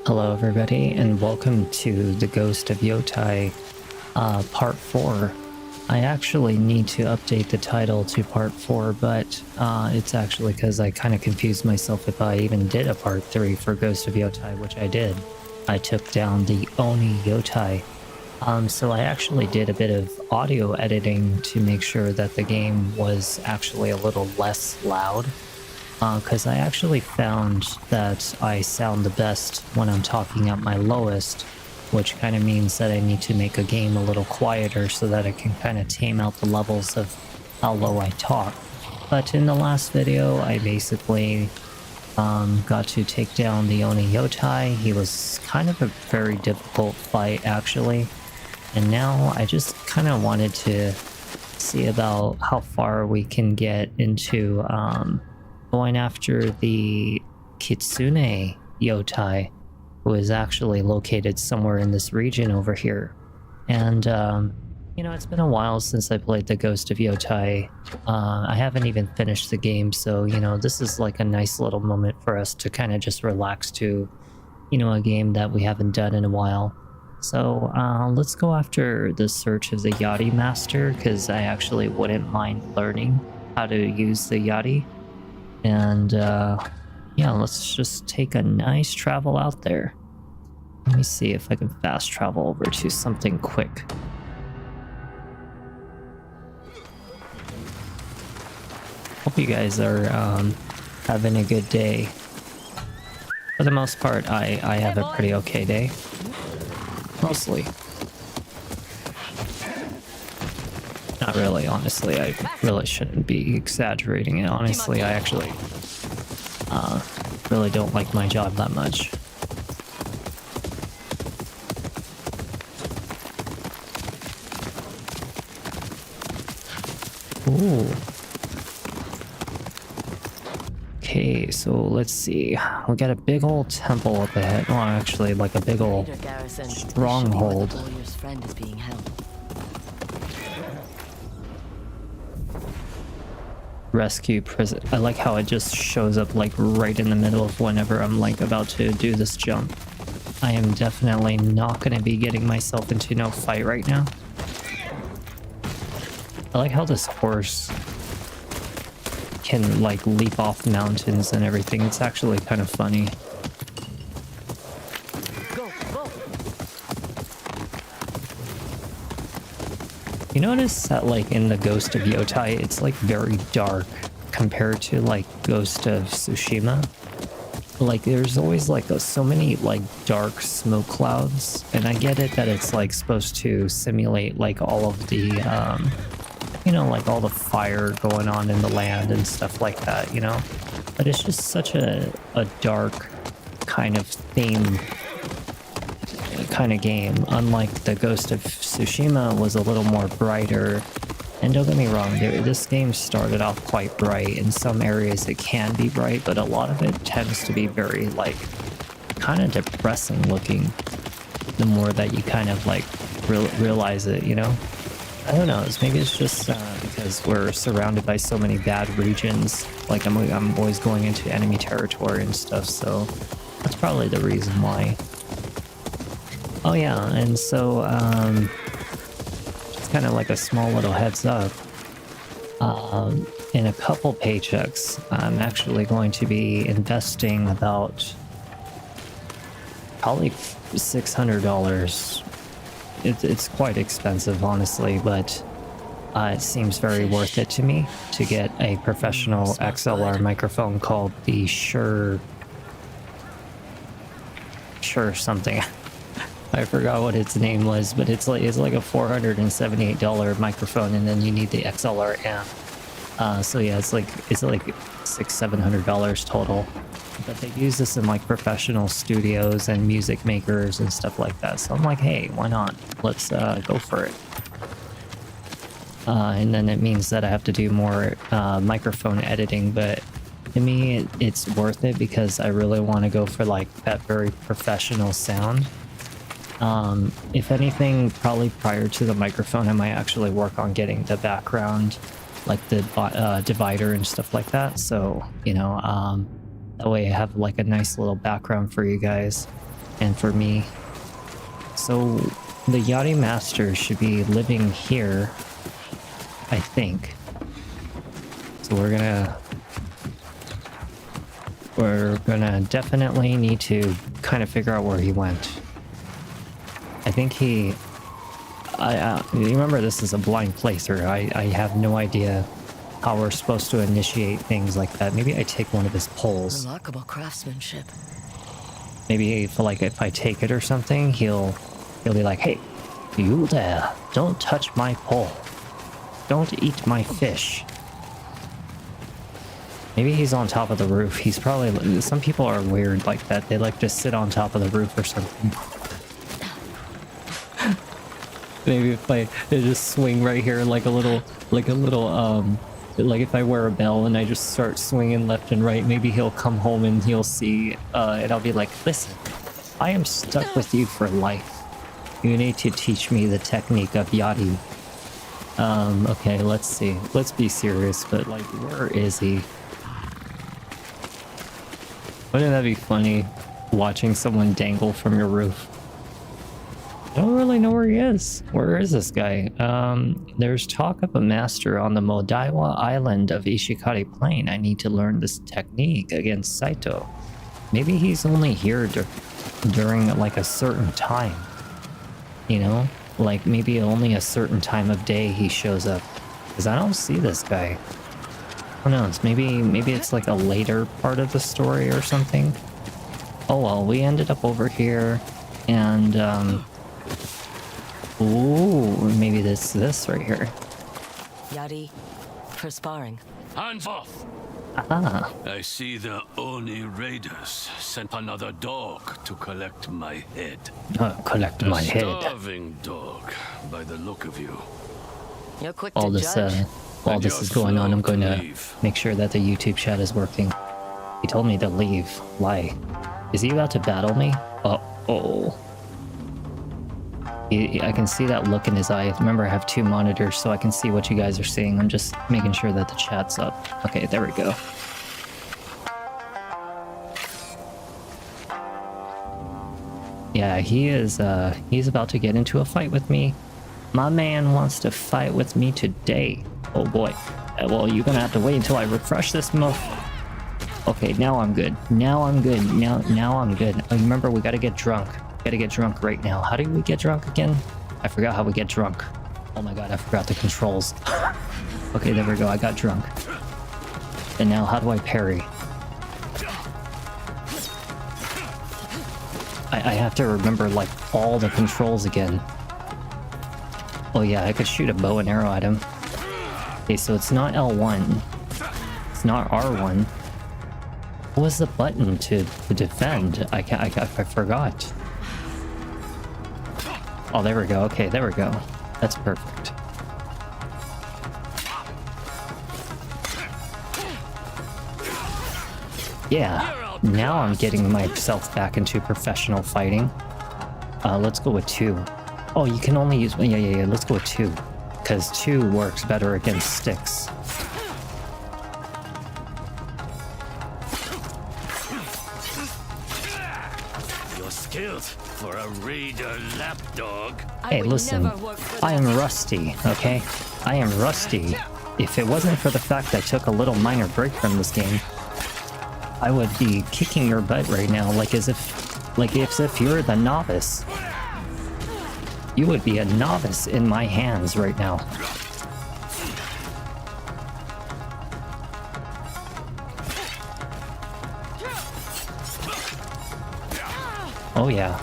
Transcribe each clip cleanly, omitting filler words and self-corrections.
Hello everybody and welcome to The Ghost of Yotei Part 4. I actually need to update the title to Part 4, but it's actually because I kind of confused myself if I even did a Part 3 for Ghost of Yotei, which I did. I took down the Oni Yotei. So I actually did a bit of audio editing to make sure that the game was actually a little less loud. Because I actually found that I sound the best when I'm talking at my lowest, which kind of means that I need to make a game a little quieter so that I can kind of tame out the levels of how low I talk. But in the last video, I basically got to take down the Oni Yotei. He was kind of a very difficult fight, actually. And now I just kind of wanted to see about how far we can get into going after the Kitsune Yotei, who is actually located somewhere in this region over here. And, you know, it's been a while since I played the Ghost of Yotei. I haven't even finished the game, so, you know, this is like a nice little moment for us to kind of just relax to, you know, a game that we haven't done in a while. So let's go after the Search of the Yotei Master, because I actually wouldn't mind learning how to use the Yotei. And yeah, let's just take a nice travel out there. Let me see if I can fast travel over to something quick. Hope you guys are having a good day. For the most part, I have a pretty okay day. Mostly. Not really, honestly. I really shouldn't be exaggerating it. Honestly, I actually really don't like my job that much. Ooh. Okay, so let's see. We got a big old temple up ahead. Well, actually, like a big old stronghold. Rescue prison. I like how it just shows up like right in the middle of whenever I'm like about to do this jump. I am definitely not going to be getting myself into no fight right now. I like how this horse can like leap off mountains and everything. It's actually kind of funny. You notice that like in the Ghost of Yotei, it's like very dark compared to like Ghost of Tsushima. Like there's always like so many like dark smoke clouds, and I get it that it's like supposed to simulate like all of the you know, like all the fire going on in the land and stuff like that, you know. But it's just such a dark kind of theme kind of game, unlike the Ghost of Tsushima was a little more brighter. And don't get me wrong, this game started off quite bright. In some areas it can be bright, but a lot of it tends to be very like kind of depressing looking the more that you kind of like realize it, you know. I don't know, maybe it's just because we're surrounded by so many bad regions. Like I'm always going into enemy territory and stuff, so that's probably the reason why. Oh yeah, and so just kind of like a small little heads up. In a couple paychecks, I'm actually going to be investing about probably $600. It's quite expensive, honestly, but it seems very worth it to me to get a professional XLR microphone called the Shure something. I forgot what its name was, but it's like a $478 microphone, and then you need the XLR amp. So yeah, it's like $600-700 total. But they use this in like professional studios and music makers and stuff like that. So I'm like, hey, why not? Let's go for it. And then it means that I have to do more microphone editing, but to me, it's worth it because I really want to go for like that very professional sound. If anything, probably prior to the microphone, I might actually work on getting the background, like the divider and stuff like that. So, you know, that way I have like a nice little background for you guys. and for me. So the Yotei Master should be living here, I think. So we're gonna definitely need to kind of figure out where he went. I think you remember this is a blind playthrough. I have no idea how we're supposed to initiate things like that. Maybe I take one of his poles. Remarkable craftsmanship. Maybe if I take it or something, he'll be like, "Hey, you there, don't touch my pole. Don't eat my fish." Maybe he's on top of the roof. He's probably... Some people are weird like that. They like to sit on top of the roof or something. Maybe if I just swing right here like a little, like if I wear a bell and I just start swinging left and right, maybe he'll come home and he'll see, and I'll be like, "Listen, I am stuck with you for life. You need to teach me the technique of Yotei." Okay, let's see. Let's be serious, but like, where is he? Wouldn't that be funny, watching someone dangle from your roof? I don't really know where he is. Where is this guy? There's talk of a master on the Modaiwa island of Ishikari Plain. I need to learn this technique against Saito. Maybe he's only here during like a certain time. You know? Like maybe only a certain time of day he shows up. Because I don't see this guy. Who knows? Maybe it's like a later part of the story or something. Oh well, we ended up over here and ooh, maybe this right here. Yotei, for sparring. Hands off! Ah. I see the Oni raiders sent another dog to collect my head. Collect my head. Starving dog, by the look of you. You're quick All to this, judge. while And this you're is going on, slow I'm going to to leave. make sure that the YouTube chat is working. He told me to leave. Why? Is he about to battle me? Uh-oh. I can see that look in his eye. Remember, I have two monitors, so I can see what you guys are seeing. I'm just making sure that the chat's up. Okay, there we go. Yeah, he's about to get into a fight with me. My man wants to fight with me today. Oh boy. Well, you're gonna have to wait until I refresh this Okay, now I'm good. Now I'm good. Now I'm good. Oh, remember, we gotta get drunk. Gotta get drunk right now. How do we get drunk again? I forgot how we get drunk. Oh my god, I forgot the controls. Okay, there we go. I got drunk. And now, how do I parry? I have to remember, like, all the controls again. Oh yeah, I could shoot a bow and arrow at him. Okay, so it's not L1. It's not R1. What was the button to defend? I forgot. Oh, there we go. Okay, there we go. That's perfect. Yeah, now I'm getting myself back into professional fighting. Let's go with 2. Oh, you can only use... Yeah. Let's go with 2. Because 2 works better against sticks. You're skilled for a raider lapdog. Hey, listen. I am rusty, okay? I am rusty. If it wasn't for the fact I took a little minor break from this game, I would be kicking your butt right now, like as if you're the novice. You would be a novice in my hands right now. Oh yeah.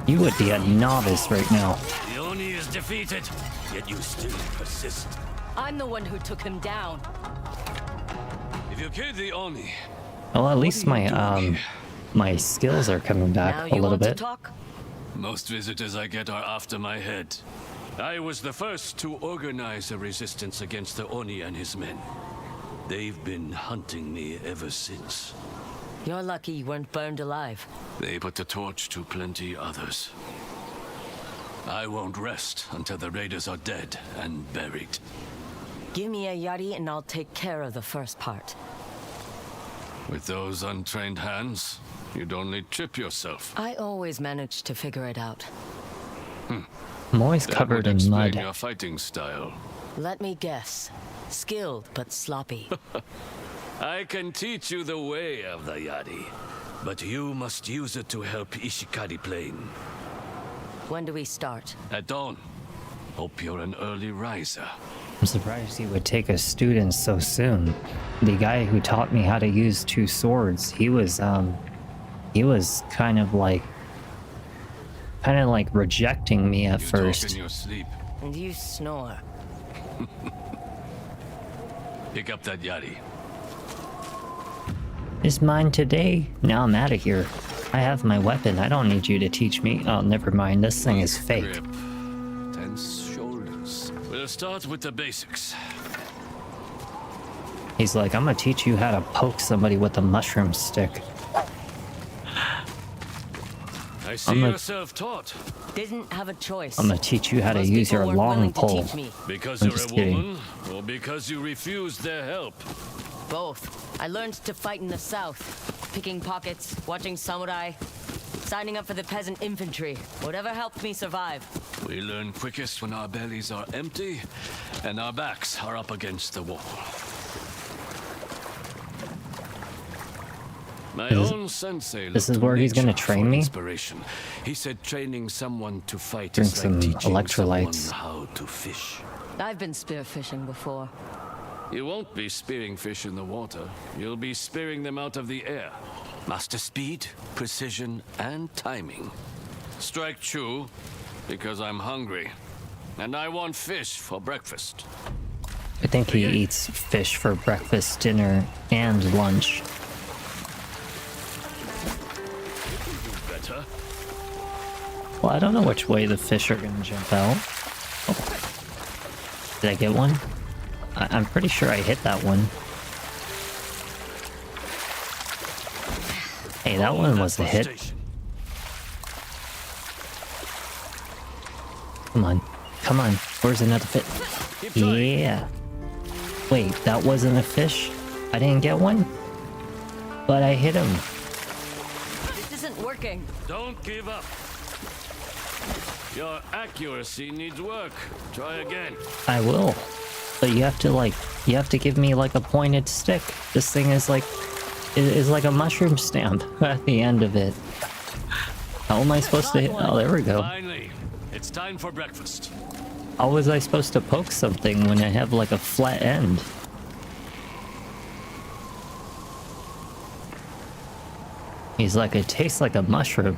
You would be a novice right now. The Oni is defeated, yet you still persist. I'm the one who took him down. If you killed the Oni, Well, at least my skills are coming Now back a you little want bit. to talk? most visitors I get are after my head. I was the first to organize a resistance against the Oni and his men. They've been hunting me ever since. You're lucky you weren't burned alive. They put the torch to plenty others. I won't rest until the raiders are dead and buried. Give me a Yotei and I'll take care of the first part. With those untrained hands, You'd only trip yourself. I always manage to figure it out. I'm always That covered would in explain mud. your fighting style. Let me guess. Skilled but sloppy. I can teach you the way of the Yari, but you must use it to help Ishikari Plain. When do we start? At dawn. Hope you're an early riser. I'm surprised he would take a student so soon. The guy who taught me how to use 2 swords, he was kind of like rejecting me at You first. talk in your sleep. And you snore. Pick up that Yari. It's mine today. Now I'm out of here. I have my weapon. I don't need you to teach me. Oh, never mind. This thing is fake. Grip. Tense shoulders. We'll start with the basics. He's like, I'm gonna teach you how to poke somebody with a mushroom stick. I see I'm a- you're self-taught. Didn't have a choice. I'm gonna teach you how to Most use people your weren't long willing to pole. teach me. Because I'm you're just a kidding. woman, or because you refused their help? Both. I learned to fight in the south. Picking pockets, watching samurai, signing up for the peasant infantry. Whatever helped me survive. We learn quickest when our bellies are empty and our backs are up against the wall. My own sensei. this looked is to where he's gonna nature train for me? Inspiration. He said training someone to fight Drink is some like teaching electrolytes. someone how to fish. I've been spearfishing before. You won't be spearing fish in the water. You'll be spearing them out of the air. Master speed, precision, and timing. Strike true, because I'm hungry. And I want fish for breakfast. I think he eats fish for breakfast, dinner, and lunch. Better. Well, I don't know which way the fish are gonna jump out. Oh. Did I get one? I'm pretty sure I hit that one. Hey, that one was a hit. Come on. Come on. Where's another fish? Yeah. Wait, that wasn't a fish? I didn't get one? But I hit him. This isn't working. Don't give up. Your accuracy needs work. Try again. I will. But you have to give me like a pointed stick. This thing is like a mushroom stamp at the end of it. How am I supposed to hit? Oh, there we go. Finally, it's time for breakfast. How was I supposed to poke something when I have like a flat end? He's like, it tastes like a mushroom.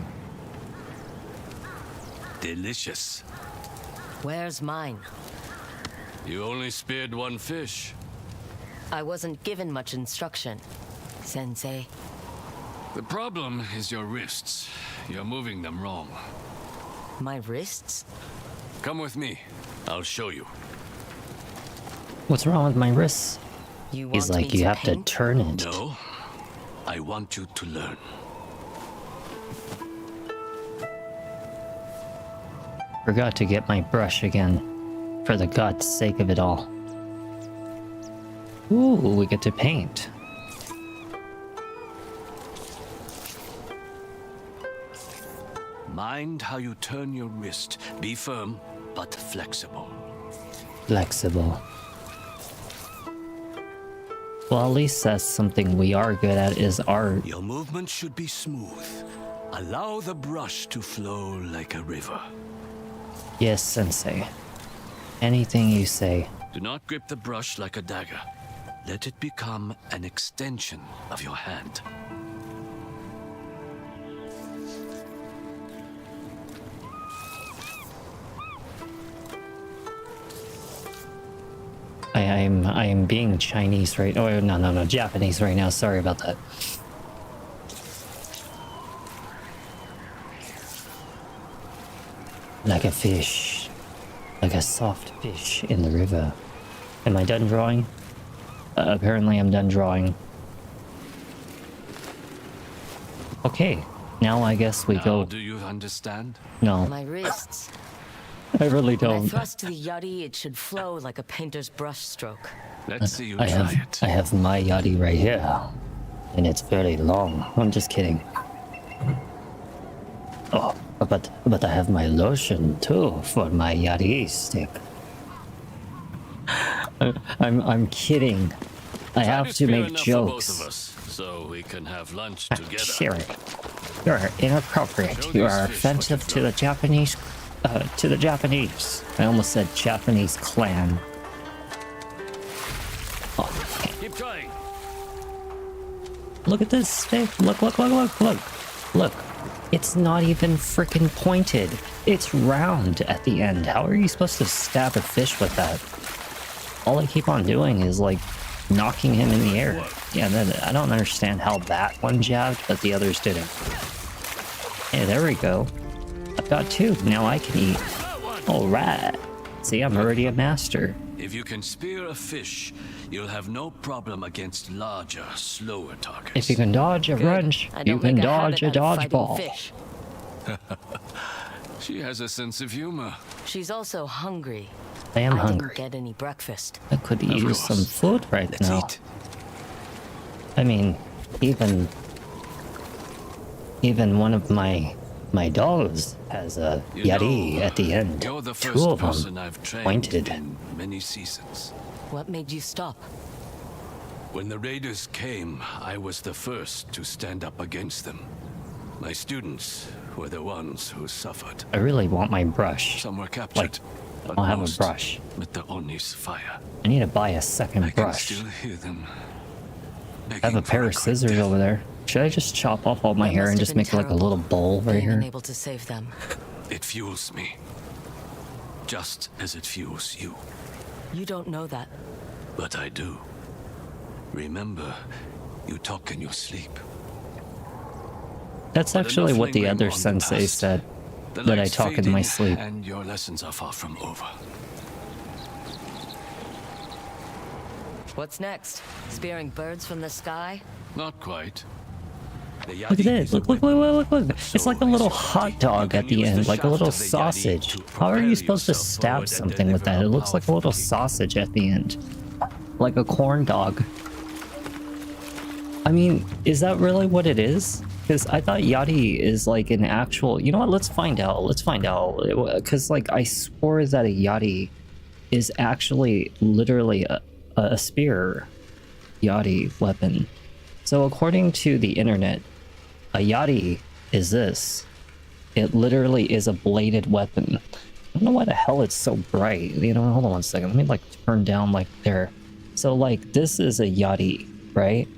Delicious. Where's mine? You only speared one fish. I wasn't given much instruction, Sensei. The problem is your wrists. You're moving them wrong. My wrists? Come with me. I'll show you. What's wrong with my wrists? You He's want like, me you to have to paint? turn it. No, I want you to learn. Forgot to get my brush again. For the God's sake of it all. Ooh, we get to paint. Mind how you turn your wrist. Be firm, but flexible. Flexible. Well, at least that's something we are good at, is art. Your movement should be smooth. Allow the brush to flow like a river. Yes, Sensei. Anything you say. Do not grip the brush like a dagger. Let it become an extension of your hand. I am being Chinese right. Oh no, Japanese right now. Sorry about that. Like a fish, like a soft fish in the river. Am I done drawing? Apparently, I'm done drawing. Okay, now I guess we Now, go. do you understand? No, My wrists. I really When I don't. thrust to the yari, it should flow like a painter's brush stroke. Let's see you I try it. have my yachty right here, and it's very long. I'm just kidding. Oh, but I have my lotion too for my yari stick. I'm kidding. I have to make jokes. For both of us, so we can have lunch together. Sure. You're inappropriate. You are offensive to the Japanese. To the Japanese. I almost said Japanese clan. Oh, Keep trying. look at this stick. Look. Look. It's not even freaking pointed. It's round at the end. How are you supposed to stab a fish with that? All I keep on doing is like knocking him in the air. Yeah, then I don't understand how that one jabbed, but the others didn't. Hey, there we go. I've got 2. Now I can eat. Alright. See, I'm already a master. If you can spear a fish, you'll have no problem against larger, slower targets. If you can dodge a wrench, you can dodge a dodgeball. Fish. She has a sense of humor. She's also hungry. I am I hungry. didn't get any breakfast. I could use some food right Let's now. eat. I mean, even one of my dogs has a You yari know, at the end. You're the 2 first of person them I've trained pointed. in many seasons. What made you stop? When the raiders came, I was the first to stand up against them. My students were the ones who suffered. I really want my brush. Some were captured, Like, I but don't have a most brush. met the Oni's fire. I need to buy a second I can brush. still hear them. I have a pair of scissors over there. Should I just chop off all my That hair must and have just been make like a terrible, little bowl right being here? unable to save them. It fuels me. Just as it fuels you. You don't know that. But I do. Remember, you talk in your sleep. That's But actually enough what the lingering other on the sensei past. said. The That I lights talk in fade my sleep. And your lessons are far from over. What's next? Spearing birds from the sky? Not quite. The Look at yadi this. is a Look. weapon. It's like a little hot dog at the end, like a little sausage. How are you supposed to stab something with that? It looks like a little sausage at the end. Like a corn dog. I mean, is that really what it is? Because I thought yari is like an actual... You know what? Let's find out. Because like I swore that a yari is actually literally a spear yari weapon. So according to the internet, a yari is this. It literally is a bladed weapon. I don't know why the hell it's so bright. You know, hold on one second. Let me like turn down like there. So like this is a yari, right?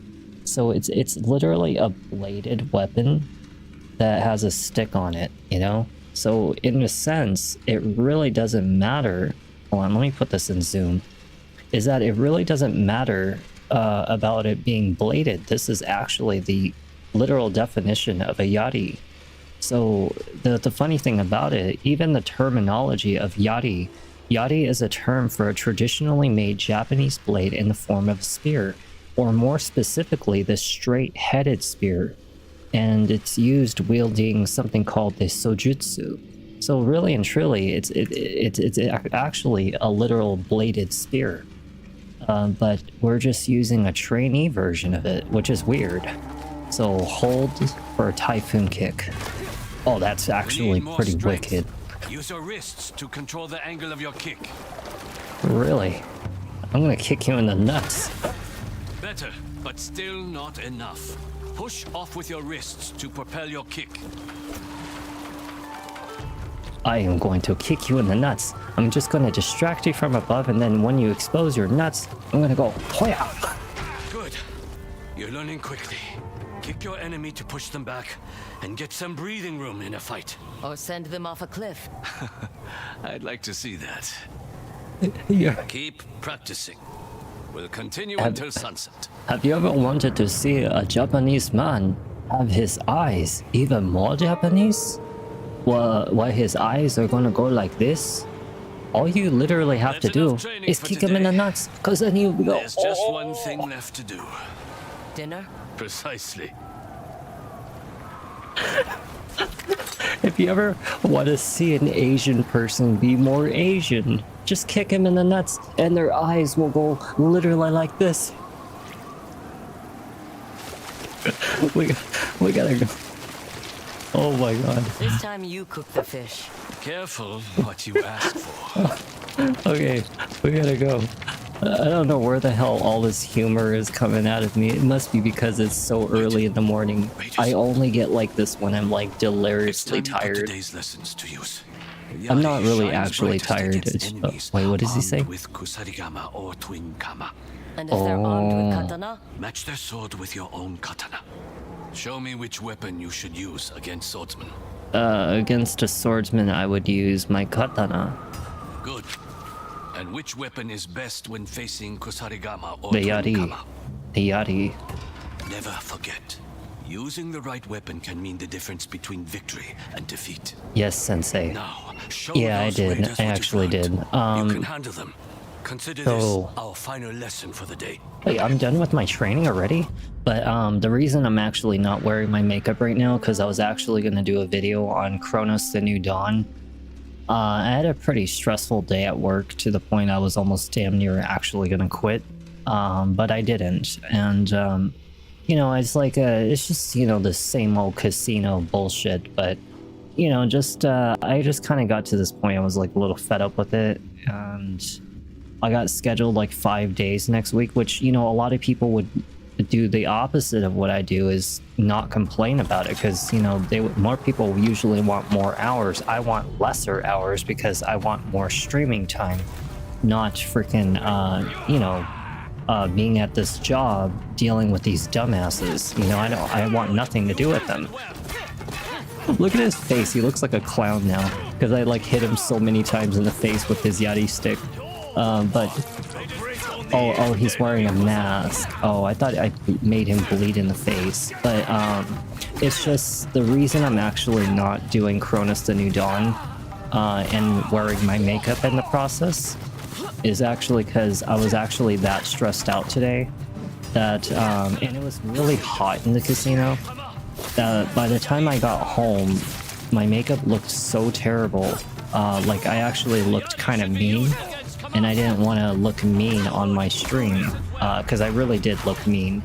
So it's literally a bladed weapon that has a stick on it, you know? So in a sense, it really doesn't matter. Hold on, let me put this in zoom. Is that it really doesn't matter about it being bladed. This is actually the literal definition of a yari. So the funny thing about it, even the terminology of yari is a term for a traditionally made Japanese blade in the form of a spear, or more specifically, the straight-headed spear, and it's used wielding something called the sojutsu. So really and truly, it's actually a literal bladed spear. But we're just using a trainee version of it, which is weird. So hold for a typhoon kick. Oh, that's actually pretty wicked. Use your wrists to control the angle of your kick. Really? I'm gonna kick you in the nuts. Better, but still not enough. Push off with your wrists to propel your kick. I am going to kick you in the nuts. I'm just going to distract you from above, and then when you expose your nuts, I'm going to go hoya. Good. You're learning quickly. Kick your enemy to push them back and get some breathing room in a fight. Or send them off a cliff? I'd like to see that. Yeah. Keep practicing. We'll continue until sunset. Have you ever wanted to see a Japanese man have his eyes even more Japanese? Well, why his eyes are gonna go like this? All you literally have That's to do enough training is for kick him in the today. nuts, cause then he'll go. There's just one thing left to do. Dinner? Precisely. If you ever want to see an Asian person be more Asian, just kick him in the nuts and their eyes will go literally like this. we gotta go. Oh my god. This time you cook the fish. Careful what you ask for. Okay, we gotta go. I don't know where the hell all this humor is coming out of me. It must be because it's so early in the morning. I only get like this when I'm like deliriously tired. Today's lessons to use. I'm not really Shines actually brightest tired. against It's, enemies wait, what does he say? armed with kusarigama or twin kama. And if they're armed with Oh. katana? Match their sword with your own katana. Show me which weapon you should use against swordsmen. Against a swordsman, I would use my katana. Good. And which weapon is best when facing kusarigama or The twin yari. kama? The yari. Never forget. Using the right weapon can mean the difference between victory and defeat. Yes, sensei. Now, show Yeah, I those did. raiders I what you've actually learned. did. You can handle them. Consider so- this our final lesson for the day. Wait, I'm done with my training already? But the reason I'm actually not wearing my makeup right now, because I was actually going to do a video on Chronos the New Dawn. I had a pretty stressful day at work to the point I was almost damn near actually going to quit. But I didn't. And, you know, it's like, it's just, you know, the same old casino bullshit. But, you know, just, I just kind of got to this point. I was like a little fed up with it. And I got scheduled like 5 days next week, which, you know, a lot of people would do the opposite of what I do, is not complain about it, because, you know, more people usually want more hours. I want lesser hours because I want more streaming time, not freaking, you know, being at this job dealing with these dumbasses. You know, I want nothing to do with them. Look at his face. He looks like a clown now because I like hit him so many times in the face with his yari stick. But oh, he's wearing a mask. Oh, I thought I made him bleed in the face. But it's just the reason I'm actually not doing Chronos the New Dawn and wearing my makeup in the process is actually because I was actually that stressed out today that and it was really hot in the casino that by the time I got home, my makeup looked so terrible. Like I actually looked kind of mean. And I didn't want to look mean on my stream, because I really did look mean.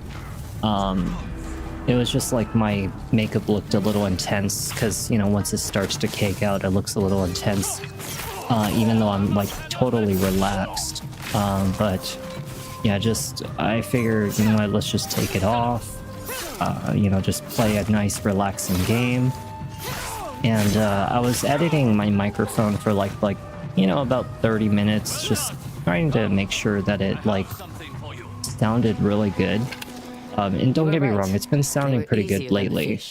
It was just like my makeup looked a little intense, because, you know, once it starts to cake out, it looks a little intense, even though I'm like totally relaxed. But yeah, I figured, you know what, let's just take it off, you know, just play a nice relaxing game. And I was editing my microphone for like you know, about 30 minutes, just trying to make sure that it like sounded really good. And don't get me wrong, it's been sounding pretty good lately.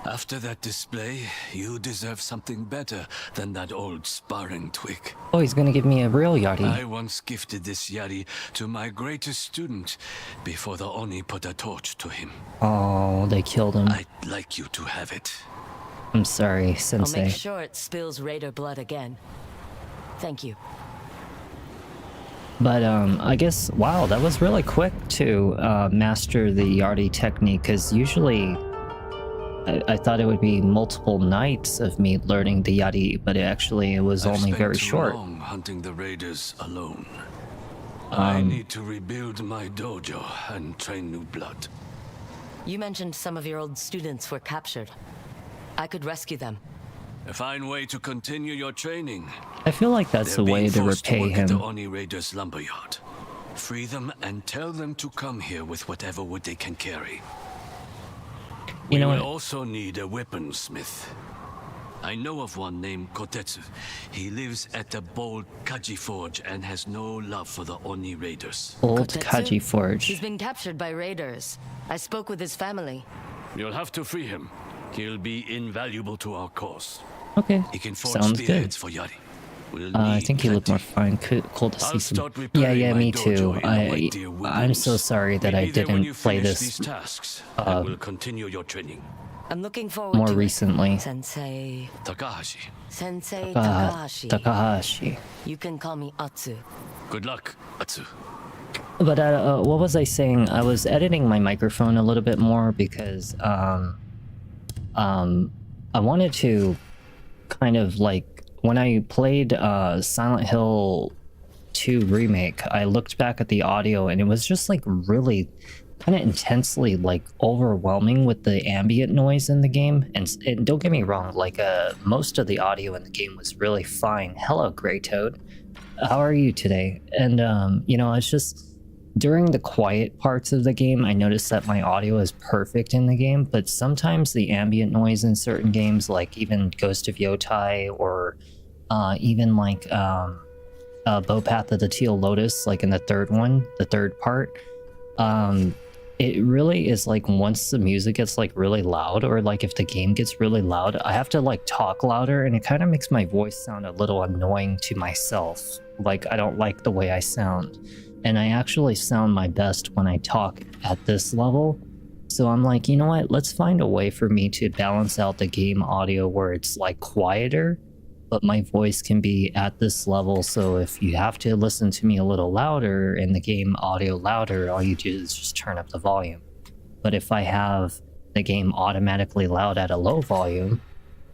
After that display, you deserve something better than that old sparring twig. Oh, he's gonna give me a real yari. I once gifted this yari to my greatest student before the Oni put a torch to him. Oh, they killed him. I'd like you to have it. I'm sorry, I'll Sensei. make sure it spills Raider blood again. Thank you. But I guess, wow, that was really quick to master the yari technique, because usually I thought it would be multiple nights of me learning the yari, but it was I've only spent very too short. long hunting the raiders alone. I need to rebuild my dojo and train new blood. You mentioned some of your old students were captured. I could rescue them. A fine way to continue your training. I feel like that's the They're way being to forced repay work at the him. Oni Raiders lumberyard. Free them and tell them to come here with whatever wood they can carry. You know We what? will also need a weaponsmith. I know of one named Kotetsu. He lives at the bold Kaji Forge and has no love for the Oni Raiders. Old Kotetsu? Kaji Forge. He's been captured by raiders. I spoke with his family. You'll have to free him. He'll be invaluable to our cause. Okay, He can forge sounds good. spearheads for Yari. We'll I need think he looked more plenty. fine. Cool to see I'll some. start Yeah, repairing yeah, my me dojo too. in White Deer I'm Woodlands. so sorry that I Meet me there when didn't you play finish this these tasks, and we'll continue your training. I'm looking forward more to recently. it. Sensei Takahashi, Takahashi. Takahashi. You can call me Atsu. good luck, Atsu. But what was I saying? I was editing my microphone a little bit more because I wanted to kind of like when I played Silent Hill 2 remake, I looked back at the audio and it was just like really kind of intensely like overwhelming with the ambient noise in the game. And don't get me wrong, like most of the audio in the game was really fine. Hello, Grey Toad. How are you today? And you know, it's just during the quiet parts of the game, I noticed that my audio is perfect in the game, but sometimes the ambient noise in certain games, like even Ghost of Yotei or even like Bowpath of the Teal Lotus, like in the third part, it really is like once the music gets like really loud, or like if the game gets really loud, I have to like talk louder, and it kind of makes my voice sound a little annoying to myself. Like I don't like the way I sound, and I actually sound my best when I talk at this level. So I'm like, you know what, let's find a way for me to balance out the game audio where it's like quieter, but my voice can be at this level. So if you have to listen to me a little louder and the game audio louder, all you do is just turn up the volume. But if I have the game automatically loud at a low volume,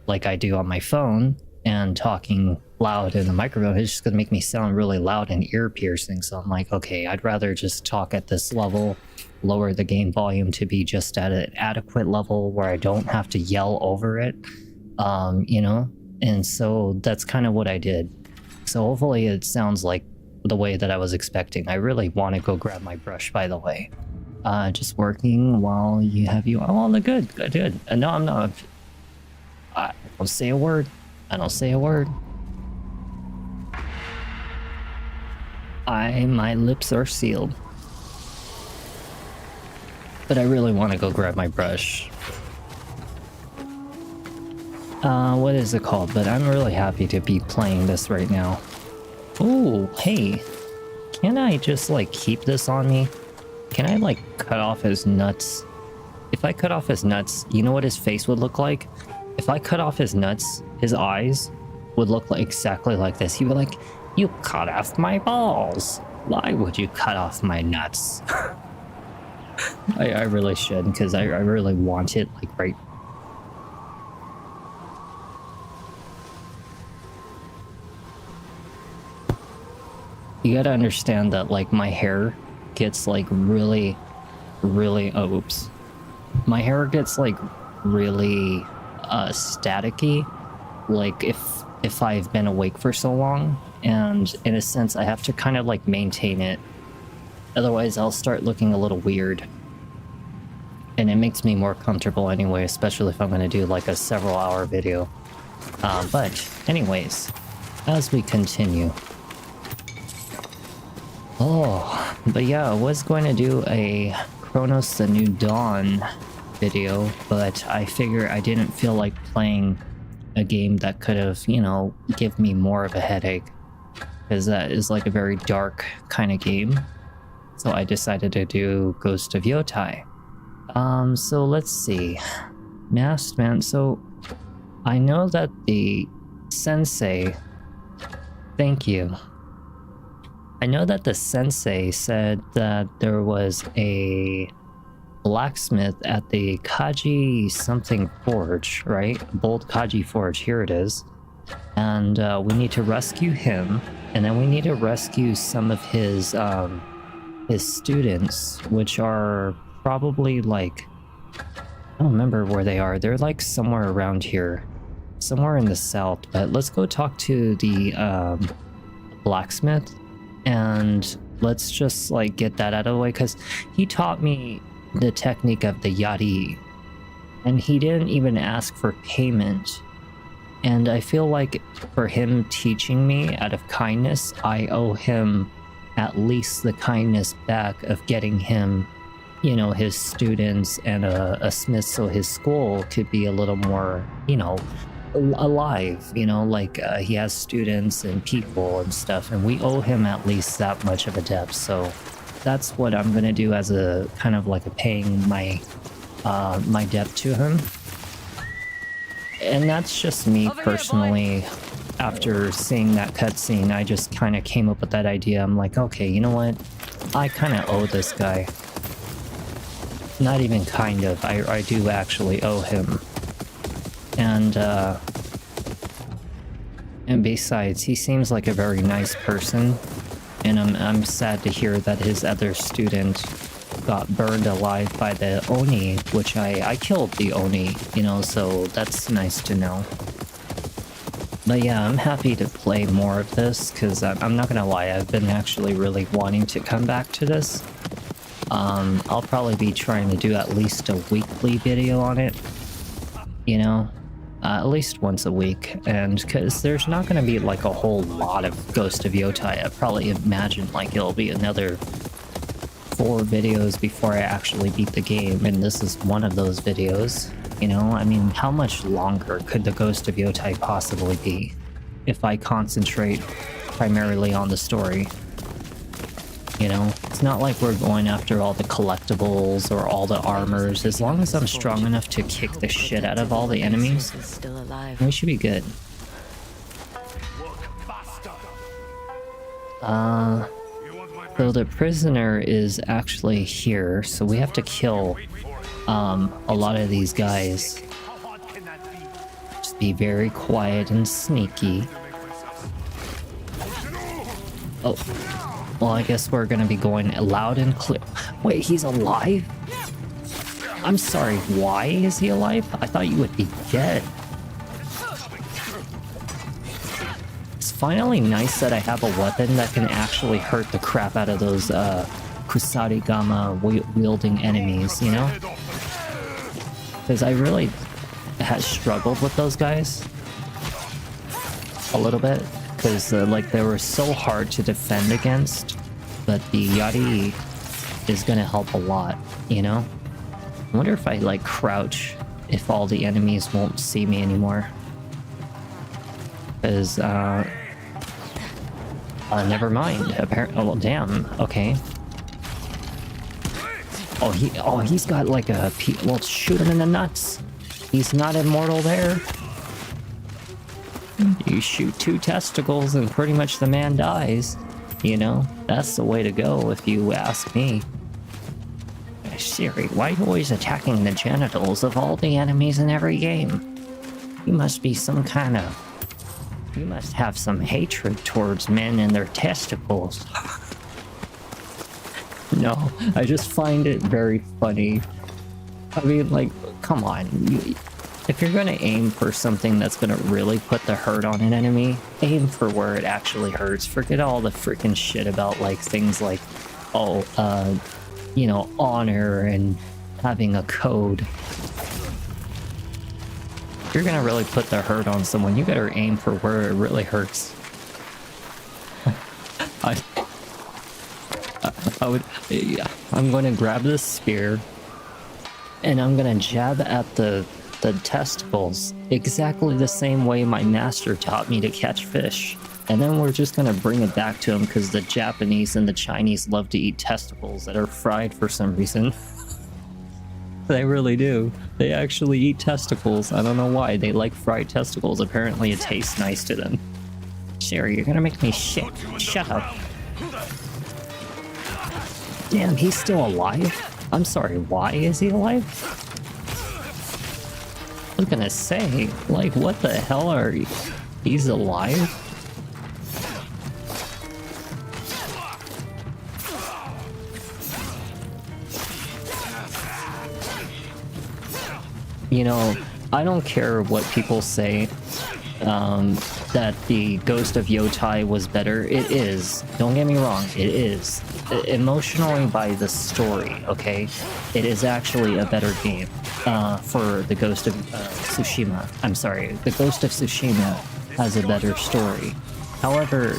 like I do on my phone, and talking loud in the microphone, it's just going to make me sound really loud and ear piercing. So I'm like, okay, I'd rather just talk at this level, lower the game volume to be just at an adequate level where I don't have to yell over it, you know? And so that's kind of what I did. So hopefully it sounds like the way that I was expecting. I really want to go grab my brush, by the way. Just working while you have you. Oh, good. No, I'm not. I don't say a word. I don't say a word. My lips are sealed. But I really want to go grab my brush. What is it called? But I'm really happy to be playing this right now. Oh, hey. Can I just, like, keep this on me? Can I, like, cut off his nuts? If I cut off his nuts, you know what his face would look like? If I cut off his nuts, his eyes would look like exactly like this. He'd be like, you cut off my balls. Why would you cut off my nuts? I really should, because I really want it, like, right. You gotta understand that, like, my hair gets, like, really, oh, oops. My hair gets, like, really, staticky, like, if I've been awake for so long, and in a sense, I have to kind of, like, maintain it. Otherwise, I'll start looking a little weird. And it makes me more comfortable anyway, especially if I'm gonna do, like, a several-hour video. But, anyways, as we continue... Oh, but yeah, I was going to do a Chronos the New Dawn video, but I figure I didn't feel like playing a game that could have, you know, give me more of a headache, because that is like a very dark kind of game. So I decided to do Ghost of Yotei. So let's see. Masked Man, so I know that the sensei, thank you. I know that the sensei said that there was a blacksmith at the Kaji something forge, right? Bold Kaji forge, here it is. And we need to rescue him, and then we need to rescue some of his students, which are probably like, I don't remember where they are. They're like somewhere around here, somewhere in the south. But let's go talk to the blacksmith. And let's just like get that out of the way, because he taught me the technique of the Yotei, and he didn't even ask for payment. And I feel like for him teaching me out of kindness, I owe him at least the kindness back of getting him, you know, his students and a smith, so his school could be a little more, you know, alive, you know, like he has students and people and stuff, and we owe him at least that much of a debt. So that's what I'm gonna do as a kind of like a paying my my debt to him. And that's just me personally. After seeing that cutscene, I just kind of came up with that idea. I'm like, okay, you know what, I kind of owe this guy. Not even kind of, I do actually owe him. And besides, he seems like a very nice person, and I'm sad to hear that his other student got burned alive by the Oni, which I killed the Oni, you know, so that's nice to know. But yeah, I'm happy to play more of this, because I'm not gonna lie, I've been actually really wanting to come back to this. I'll probably be trying to do at least a weekly video on it, you know? At least once a week, and because there's not going to be like a whole lot of Ghost of Yotei. I probably imagine like it'll be another 4 videos before I actually beat the game, and this is one of those videos. You know, I mean, how much longer could the Ghost of Yotei possibly be if I concentrate primarily on the story? You know, it's not like we're going after all the collectibles or all the armors. As long as I'm strong enough to kick the shit out of all the enemies, we should be good. So the prisoner is actually here, so we have to kill a lot of these guys. Just be very quiet and sneaky. Oh. Well, I guess we're gonna be going loud and clear. Wait, he's alive? I'm sorry, why is he alive? I thought you would be dead. It's finally nice that I have a weapon that can actually hurt the crap out of those Kusarigama wielding enemies, you know? Because I really had struggled with those guys a little bit. Because like they were so hard to defend against, but the Yotei is gonna help a lot, you know? I wonder if I like crouch, if all the enemies won't see me anymore. Because never mind. Apparently, oh damn. Okay. Oh he's got like a well, shoot him in the nuts. He's not immortal there. You shoot 2 testicles and pretty much the man dies. You know, that's the way to go if you ask me. Siri, why are you always attacking the genitals of all the enemies in every game? You must be some kind of... You must have some hatred towards men and their testicles. No, I just find it very funny. I mean, like, come on. If you're gonna aim for something that's gonna really put the hurt on an enemy, aim for where it actually hurts. Forget all the freaking shit about like things like, oh, you know, honor and having a code. If you're gonna really put the hurt on someone, you better aim for where it really hurts. I'm gonna grab this spear and I'm gonna jab at the testicles exactly the same way my master taught me to catch fish. And then we're just gonna bring it back to him because the Japanese and the Chinese love to eat testicles that are fried for some reason. They really do. They actually eat testicles. I don't know why. They like fried testicles. Apparently it tastes nice to them. Sherry, you're gonna make me shit. Shut up. Damn, he's still alive? I'm sorry, why is he alive? I was gonna say, like, what the hell are you? He's alive? You know, I don't care what people say, that the Ghost of Yotei was better. It is. Don't get me wrong, it is. Emotionally by the story, okay? It is actually a better game for the Ghost of Tsushima. I'm sorry, the Ghost of Tsushima has a better story. However,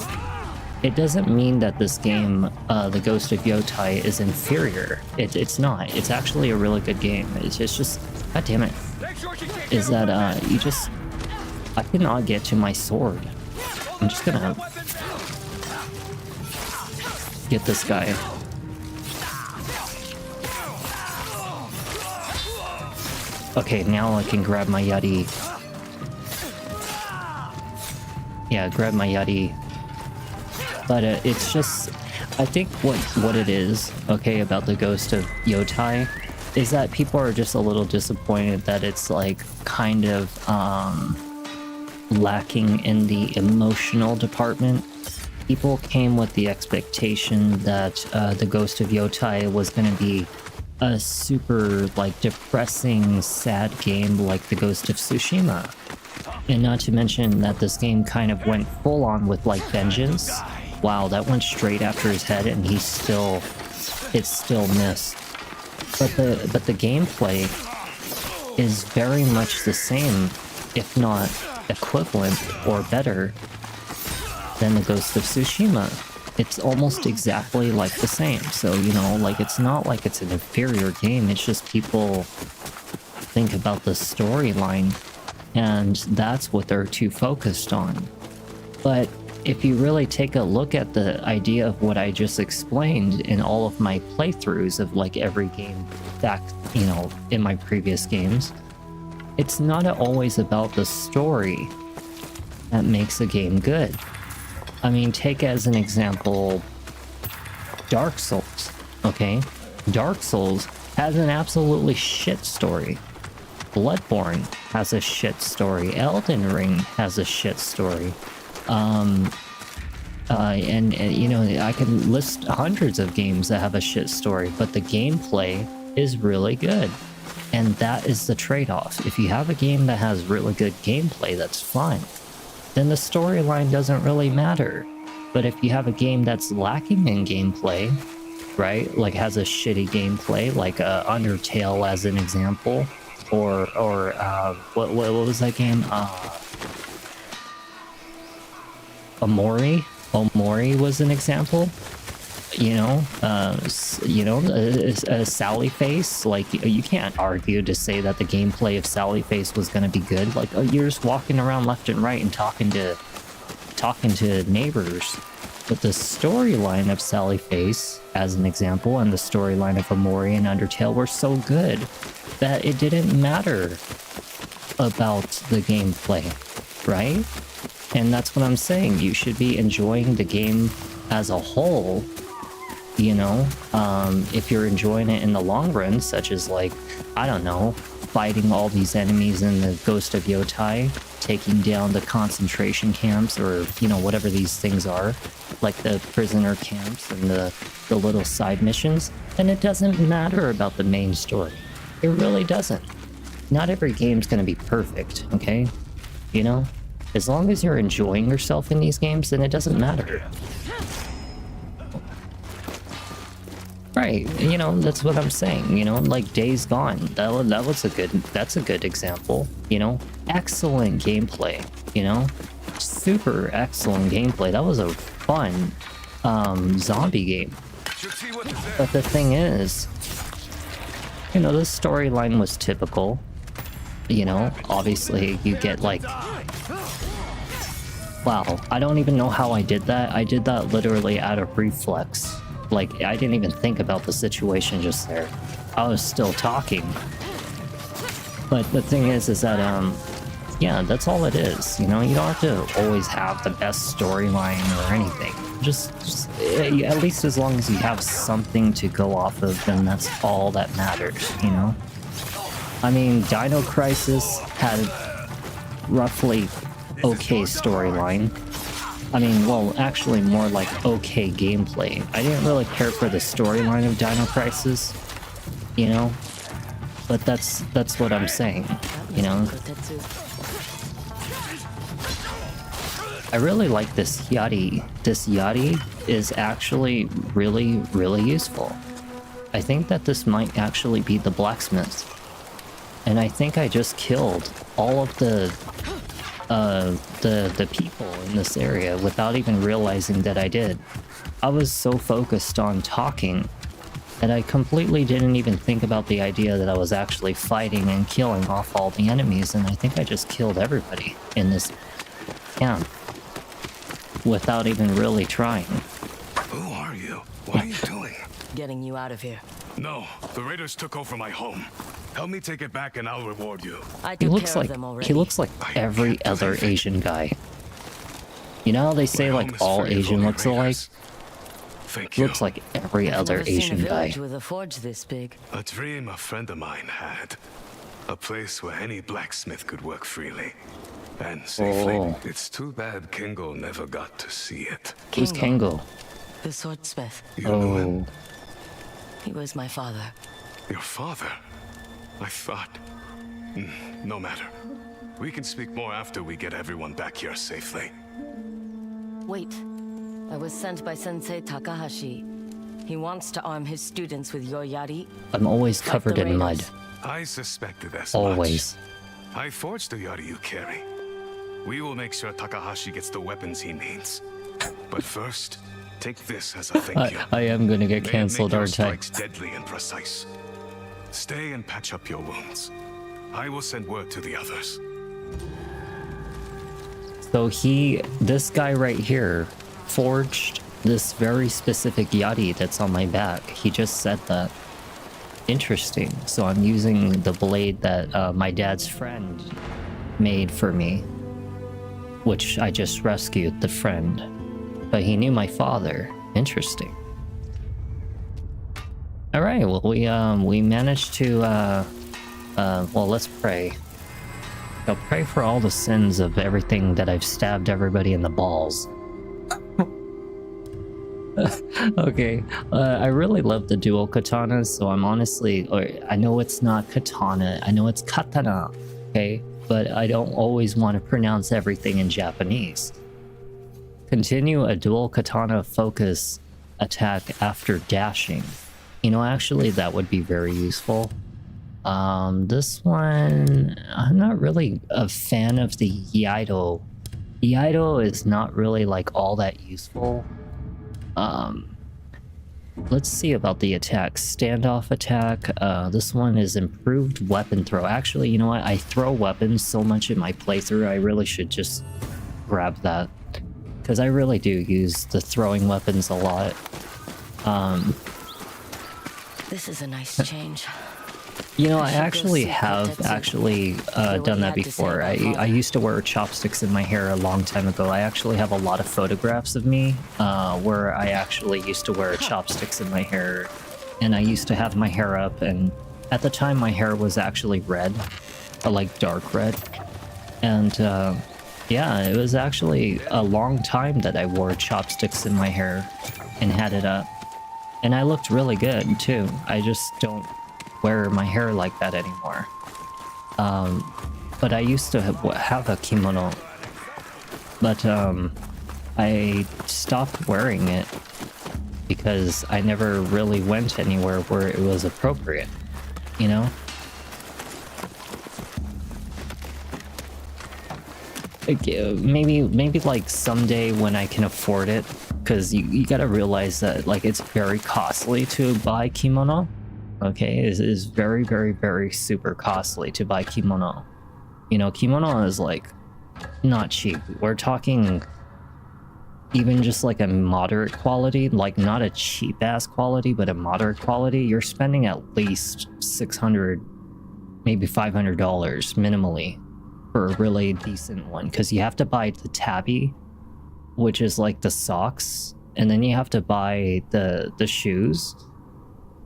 it doesn't mean that this game, the Ghost of Yotei, is inferior. It's not. It's actually a really good game. It's just God damn it. Is that, I cannot get to my sword. I'm just gonna get this guy. Okay, now I can grab my Yotei. Yeah, grab my Yotei. But it's just, I think what it is, okay, about the Ghost of Yotei is that people are just a little disappointed that it's like kind of lacking in the emotional department. People came with the expectation that the Ghost of Yotei was going to be a super like depressing, sad game like the Ghost of Tsushima. And not to mention that this game kind of went full on with like vengeance. Wow, that went straight after his head and it still missed. But the gameplay is very much the same, if not equivalent or better than the Ghost of Tsushima. It's almost exactly like the same. So, you know, like it's not like it's an inferior game, it's just people think about the storyline and that's what they're too focused on. But if you really take a look at the idea of what I just explained in all of my playthroughs of like every game back, you know, in my previous games, it's not always about the story that makes a game good. I mean, take as an example Dark Souls, okay? Dark Souls has an absolutely shit story. Bloodborne has a shit story. Elden Ring has a shit story. And you know, I can list hundreds of games that have a shit story, but the gameplay is really good. And that is the trade-off. If you have a game that has really good gameplay, that's fine. Then the storyline doesn't really matter. But if you have a game that's lacking in gameplay, right? Like has a shitty gameplay, like Undertale as an example, or what was that game? Omori was an example. You know, Sally Face. Like you can't argue to say that the gameplay of Sally Face was going to be good. Like you're just walking around left and right and talking to neighbors. But the storyline of Sally Face, as an example, and the storyline of Omori and Undertale were so good that it didn't matter about the gameplay, right? And that's what I'm saying. You should be enjoying the game as a whole, you know? If you're enjoying it in the long run, such as like, I don't know, fighting all these enemies in the Ghost of Yotei, taking down the concentration camps, or, you know, whatever these things are, like the prisoner camps and the little side missions, then it doesn't matter about the main story. It really doesn't. Not every game's gonna be perfect, okay? You know? As long as you're enjoying yourself in these games, then it doesn't matter. Right, you know, that's what I'm saying, you know, like Days Gone, that's a good example, you know, excellent gameplay, you know, super excellent gameplay. That was a fun, zombie game. But the thing is, you know, the storyline was typical, you know, obviously you get like, wow, I don't even know how I did that. I did that literally out of reflex. Like, I didn't even think about the situation just there. I was still talking. But the thing is that, yeah, that's all it is. You know, you don't have to always have the best storyline or anything. Just at least as long as you have something to go off of, then that's all that matters, you know? I mean, Dino Crisis had roughly okay storyline. I mean, well, actually more like okay gameplay. I didn't really care for the storyline of Dino Crisis, you know? But that's what I'm saying, you know? I really like this Yotei. This Yotei is actually really, really useful. I think that this might actually be the blacksmith. And I think I just killed all of the people in this area without even realizing that I did. I was so focused on talking that I completely didn't even think about the idea that I was actually fighting and killing off all the enemies, and I think I just killed everybody in this camp without even really trying. Who are you? What are you doing? Getting you out of here. No, the raiders took over my home. Help me take it back and I'll reward you. I He took looks care like of them already. he looks like every other Asian guy. You know how they say My like home is all free of Asian only looks alike? raiders. Thank you. Looks like every I've other never seen a Asian guy. village with a forge this big. A dream a friend of mine had. A place where any blacksmith could work freely. And safely. Oh. It's too bad Kingo never got to see it. Who's Kengo? The swordsmith. You knew him? Oh, He was my father. Your father? I thought... No matter. We can speak more after we get everyone back here safely. Wait. I was sent by Sensei Takahashi. He wants to arm his students with your yari. I'm always Like covered the in mud. raiders. I suspected as Always. much. I forged the yari you carry. We will make sure Takahashi gets the weapons he needs. But first, take this as a thank you. I am gonna get May it cancelled, make your aren't I? strikes deadly and precise. Stay and patch up your wounds. I will send word to the others. So this guy right here, forged this very specific yari that's on my back. He just said that. Interesting. So I'm using the blade that my dad's friend made for me, which I just rescued the friend, but he knew my father. Interesting. All right. Well, we managed to. Well, let's pray. I'll pray for all the sins of everything that I've stabbed everybody in the balls. Okay, I really love the dual katanas, so I'm honestly, or I know it's not katana, I know it's katana, okay, but I don't always want to pronounce everything in Japanese. Continue a dual katana focus attack after dashing. You know, actually that would be very useful. This one, I'm not really a fan of the Yaido. Yaido is not really like all that useful. Let's see about the attacks. Standoff attack. This one is improved weapon throw. Actually, you know what? I throw weapons so much in my playthrough, I really should just grab that. Because I really do use the throwing weapons a lot. This is a nice change. You know, I should go actually see have Kotetsu. done he that had to say before. about I father. used to wear chopsticks in my hair a long time ago. I actually have a lot of photographs of me where I actually used to wear chopsticks in my hair, and I used to have my hair up, and at the time my hair was actually red, like dark red, and yeah, it was actually a long time that I wore chopsticks in my hair and had it up, and I looked really good too. I just don't wear my hair like that anymore. But I used to have a kimono, but I stopped wearing it because I never really went anywhere where it was appropriate, you know? Like, maybe like someday when I can afford it, because you gotta realize that like it's very costly to buy kimono. Okay, it is very, very, very super costly to buy kimono. You know, kimono is like not cheap. We're talking even just like a moderate quality, like not a cheap ass quality, but a moderate quality. You're spending at least $600, maybe $500 minimally for a really decent one, because you have to buy the tabi, which is like the socks, and then you have to buy the shoes,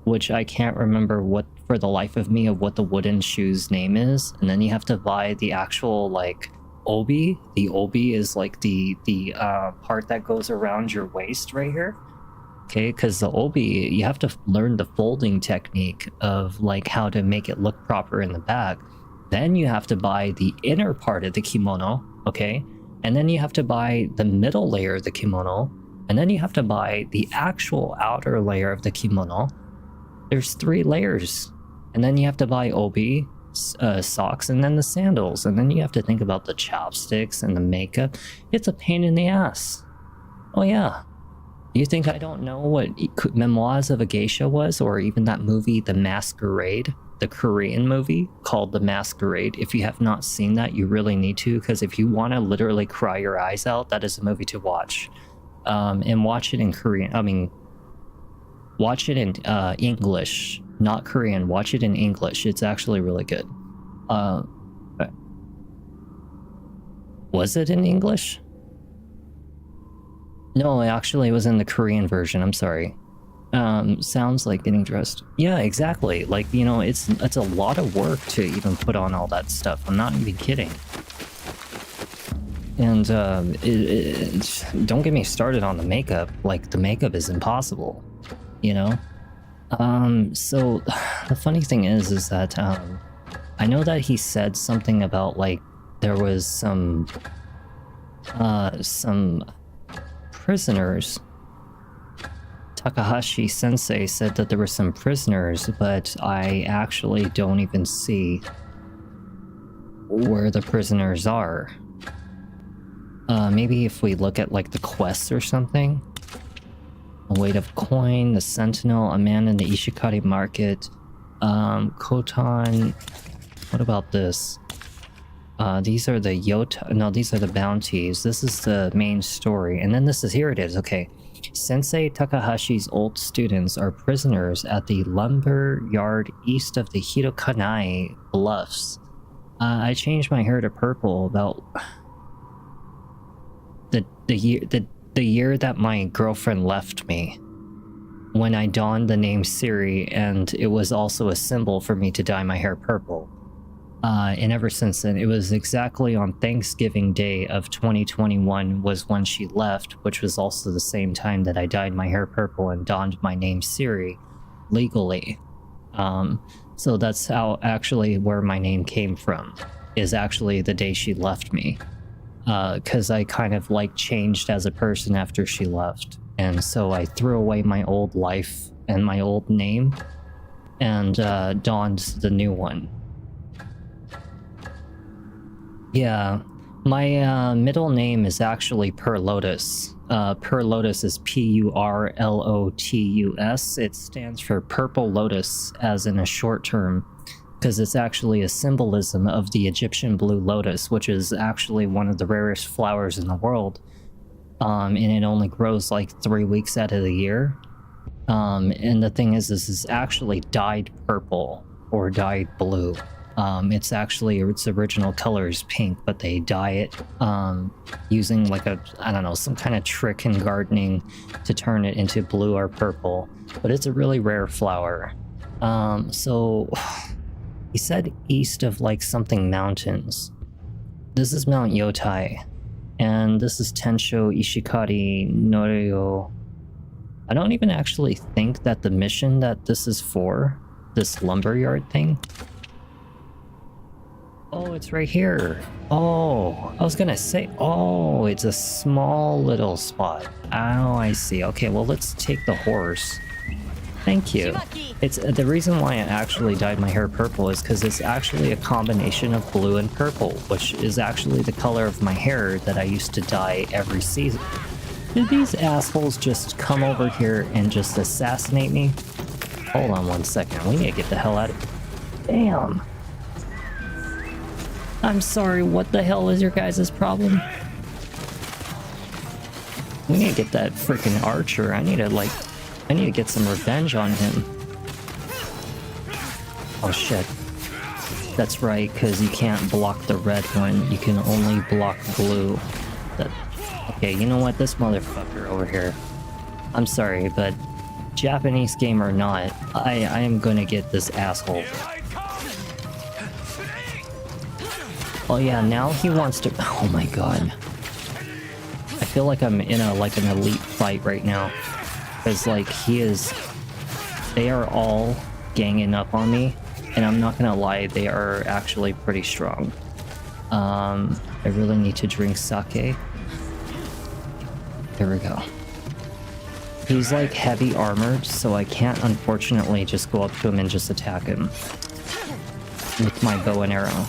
which I can't remember what for the life of me of what the wooden shoes name is, and then you have to buy the actual like obi. The obi is like the part that goes around your waist right here. Okay, because the obi, you have to learn the folding technique of like how to make it look proper in the back. Then you have to buy the inner part of the kimono, okay? And then you have to buy the middle layer of the kimono, and then you have to buy the actual outer layer of the kimono. There's 3 layers, and then you have to buy obi, socks, and then the sandals, and then you have to think about the chopsticks and the makeup. It's a pain in the ass. Oh yeah. You think I don't know what Memoirs of a Geisha was, or even that movie, The Masquerade, the Korean movie called The Masquerade? If you have not seen that, you really need to, because if you want to literally cry your eyes out, that is a movie to watch. And watch it in Korean. I mean, watch it in English, not Korean. Watch it in English. It's actually really good. Was it in English? No, actually it was in the Korean version. I'm sorry. Sounds like getting dressed. Yeah, exactly. Like, you know, it's a lot of work to even put on all that stuff. I'm not even kidding. And don't get me started on the makeup. Like, the makeup is impossible, you know? So the funny thing is that I know that he said something about like there was some prisoners. Takahashi Sensei said that there were some prisoners, but I actually don't even see where the prisoners are. Maybe if we look at like the quests or something. A weight of coin, the sentinel, a man in the Ishikari market, Kotan. What about this? These are the Yotei. No, these are the bounties. This is the main story, and then this is here. It is okay. Sensei Takahashi's old students are prisoners at the lumber yard east of the Hirokanai Bluffs. I changed my hair to purple about the year that my girlfriend left me, when I donned the name Siri, and it was also a symbol for me to dye my hair purple. And ever since then, it was exactly on Thanksgiving Day of 2021 was when she left, which was also the same time that I dyed my hair purple and donned my name Siri legally. So that's how actually where my name came from, is actually the day she left me. Because I kind of like changed as a person after she left. And so I threw away my old life and my old name and donned the new one. Yeah, my middle name is actually Purlotus. Purlotus is Purlotus. It stands for Purple Lotus, as in a short term, because it's actually a symbolism of the Egyptian blue lotus, which is actually one of the rarest flowers in the world. And it only grows like 3 weeks out of the year. And the thing is, this is actually dyed purple or dyed blue. It's actually, its original color is pink, but they dye it using like I don't know, some kind of trick in gardening to turn it into blue or purple. But it's a really rare flower. So he said east of like something mountains. This is Mount Yotei, and this is Tensho Ishikari Norio. I don't even actually think that the mission that this is for, this lumberyard thing. Oh, it's right here. Oh, I was gonna say, oh, it's a small little spot. Oh, I see. Okay, well, let's take the horse. Thank you. It's the reason why I actually dyed my hair purple is because it's actually a combination of blue and purple, which is actually the color of my hair that I used to dye every season. Did these assholes just come over here and just assassinate me? Hold on 1 second. We need to get the hell out of here. Damn. I'm sorry, what the hell is your guys' problem? We need to get that freaking archer. I need to get some revenge on him. Oh shit. That's right, because you can't block the red one. You can only block blue. Okay, you know what? This motherfucker over here. I'm sorry, but Japanese game or not, I am gonna get this asshole. Oh yeah, now he wants to... Oh my god. I feel like I'm in an elite fight right now. Because like they are all ganging up on me. And I'm not gonna lie, they are actually pretty strong. I really need to drink sake. There we go. He's like heavy armored, so I can't unfortunately just go up to him and just attack him with my bow and arrow.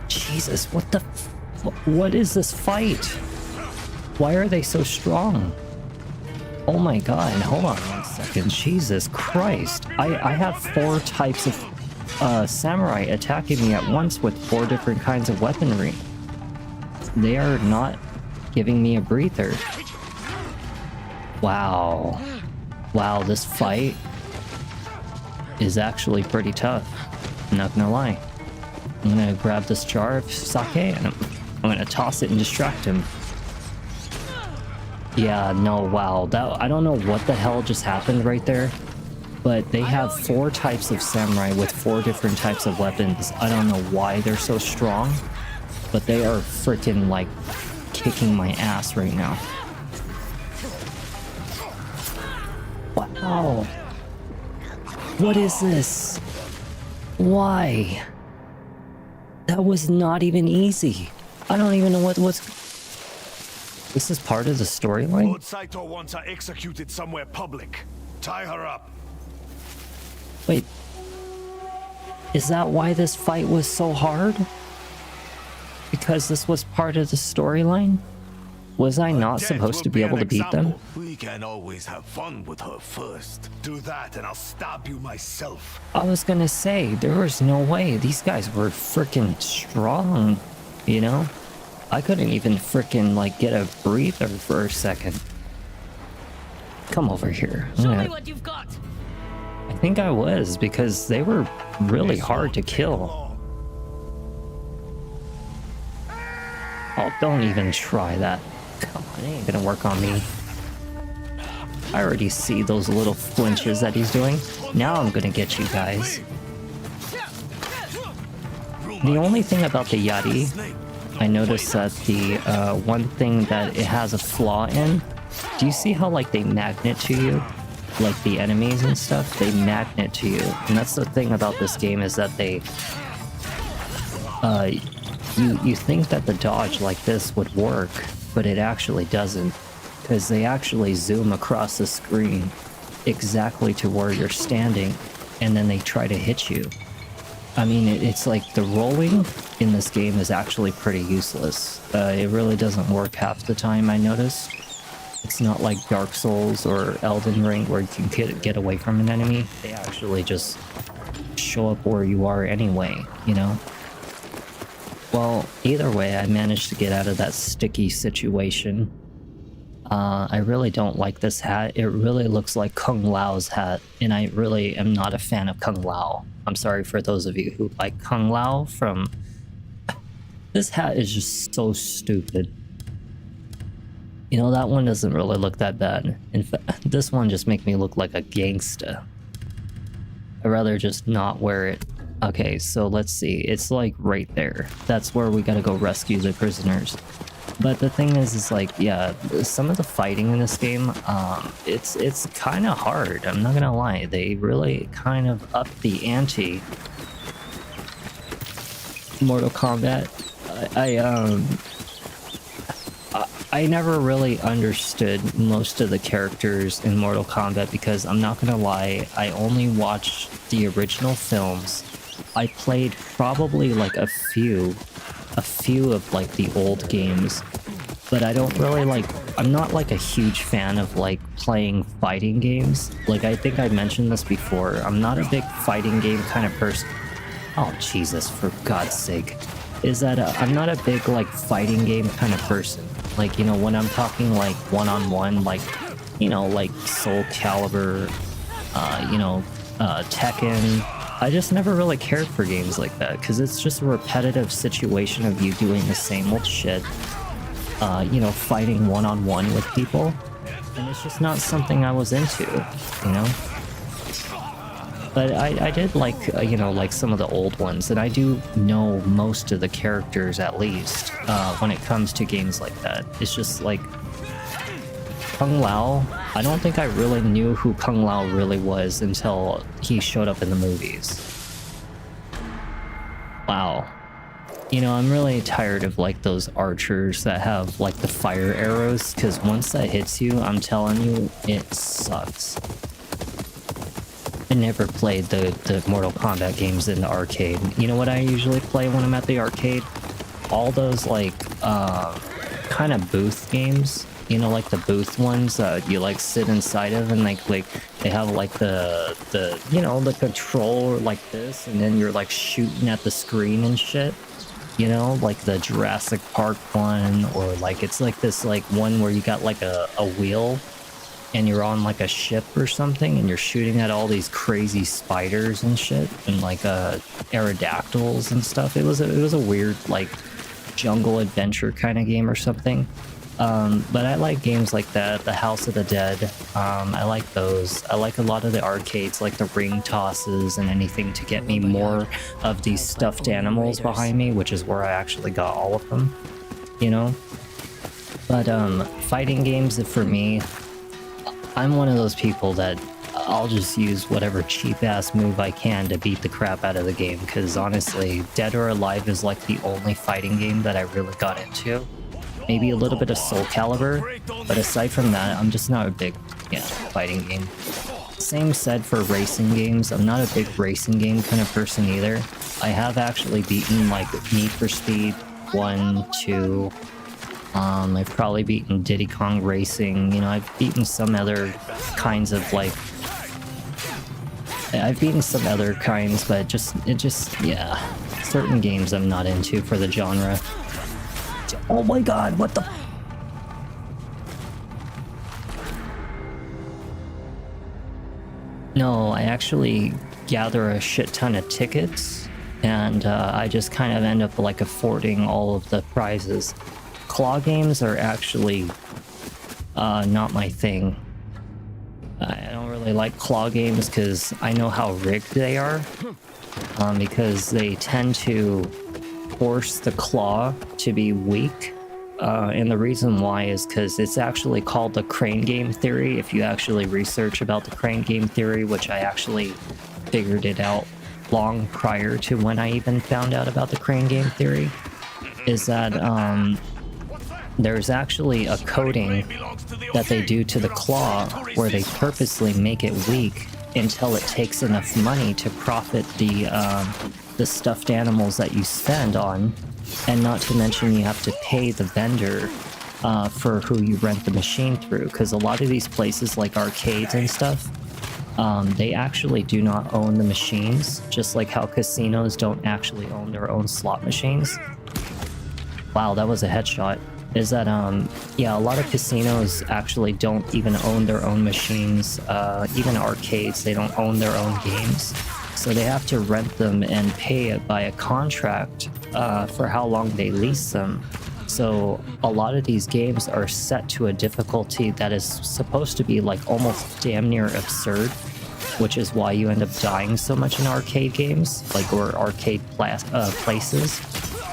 Jesus, what is this fight? Why are they so strong? Oh my god, hold on 1 second. Jesus Christ. I have 4 types of samurai attacking me at once with 4 different kinds of weaponry. They are not giving me a breather. Wow. Wow, this fight is actually pretty tough. I'm not gonna lie. I'm gonna grab this jar of sake and I'm gonna toss it and distract him. Yeah, no, wow. I don't know what the hell just happened right there, but they have 4 types of samurai with 4 different types of weapons. I don't know why they're so strong, but they are freaking like kicking my ass right now. Wow. What is this? Why? That was not even easy. I don't even know what's... This is part of the storyline? Lord Saito wants her executed somewhere public. Tie her up. Wait. Is that why this fight was so hard? Because this was part of the storyline? Was I not supposed to be able to beat them? We can always have fun with her first. Do that and I'll stab you myself. I was gonna say, there was no way. These guys were freaking strong, you know? I couldn't even freaking, like, get a breather for a second. Come over here. Show me what you've got. I think I was, because they were really hard to kill. Oh, don't even try that. Come on, it ain't gonna work on me. I already see those little flinches that he's doing. Now I'm gonna get you guys. The only thing about the Yotei, I noticed that the one thing that it has a flaw in, do you see how like they magnet to you? Like the enemies and stuff, they magnet to you. And that's the thing about this game, is that they you think that the dodge like this would work, but it actually doesn't, because they actually zoom across the screen exactly to where you're standing, and then they try to hit you. I mean, it's like the rolling in this game is actually pretty useless. It really doesn't work half the time, I noticed. It's not like Dark Souls or Elden Ring where you can get away from an enemy. They actually just show up where you are anyway, you know? Well, either way, I managed to get out of that sticky situation. I really don't like this hat. It really looks like Kung Lao's hat, and I really am not a fan of Kung Lao. I'm sorry for those of you who like Kung Lao from... This hat is just so stupid. You know, that one doesn't really look that bad. In fact, this one just makes me look like a gangsta. I'd rather just not wear it. Okay, so let's see. It's like right there. That's where we gotta go rescue the prisoners. But the thing is like, yeah, some of the fighting in this game, it's kind of hard. I'm not gonna lie. They really kind of upped the ante. Mortal Kombat. I never really understood most of the characters in Mortal Kombat, because I'm not gonna lie, I only watched the original films. I played probably like a few of like the old games, but I don't really like, I'm not like a huge fan of like playing fighting games. Like, I think I mentioned this before, I'm not a big fighting game kind of person. Oh Jesus, for God's sake. Is that I'm not a big like fighting game kind of person. Like, you know, when I'm talking like one-on-one, like, you know, like Soul Calibur, you know, Tekken, I just never really cared for games like that, because it's just a repetitive situation of you doing the same old shit, you know, fighting one-on-one with people, and it's just not something I was into, you know? But I did like, you know, like some of the old ones, and I do know most of the characters at least, when it comes to games like that. It's just like, Kung Lao, I don't think I really knew who Kung Lao really was until he showed up in the movies. Wow. You know, I'm really tired of like those archers that have like the fire arrows, because once that hits you, I'm telling you, it sucks. I never played the Mortal Kombat games in the arcade. You know what I usually play when I'm at the arcade? All those like kind of booth games. You know, like the booth ones that you like sit inside of, and like they have like the you know, the controller like this, and then you're like shooting at the screen and shit. You know, like the Jurassic Park one, or like it's like this like one where you got like a wheel, and you're on like a ship or something, and you're shooting at all these crazy spiders and shit, and like aerodactyls and stuff. It was a weird like jungle adventure kind of game or something. But I like games like that, the House of the Dead. I like those. I like a lot of the arcades, like the ring tosses and anything to get me more of these stuffed animals behind me, which is where I actually got all of them, you know? But fighting games, for me, I'm one of those people that I'll just use whatever cheap ass move I can to beat the crap out of the game, because honestly, Dead or Alive is like the only fighting game that I really got into. Maybe a little bit of Soul Calibur, but aside from that, I'm just not a big fighting game. Same said for racing games. I'm not a big racing game kind of person either. I have actually beaten like Need for Speed 1, 2. I've probably beaten Diddy Kong Racing. You know, I've beaten some other kinds of like. I've beaten some other kinds, but yeah, certain games I'm not into for the genre. Oh my god, what the? No, I actually gather a shit ton of tickets, and I just kind of end up like affording all of the prizes. Claw games are actually not my thing. I don't really like claw games because I know how rigged they are, because they tend to force the claw to be weak. And the reason why is because it's actually called the crane game theory. If you actually research about the crane game theory, which I actually figured it out long prior to when I even found out about the crane game theory, is that there's actually a coating that they do to the claw where they purposely make it weak until it takes enough money to profit the stuffed animals that you spend on. And not to mention you have to pay the vendor for who you rent the machine through, because a lot of these places like arcades and stuff, they actually do not own the machines, just like how casinos don't actually own their own slot machines. Wow, that was a headshot. Is that yeah, a lot of casinos actually don't even own their own machines. Even arcades, they don't own their own games, so they have to rent them and pay it by a contract for how long they lease them. So a lot of these games are set to a difficulty that is supposed to be like almost damn near absurd, which is why you end up dying so much in arcade games, like, or arcade places,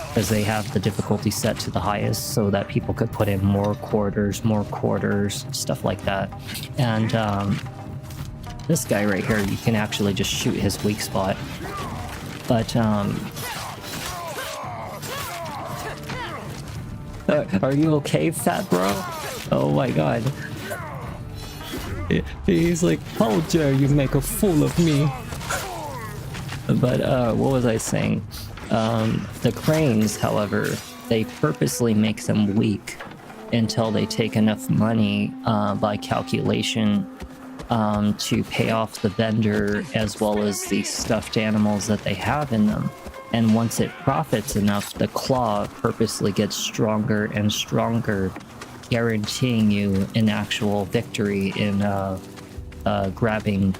because they have the difficulty set to the highest so that people could put in more quarters, stuff like that. And this guy right here, you can actually just shoot his weak spot. But are you okay, fat bro? Oh my god. He's like, how dare you make a fool of me? But what was I saying? The cranes, however, they purposely make them weak until they take enough money by calculation to pay off the vendor as well as the stuffed animals that they have in them. And once it profits enough, the claw purposely gets stronger and stronger, guaranteeing you an actual victory in grabbing,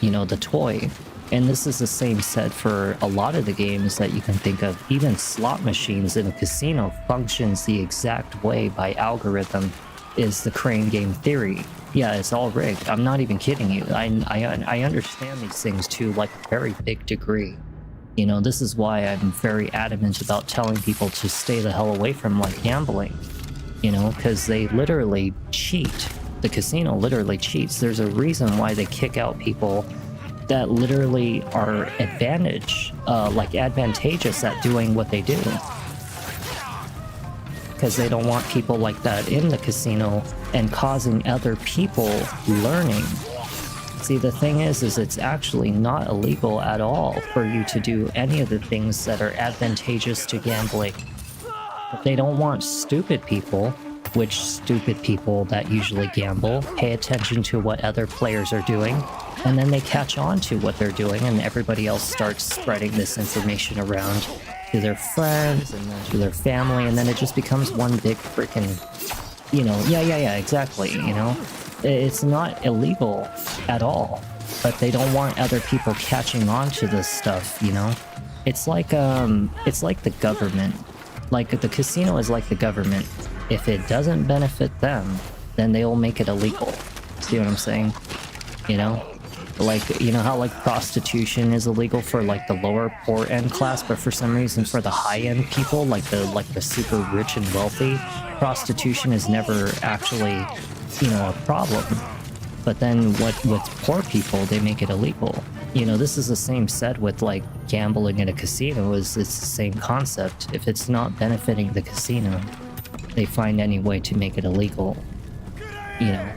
you know, the toy. And this is the same said for a lot of the games that you can think of. Even slot machines in a casino functions the exact way by algorithm is the crane game theory. Yeah, it's all rigged. I'm not even kidding you. I understand these things to like a very big degree. You know, this is why I'm very adamant about telling people to stay the hell away from like gambling. You know, because they literally cheat. The casino literally cheats. There's a reason why they kick out people that literally are advantageous at doing what they do, because they don't want people like that in the casino and causing other people learning. See, the thing is it's actually not illegal at all for you to do any of the things that are advantageous to gambling. But they don't want stupid people, which stupid people that usually gamble pay attention to what other players are doing, and then they catch on to what they're doing, and everybody else starts spreading this information around to their friends and then to their family, and then it just becomes one big freaking, you know, yeah, exactly, you know? It's not illegal at all, but they don't want other people catching on to this stuff, you know? It's like the government. Like, the casino is like the government. If it doesn't benefit them, then they'll make it illegal. See what I'm saying? You know? Like, you know how like prostitution is illegal for like the lower poor end class, but for some reason for the high end people, like the super rich and wealthy, prostitution is never actually, you know, a problem. But then with poor people, they make it illegal. You know, this is the same said with like gambling in a casino. It's the same concept. If it's not benefiting the casino, they find any way to make it illegal. You know,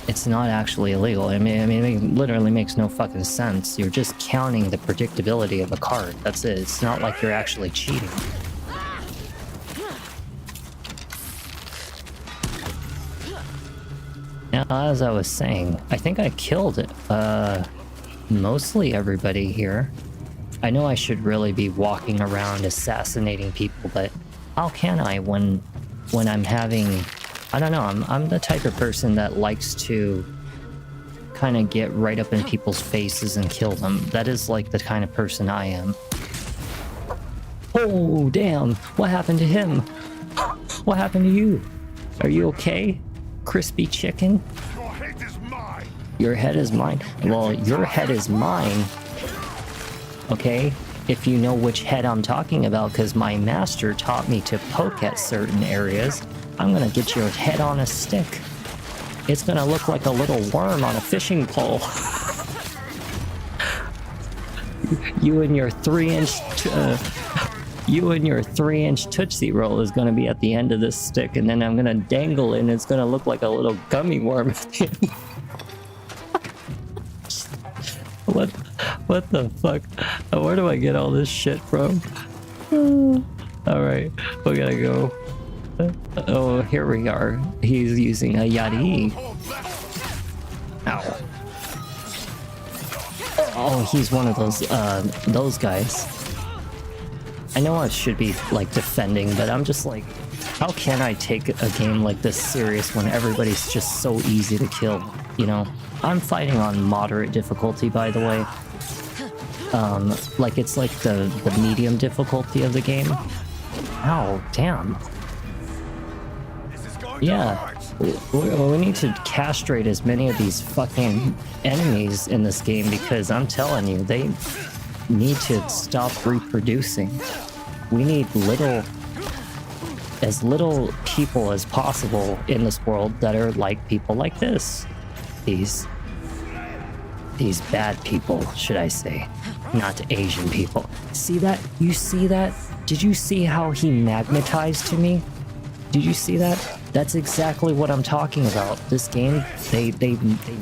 it's not actually illegal. I mean, it literally makes no fucking sense. You're just counting the predictability of a card. That's it. It's not like you're actually cheating. Now, as I was saying, I think I killed mostly everybody here. I know I should really be walking around assassinating people, but how can I when I'm having... I don't know, I'm the type of person that likes to kind of get right up in people's faces and kill them. That is like the kind of person I am. Oh, damn. What happened to him? What happened to you? Are you okay? Crispy chicken? Your head is mine. Your head is mine. Well, your head is mine. Okay? If you know which head I'm talking about, because my master taught me to poke at certain areas, I'm gonna get your head on a stick. It's gonna look like a little worm on a fishing pole. You and your 3-inch Tootsie Roll is gonna be at the end of this stick, and then I'm gonna dangle it, and it's gonna look like a little gummy worm at the end. What the fuck? Where do I get all this shit from? Alright, we gotta go. Oh, here we are. He's using a Yotei. Ow. Oh, he's one of those guys. I know I should be, like, defending, but I'm just like, how can I take a game like this serious when everybody's just so easy to kill, you know? I'm fighting on moderate difficulty, by the way. Like, it's like the medium difficulty of the game. Ow, damn. Yeah, we need to castrate as many of these fucking enemies in this game, because I'm telling you, they need to stop reproducing. We need as little people as possible in this world that are like people like this. These bad people, should I say. Not Asian people. See that? You see that? Did you see how he magnetized to me? Did you see that? That's exactly what I'm talking about. This game, they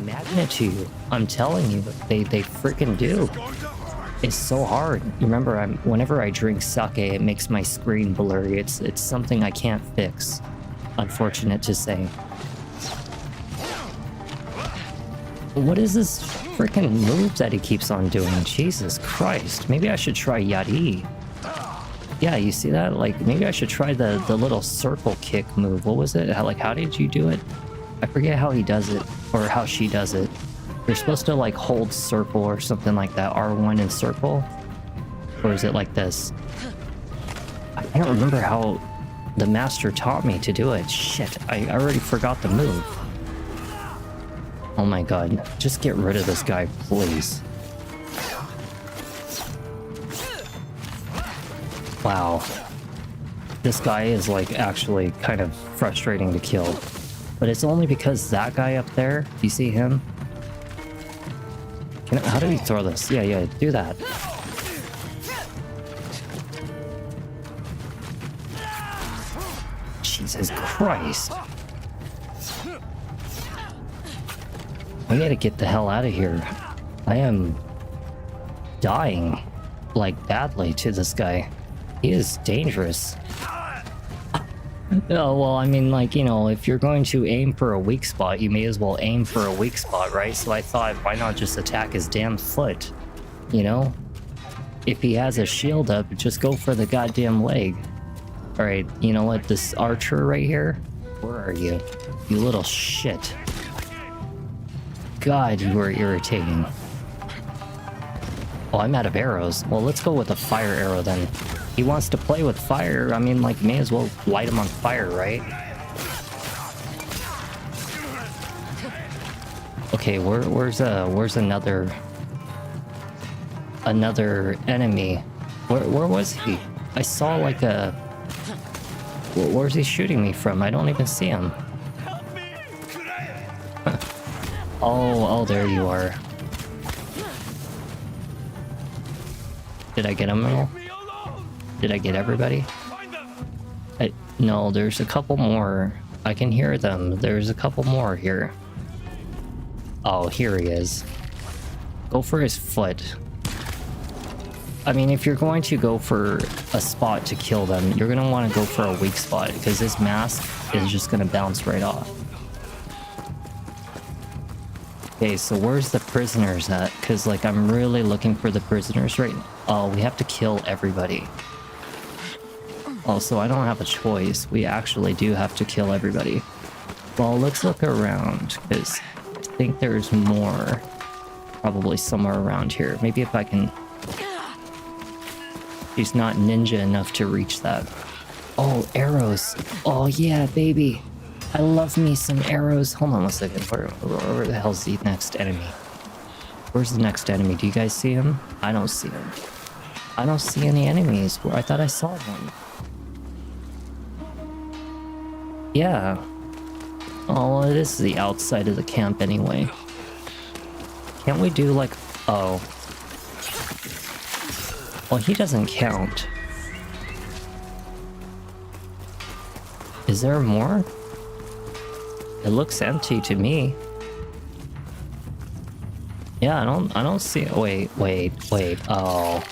magnet to you. I'm telling you, they freaking do. It's so hard. Remember, whenever I drink sake, it makes my screen blurry. It's something I can't fix. Unfortunate to say. What is this freaking move that he keeps on doing? Jesus Christ. Maybe I should try Yotei. Yeah, you see that? Like, maybe I should try the little circle kick move. What was it? How did you do it? I forget how he does it, or how she does it. You're supposed to, like, hold circle or something like that. R1 and circle? Or is it like this? I can't remember how the master taught me to do it. Shit, I already forgot the move. Oh my god. Just get rid of this guy, please. Wow. This guy is, like, actually kind of frustrating to kill. But it's only because that guy up there, you see him? How do we throw this? Yeah, do that. Jesus Christ. I gotta get the hell out of here. I am dying, like, badly to this guy. He is dangerous. Oh, well, I mean, like, you know, if you're going to aim for a weak spot, you may as well aim for a weak spot, right? So I thought, why not just attack his damn foot? You know? If he has a shield up, just go for the goddamn leg. Alright, you know what? This archer right here? Where are you? You little shit. God, you are irritating. Oh, I'm out of arrows. Well, let's go with a fire arrow then. He wants to play with fire. I mean, like, may as well light him on fire, right? Okay, where's another enemy? Where was he? I saw like a... Where's he shooting me from? I don't even see him. Oh, there you are. Did I get them all? Did I get everybody? No, there's a couple more. I can hear them. There's a couple more here. Oh, here he is. Go for his foot. I mean, if you're going to go for a spot to kill them, you're going to want to go for a weak spot because his mask is just going to bounce right off. Okay, so where's the prisoners at? Because, like, I'm really looking for the prisoners right now. Oh, we have to kill everybody. Also, I don't have a choice. We actually do have to kill everybody. Well, let's look around, because I think there's more. Probably somewhere around here. Maybe if I can... He's not ninja enough to reach that. Oh, arrows. Oh, yeah, baby. I love me some arrows. Hold on 1 second. Where the hell's the next enemy? Where's the next enemy? Do you guys see him? I don't see him. I don't see any enemies. I thought I saw one. Yeah. Oh, well, this is the outside of the camp anyway. Can't we do like... Oh. Well, he doesn't count. Is there more? It looks empty to me. Yeah, I don't see... Wait. Oh.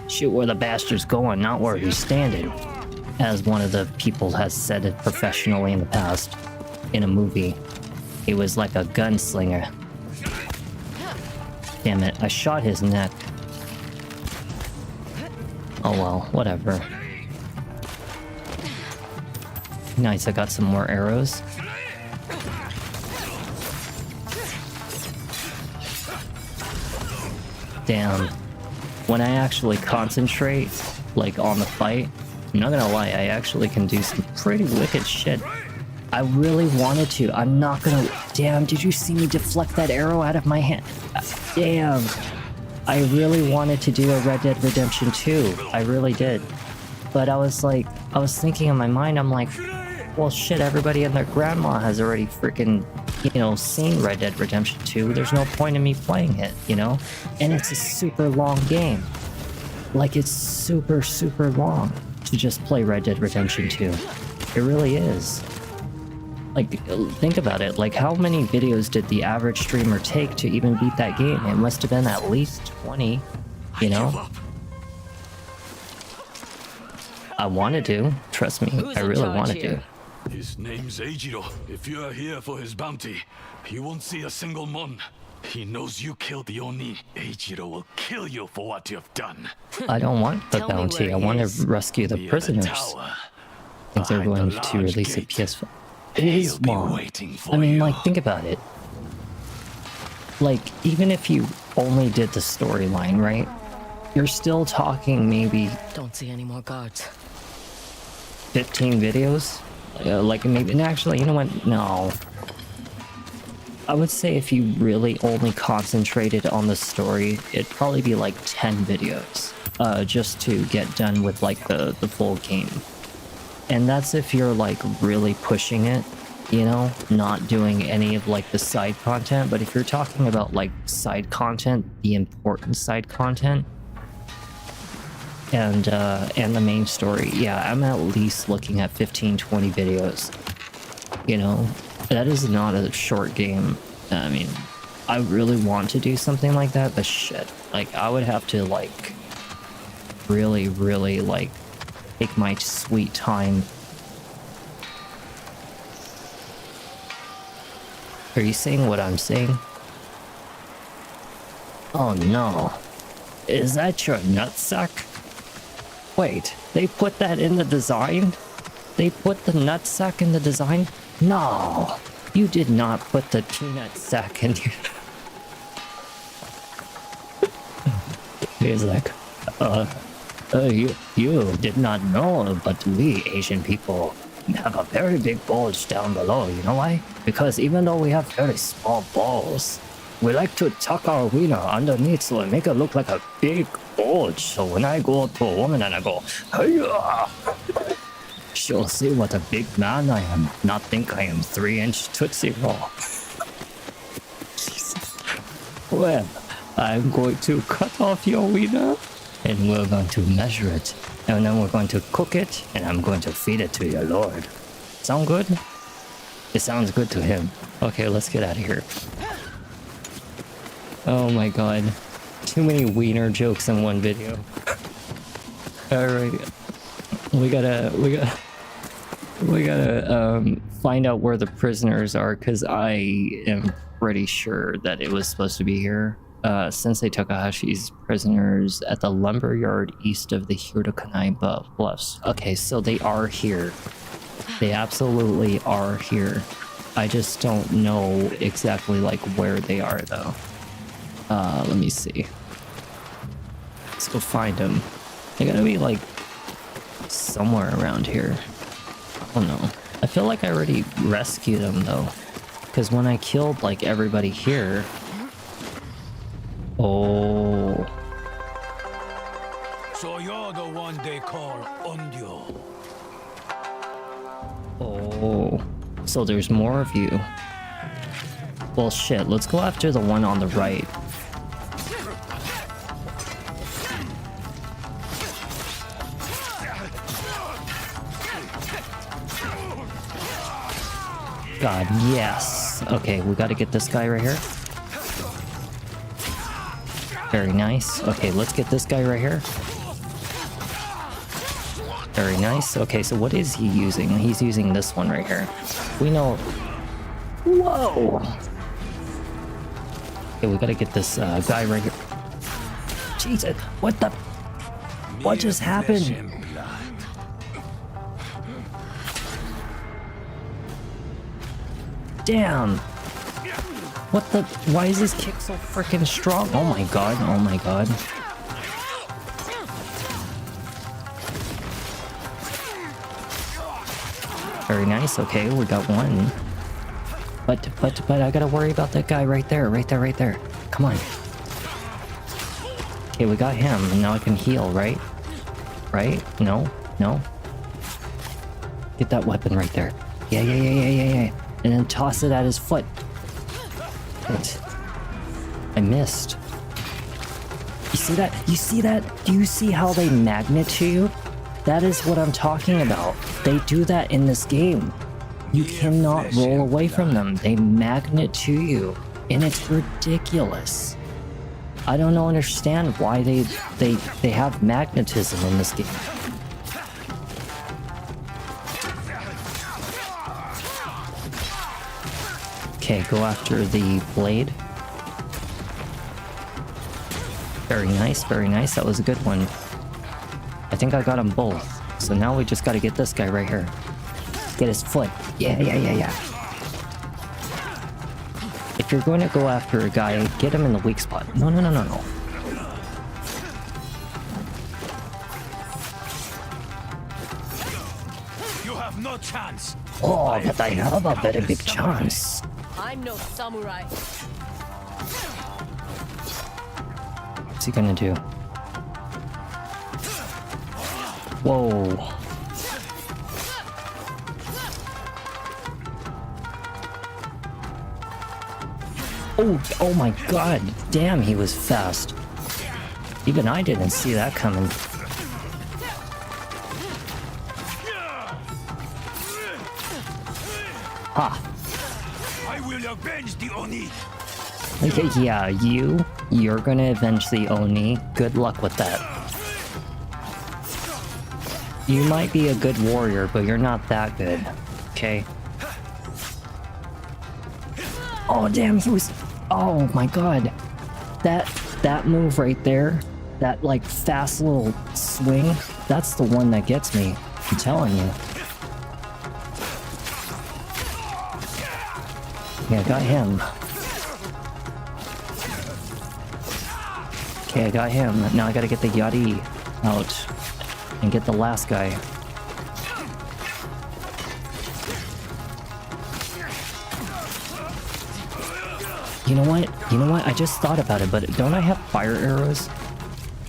Shoot where the bastard's going, not where he's standing. As one of the people has said it professionally in the past. In a movie. He was like a gunslinger. Damn it, I shot his neck. Oh well, whatever. Nice, I got some more arrows. Damn. When I actually concentrate, like, on the fight, I'm not gonna lie, I actually can do some pretty wicked shit. I really wanted to. I'm not gonna... Damn, did you see me deflect that arrow out of my hand? Damn. I really wanted to do a Red Dead Redemption 2. I really did. But I was like... I was thinking in my mind, I'm like... Well, shit, everybody and their grandma has already freaking, you know, seen Red Dead Redemption 2. There's no point in me playing it, you know? And it's a super long game. Like, it's super, super long to just play Red Dead Redemption 2. It really is. Like, think about it. Like, how many videos did the average streamer take to even beat that game? It must have been at least 20, you know? I wanted to. Trust me, I really wanted to. His name's Eijiro. If you are here for his bounty, you won't see a single mon. He knows you killed the Oni. Eijiro will kill you for what you've done. I don't want the bounty. I want to rescue the prisoners. I think they're going to release a PS5. It is long. I mean, like, think about it. Like, even if you only did the storyline, right? You're still talking maybe... Don't see any more guards. 15 videos? Like, maybe... And actually, you know what? No. I would say if you really only concentrated on the story, it'd probably be like 10 videos. Just to get done with, like, the full game. And that's if you're, like, really pushing it, you know, not doing any of, like, the side content. But if you're talking about, like, side content, the important side content, and the main story, yeah, I'm at least looking at 15-20 videos. You know, that is not a short game. I mean, I really want to do something like that, but shit, like, I would have to, like, really, really, like, take my sweet time. Are you saying what I'm saying? Oh no. Is that your nutsack? Wait, they put that in the design? They put the nutsack in the design? No! You did not put the peanut sack in your... He's like, you did not know, but we Asian people have a very big bulge down below. You know why? Because even though we have very small balls, we like to tuck our wiener underneath so it make it look like a big bulge. So when I go to a woman and I go, hey-ya, she'll see what a big man I am, not think I am 3-inch Tootsie Roll. Well, I'm going to cut off your wiener, and we're going to measure it, and then we're going to cook it, and I'm going to feed it to your lord. Sound good? It sounds good to him. Okay, let's get out of here. Oh my god. Too many wiener jokes in one video. Alright. We gotta find out where the prisoners are, because I am pretty sure that it was supposed to be here. Sensei Takahashi's prisoners at the lumber yard east of the Hirokanai bluffs. Okay, so they are here. They absolutely are here. I just don't know exactly like where they are though. Let me see. Let's go find them. They're gonna be like somewhere around here. I don't know. I feel like I already rescued them though, because when I killed like everybody here. Oh. So you're the one they call Onryo. Oh. So there's more of you. Well, shit. Let's go after the one on the right. God, yes. Okay, we gotta get this guy right here. Very nice. Okay, let's get this guy right here. Very nice. Okay, so what is he using? He's using this one right here. We know... Whoa! Okay, we gotta get this guy right here. Jesus, what the... What just happened? Damn! What the... Why is this kick so freaking strong? Oh my god, oh my god. Very nice, okay, we got one. But I gotta worry about that guy right there, right there. Come on. Okay, we got him, and now I can heal, right? Right? No? Get that weapon right there. Yeah. And then toss it at his foot. Shit. I missed. You see that? You see that? Do you see how they magnet to you? That is what I'm talking about. They do that in this game. You cannot roll away from them. They magnet to you. And it's ridiculous. I don't understand why they have magnetism in this game. Okay, go after the blade. Very nice, very nice. That was a good one. I think I got them both. So now we just gotta get this guy right here. Get his foot. Yeah. If you're going to go after a guy, get him in the weak spot. No. You have no chance. Oh, but I have a very big chance. I'm no samurai. What's he gonna do? Whoa. Oh my god. Damn, he was fast. Even I didn't see that coming. Ha. I will avenge the Oni. Yeah, you're gonna avenge the Oni. Good luck with that. You might be a good warrior, but you're not that good. Okay? Oh damn, he was... Oh my god. That move right there, that like fast little swing, that's the one that gets me. I'm telling you. Yeah, I got him. Okay, I got him. Now I gotta get the Yotei out and get the last guy. You know what? I just thought about it, but don't I have fire arrows?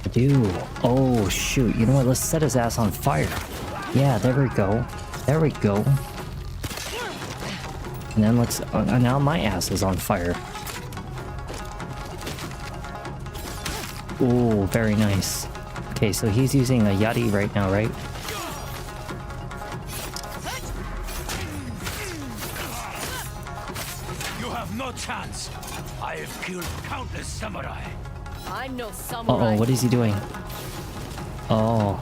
I do. Oh, shoot. You know what? Let's set his ass on fire. Yeah, there we go. And then let's... now my ass is on fire. Ooh, very nice. Okay, so he's using a Yotei right now, right? You have no chance. I have killed countless samurai. I'm no samurai. Uh-oh, what is he doing? Oh.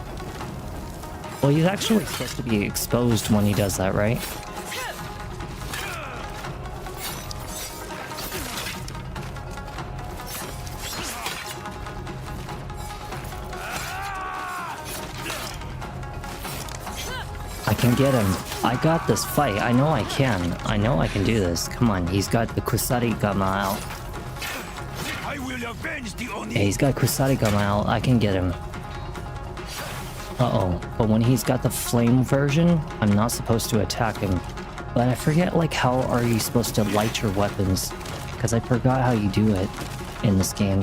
Well, he's actually supposed to be exposed when he does that, right? I can get him. I got this fight. I know I can. I know I can do this. Come on, he's got the Kusari Gama out. I will avenge the Oni. Yeah, he's got Kusari Gama out. I can get him. Uh-oh. But when he's got the flame version, I'm not supposed to attack him. But I forget, like, how are you supposed to light your weapons? Because I forgot how you do it in this game.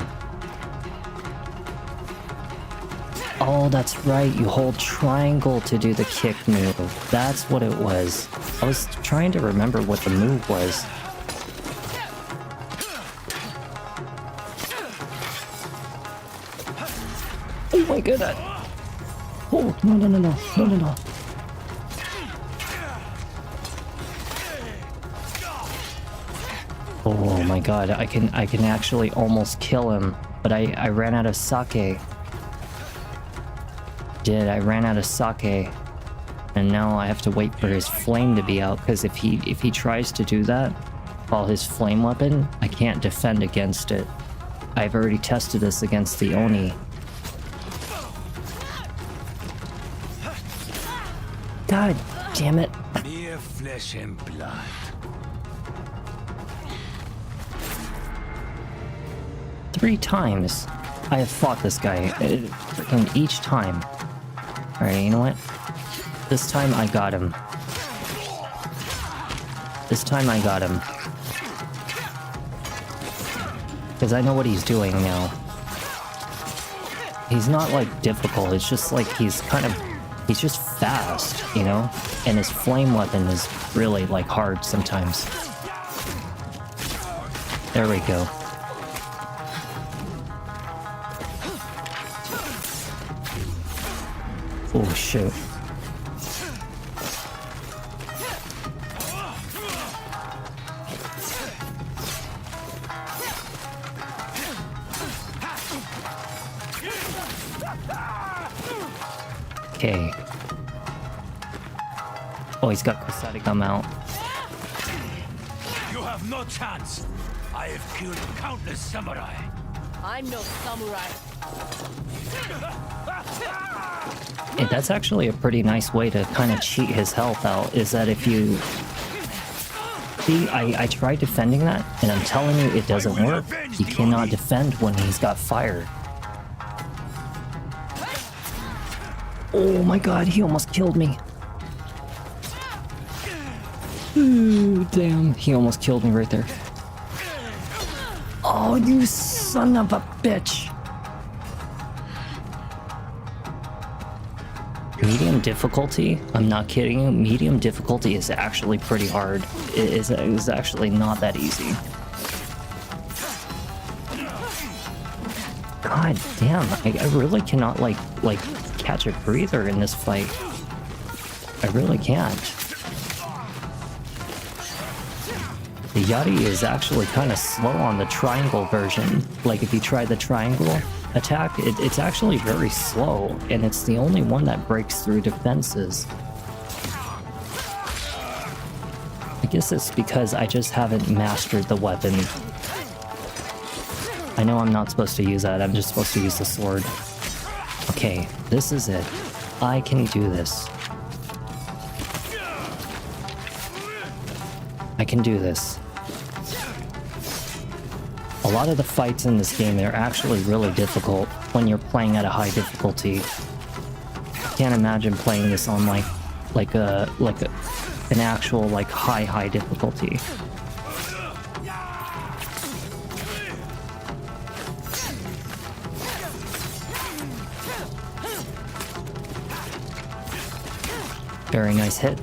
Oh, that's right. You hold triangle to do the kick move. That's what it was. I was trying to remember what the move was. Oh my god. Oh, no, no, no, no. No, no, no. Oh my god. I can actually almost kill him. But I ran out of sake. I ran out of sake, and now I have to wait for his flame to be out, because if he tries to do that while his flame weapon, I can't defend against it. I've already tested this against the Oni. God damn it. Mere flesh and blood. Three times I have fought this guy, freaking each time. Alright, you know what? This time I got him. This time I got him. Because I know what he's doing now. He's not, like, difficult. It's just, like, he's just fast, you know? And his flame weapon is really, like, hard sometimes. There we go. Oh, shoot. Okay. Oh, he's got Kusari Gum out. You have no chance. I have killed countless samurai. I'm no samurai. Hey, that's actually a pretty nice way to kind of cheat his health out, is that if you... See, I tried defending that, and I'm telling you, it doesn't work. He cannot defend when he's got fire. Oh my god, he almost killed me. Ooh, damn, he almost killed me right there. Oh, you son of a bitch. Medium difficulty? I'm not kidding you. Medium difficulty is actually pretty hard. It is actually not that easy. God damn, I really cannot like catch a breather in this fight. I really can't. The Yotei is actually kind of slow on the triangle version. Like if you try the triangle attack, it's actually very slow, and it's the only one that breaks through defenses. I guess it's because I just haven't mastered the weapon. I know I'm not supposed to use that, I'm just supposed to use the sword. Okay, this is it. I can do this. I can do this. A lot of the fights in this game are actually really difficult when you're playing at a high difficulty. I can't imagine playing this on an actual high difficulty. Very nice hit.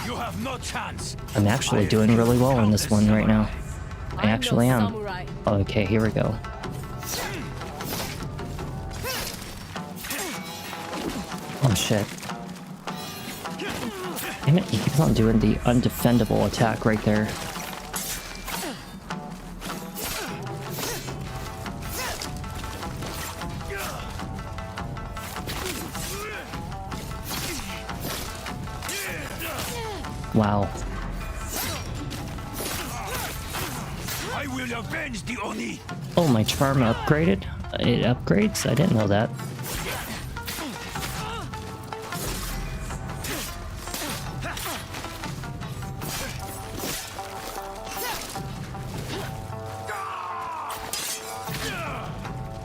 You have no chance. I'm actually doing really well in this one right now. I actually am. Samurai. Okay, here we go. Oh shit. Damn it, he keeps on doing the undefendable attack right there. Wow. I will avenge the Oni. Oh, my charm upgraded? It upgrades? I didn't know that.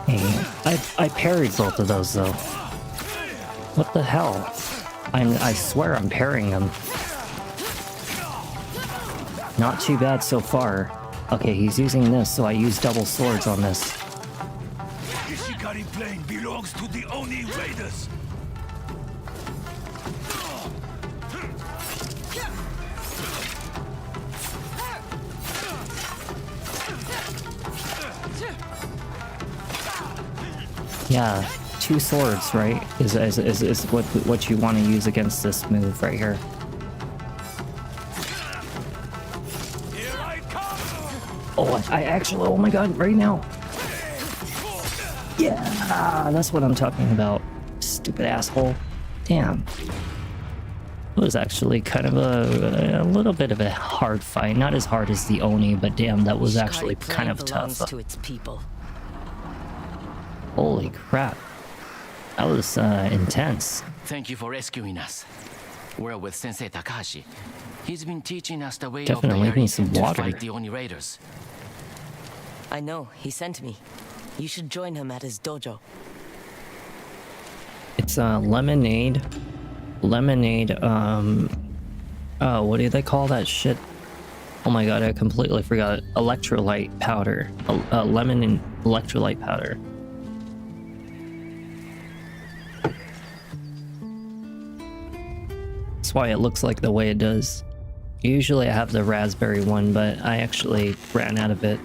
Hey, I parried both of those though. What the hell? I swear I'm parrying them. Not too bad so far. Okay, he's using this, so I use double swords on this. Ishikari Plain belongs to the Oni Raiders. Yeah, 2 swords, right? Is what you want to use against this move right here. Oh, I actually, oh my god, right now. Yeah, that's what I'm talking about. Stupid asshole. Damn. It was actually kind of a little bit of a hard fight. Not as hard as the Oni, but damn, that was actually kind of tough. To its people. Holy crap. That was intense. Thank you for rescuing us. We're with Sensei Takahashi. He's been teaching us the way Definitely of need the some to water. fight the Oni Raiders. I know, he sent me. You should join him at his dojo. It's lemonade. Lemonade, oh, what do they call that shit? Oh my god, I completely forgot. Electrolyte powder. Lemon and electrolyte powder. That's why it looks like the way it does. Usually I have the raspberry one, but I actually ran out of it.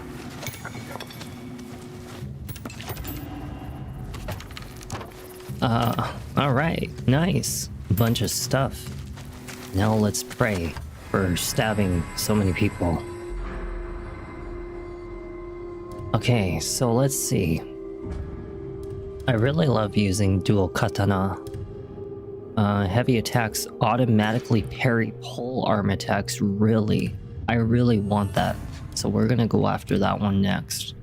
Alright, nice. Bunch of stuff. Now let's pray for stabbing so many people. Okay, so let's see. I really love using dual katana. Heavy attacks automatically parry pole arm attacks. I really want that. So we're gonna go after that one next.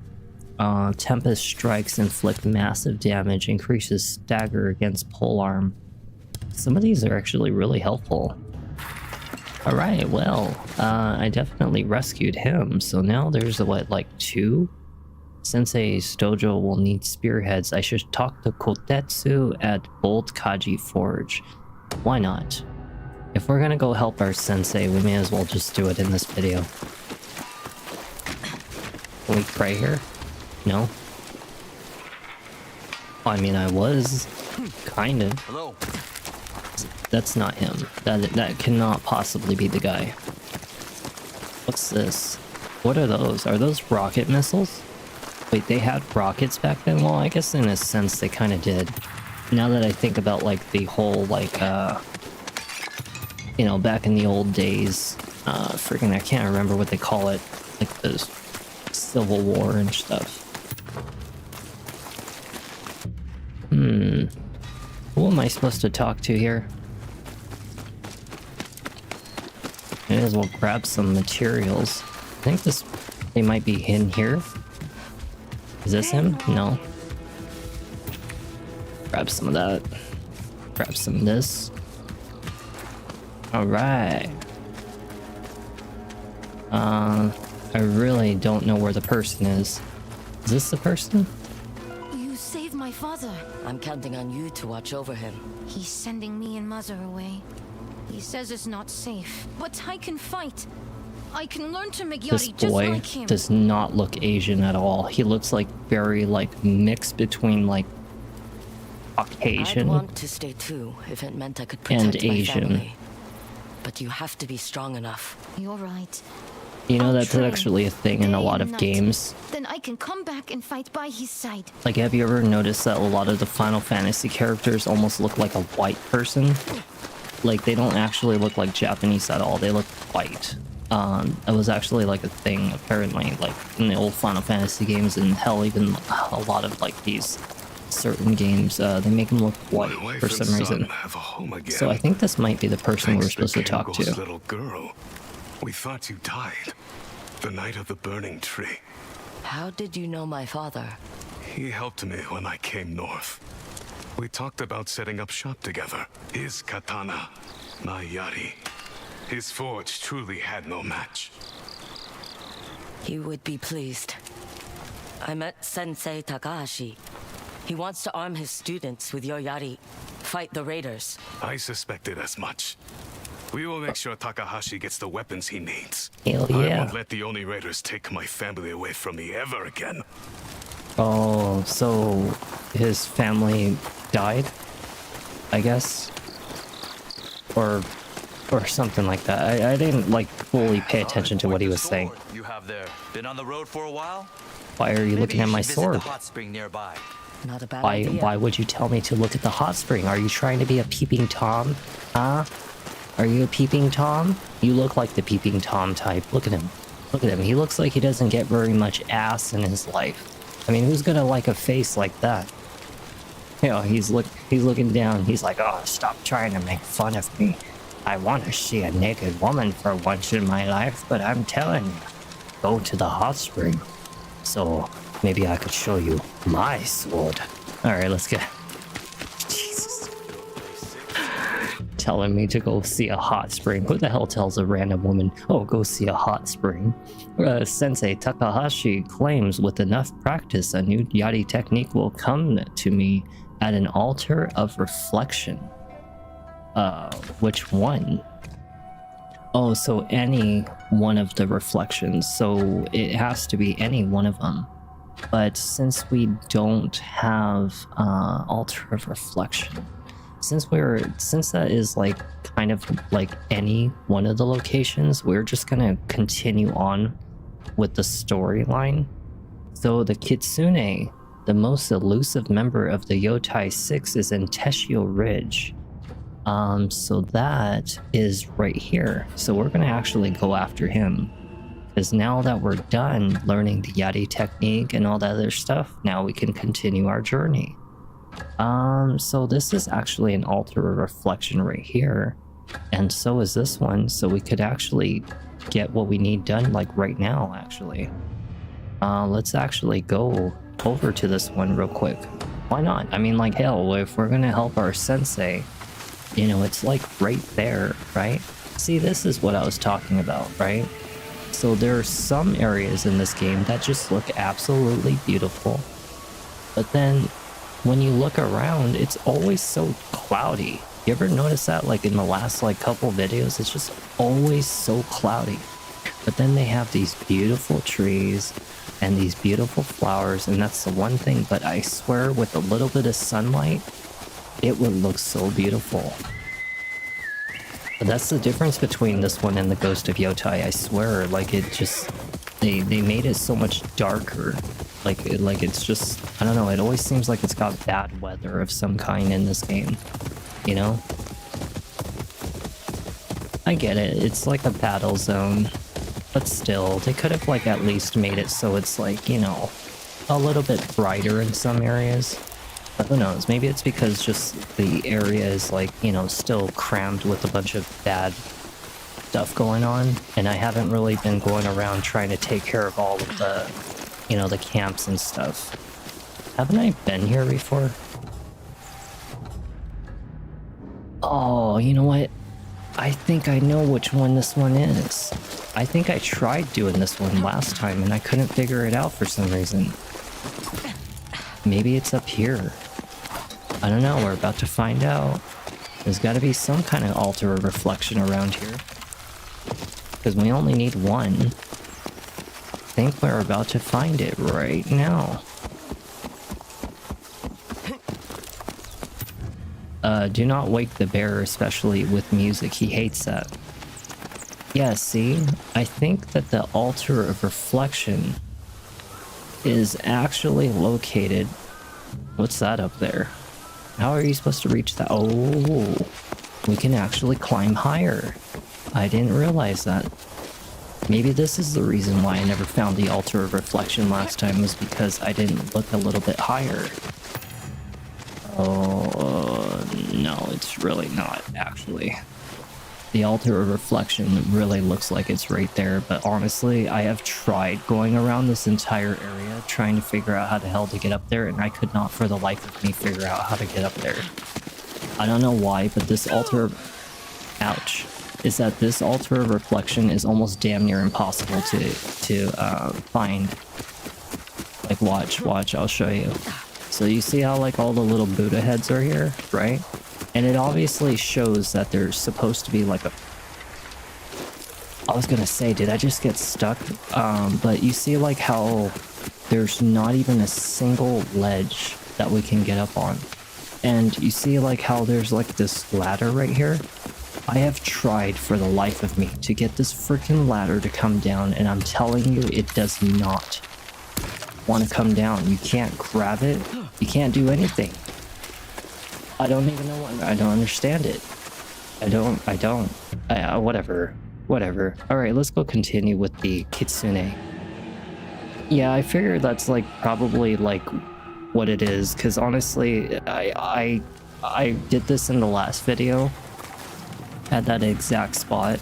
Tempest strikes inflict massive damage, increases stagger against polearm. Some of these are actually really helpful. Alright, well, I definitely rescued him, so now there's what, like 2? Sensei's dojo will need spearheads. I should talk to Kotetsu at Bold Kaji Forge. Why not? If we're gonna go help our sensei, we may as well just do it in this video. Can we pray here? No? I mean, I was kind of. Hello. That's not him. That cannot possibly be the guy. What's this? What are those? Are those rocket missiles? Wait, they had rockets back then? Well, I guess in a sense they kind of did. Now that I think about like the whole like you know, back in the old days, freaking I can't remember what they call it, like the Civil War and stuff. Who am I supposed to talk to here? May as well grab some materials. I think they might be in here. Is this him? No. Grab some of that. Grab some of this. Alright. I really don't know where the person is. Is this the person? You saved my father. I'm counting on you to watch over him. He's sending me and Mother away. He says it's not safe, but I can fight. I can learn to make This yari just boy like him. does not look Asian at all. He looks like very like mixed between like I'd Caucasian. want to stay too if it meant I could And protect my Asian. family. But you have to be strong enough. You're right. You know, I'll that's train actually a thing in a day lot and of night. games. Then I can come back and fight by his side. Like, have you ever noticed that a lot of the Final Fantasy characters almost look like a white person? Like, they don't actually look like Japanese at all. They look white. It was actually like a thing, apparently, like in the old Final Fantasy games, and hell, even a lot of like these certain games, they make them look white My wife for and some son reason. have a home again. So I think this might be the person we're Thanks supposed to talk Kengo's to. little girl. We thought you died. The night of the burning tree. How did you know my father? He helped me when I came north. We talked about setting up shop together. His katana, my yari. His forge truly had no match. He would be pleased. I met Sensei Takahashi. He wants to arm his students with your yari, fight the raiders. I suspected as much. We will make sure Takahashi gets the weapons he needs. Hell I yeah. won't let the Oni Raiders take my family away from me ever again. Oh, so his family died, I guess, or something like that. I didn't like fully pay attention to what he was saying. You have there. Been on the road for a while? Why are you looking at my Maybe you should visit sword? the hot spring nearby. Not a bad idea. Why would you tell me to look at the hot spring? Are you trying to be a peeping Tom? Huh? Are you a peeping Tom? You look like the peeping Tom type. Look at him. Look at him. He looks like he doesn't get very much ass in his life. I mean, who's gonna like a face like that? You know, he's looking down. He's like, oh, stop trying to make fun of me. I want to see a naked woman for once in my life, but I'm telling you, go to the hot spring. So maybe I could show you my sword. All right, let's get. Jesus. Telling me to go see a hot spring. Who the hell tells a random woman, oh, go see a hot spring? Sensei Takahashi claims with enough practice, a new yari technique will come to me at an altar of reflection. Which one? Oh, so any one of the reflections. So it has to be any one of them. But since we don't have altar of reflection, since that is like kind of like any one of the locations, we're just gonna continue on with the storyline. So the Kitsune, the most elusive member of the Yotei 6, is in Teshio Ridge. So that is right here. So we're gonna actually go after him. Because now that we're done learning the yari technique and all that other stuff, now we can continue our journey. So this is actually an altar of reflection right here. And so is this one. So we could actually get what we need done like right now, actually. Let's actually go over to this one real quick. Why not? I mean, like, hell, if we're gonna help our sensei, you know, it's like right there, right? See, this is what I was talking about, right? So there are some areas in this game that just look absolutely beautiful. But then when you look around, it's always so cloudy. You ever notice that, like in the last like couple videos, it's just always so cloudy. But then they have these beautiful trees and these beautiful flowers, and that's the one thing. But I swear, with a little bit of sunlight, it would look so beautiful. But that's the difference between this one and the Ghost of Yotei. I swear, like it just, they made it so much darker. Like it's just, I don't know, it always seems like it's got bad weather of some kind in this game, you know? I get it, it's like a battle zone, but still, they could have like at least made it so it's like, you know, a little bit brighter in some areas. But who knows, maybe it's because just the area is like, you know, still crammed with a bunch of bad stuff going on, and I haven't really been going around trying to take care of all of the, you know, the camps and stuff. Haven't I been here before? Oh, you know what? I think I know which one this one is. I think I tried doing this one last time and I couldn't figure it out for some reason. Maybe it's up here. I don't know, we're about to find out. There's gotta be some kind of altar of reflection around here. Because we only need one. I think we're about to find it right now. Do not wake the bear, especially with music. He hates that. Yeah, see? I think that the altar of reflection is actually located... What's that up there? How are you supposed to reach that? Oh, we can actually climb higher. I didn't realize that. Maybe this is the reason why I never found the altar of reflection last time, was because I didn't look a little bit higher. Oh, no, it's really not, actually. The altar of reflection really looks like it's right there, but honestly, I have tried going around this entire area trying to figure out how the hell to get up there, and I could not for the life of me figure out how to get up there. I don't know why, but this altar... Ouch. Is that this altar of reflection is almost damn near impossible to find. Like, watch, I'll show you. So you see how, like, all the little Buddha heads are here, right? And it obviously shows that there's supposed to be, like, a... I was gonna say, did I just get stuck? But you see, like, how there's not even a single ledge that we can get up on. And you see, like, how there's, like, this ladder right here? I have tried for the life of me to get this freaking ladder to come down, and I'm telling you, it does not want to come down. You can't grab it. You can't do anything. I don't even know what... I don't understand it. I don't. Whatever. Alright, let's go continue with the Kitsune. Yeah, I figured that's, like, probably, like, what it is, because honestly, I did this in the last video. At that exact spot,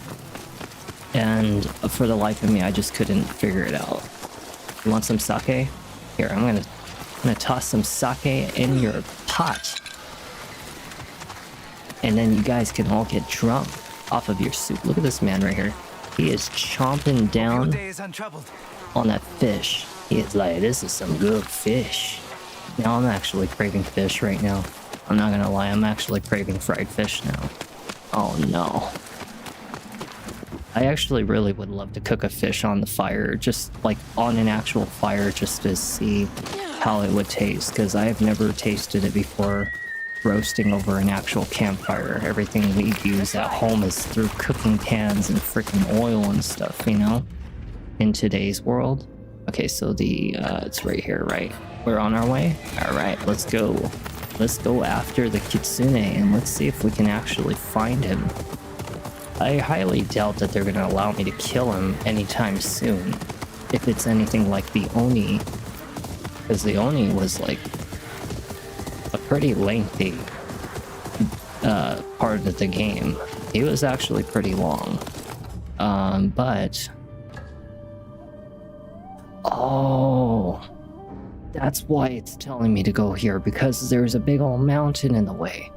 and for the life of me I just couldn't figure it out. You want some sake? Here, I'm gonna toss some sake in your pot, and then you guys can all get drunk off of your soup. Look at this man right here. He is chomping down on that fish. He is like, this is some good fish. Now I'm actually craving fish right now. I'm not gonna lie, I'm actually craving fried fish now. Oh no. I actually really would love to cook a fish on the fire, just like on an actual fire, just to see how it would taste, because I have never tasted it before roasting over an actual campfire. Everything we use at home is through cooking pans and freaking oil and stuff, you know, in today's world. Okay, so the it's right here, right? We're on our way? Alright, let's go. Let's go after the Kitsune, and let's see if we can actually find him. I highly doubt that they're gonna allow me to kill him anytime soon, if it's anything like the Oni, because the Oni was like a pretty lengthy part of the game. He was actually pretty long. But... Oh... That's why it's telling me to go here, because there's a big old mountain in the way.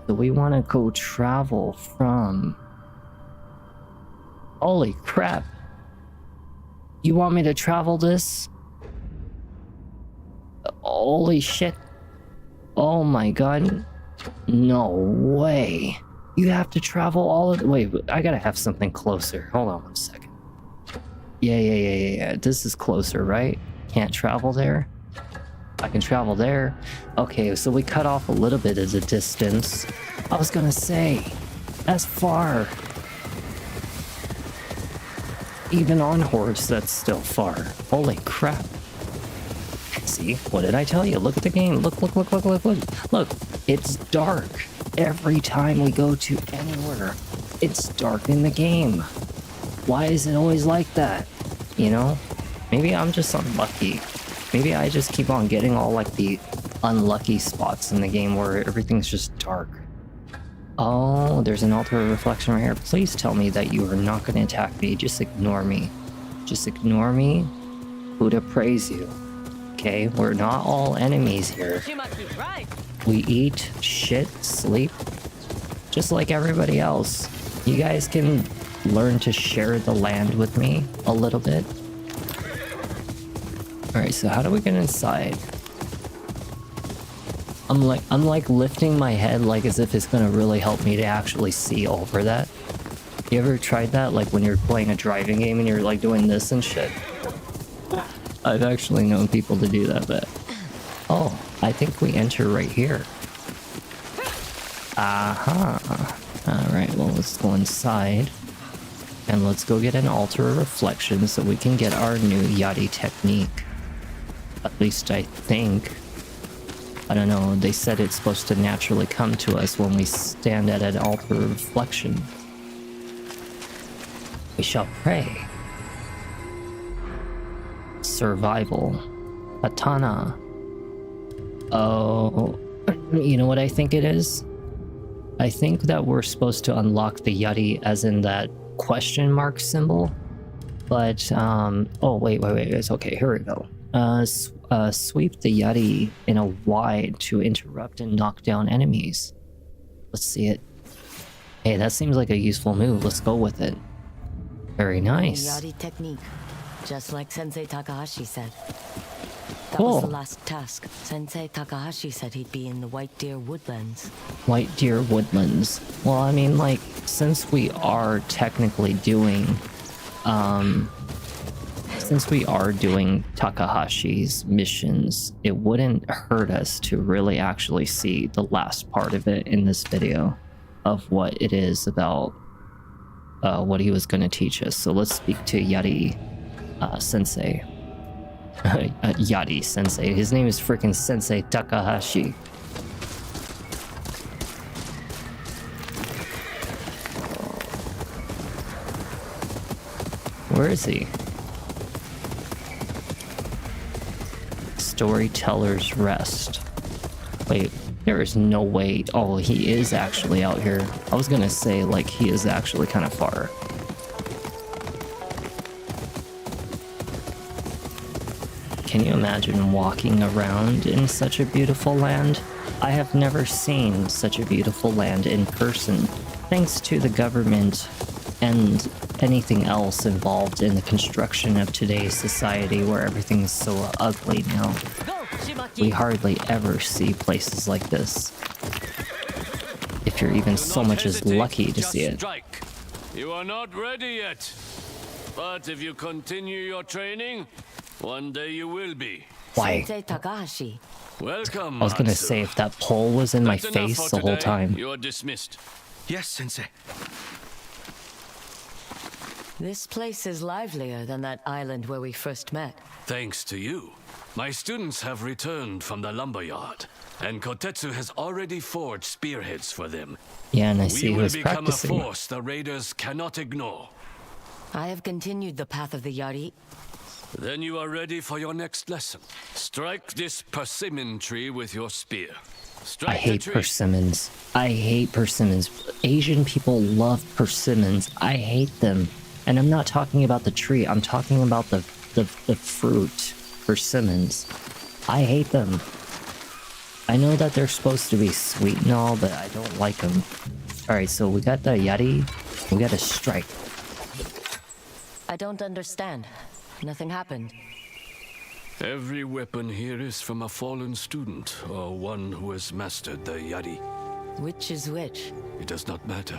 So we want to go travel from... Holy crap. You want me to travel this? Holy shit. Oh my god. No way. You have to travel all of the... Wait, I gotta have something closer. Hold on one second. Yeah. This is closer, right? Can't travel there? I can travel there. Okay, so we cut off a little bit of the distance. I was gonna say, that's far. Even on horse, that's still far. Holy crap. See, what did I tell you? Look at the game. Look. Look, it's dark. Every time we go to anywhere, it's dark in the game. Why is it always like that? You know? Maybe I'm just unlucky. Maybe I just keep on getting all like the unlucky spots in the game where everything's just dark. Oh, there's an altar of reflection right here. Please tell me that you are not going to attack me. Just ignore me. Just ignore me. Buddha praise you. Okay, we're not all enemies here. We eat, shit, sleep, just like everybody else. You guys can learn to share the land with me a little bit. Alright, so how do we get inside? I'm like lifting my head like as if it's gonna really help me to actually see over that. You ever tried that? Like when you're playing a driving game and you're like doing this and shit? I've actually known people to do that, but... Oh, I think we enter right here. Aha. Alright, well let's go inside. And let's go get an altar of reflection so we can get our new Yari technique. At least I think. I don't know, they said it's supposed to naturally come to us when we stand at an altar of reflection. We shall pray. Survival. Katana. Oh, you know what I think it is? I think that we're supposed to unlock the Yari as in that question mark symbol. But, oh, wait, it's okay, here we go. Sweep the Yari in a Y to interrupt and knock down enemies. Let's see it. Hey, that seems like a useful move. Let's go with it. Very nice. Yari technique, just like Sensei Takahashi said. That Cool. was the last task. Sensei Takahashi said he'd be in the White Deer Woodlands. White Deer Woodlands. Well, I mean, like, since we are technically doing, Takahashi's missions, it wouldn't hurt us to really actually see the last part of it in this video of what it is about, what he was going to teach us. So let's speak to Yari Sensei. Yari Sensei. His name is freaking Sensei Takahashi. Where is he? Storyteller's Rest. Wait, there is no way. Oh, he is actually out here. I was gonna say, like, he is actually kind of far. Can you imagine walking around in such a beautiful land? I have never seen such a beautiful land in person, thanks to the government and anything else involved in the construction of today's society where everything is so ugly now. We hardly ever see places like this. If you're even so much as lucky to see it. Strike. You are not ready yet. But if you continue your training, one day you will be. Why? Sensei Takahashi. Welcome. I was gonna Matsu. say, if that pole was in my That's enough face for the whole today. time. You are dismissed. Yes, Sensei. This place is livelier than that island where we first met. Thanks to you, my students have returned from the lumberyard, and Kotetsu has already forged spearheads for them. Yeah, and I We see he will was become practicing. a force the raiders cannot ignore. I have continued the path of the Yari. Then you are ready for your next lesson. Strike this persimmon tree with your spear. Strike I hate the tree. persimmons. I hate persimmons. Asian people love persimmons. I hate them. And I'm not talking about the tree. I'm talking about the fruit, persimmons. I hate them. I know that they're supposed to be sweet and all, but I don't like them. Alright, so we got the Yari. We got a strike. I don't understand. Nothing happened. Every weapon here is from a fallen student, or one who has mastered the Yari. Which is which? It does not matter.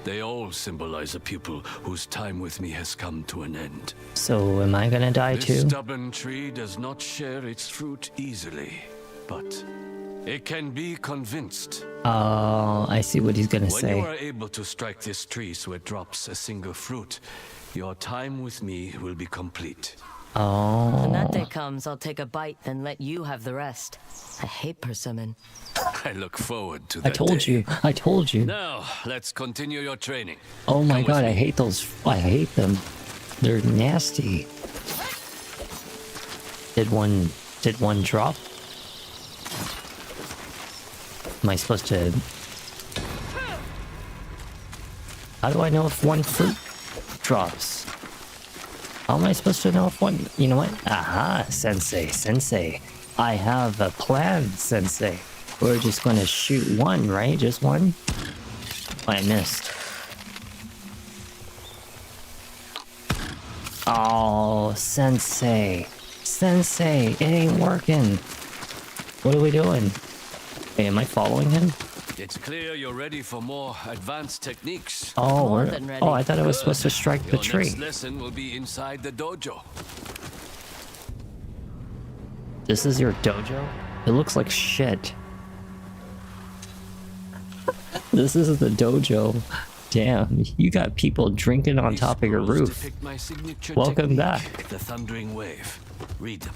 They all symbolize a pupil whose time with me has come to an end. So am I gonna die This too? stubborn tree does not share its fruit easily, but it can be convinced. Oh, I see what he's gonna When say. you are able to strike this tree so it drops a single fruit, your time with me will be complete. When that Oh, day comes, I'll take a bite, then let you have the rest. I hate persimmon. I look forward to I that told day. you. I told you. Now, let's continue your training. Oh my Come with god, I me. hate those. I hate them. They're nasty. Did one drop? Am I supposed to? How do I know if one fruit drops? How am I supposed to know if one? You know what? Aha, Sensei. I have a plan, Sensei. We're just gonna shoot one, right? Just one? Oh, I missed. Oh, Sensei. It ain't working. What are we doing? Hey, am I following him? It's clear you're ready for more advanced techniques. Oh, More than ready. oh, I thought I was Good. supposed to strike the Your tree. next lesson will be inside the dojo. This is your dojo? It looks like shit. This is the dojo. Damn, you got people drinking on top of your roof. Welcome back. The thundering wave. Read them.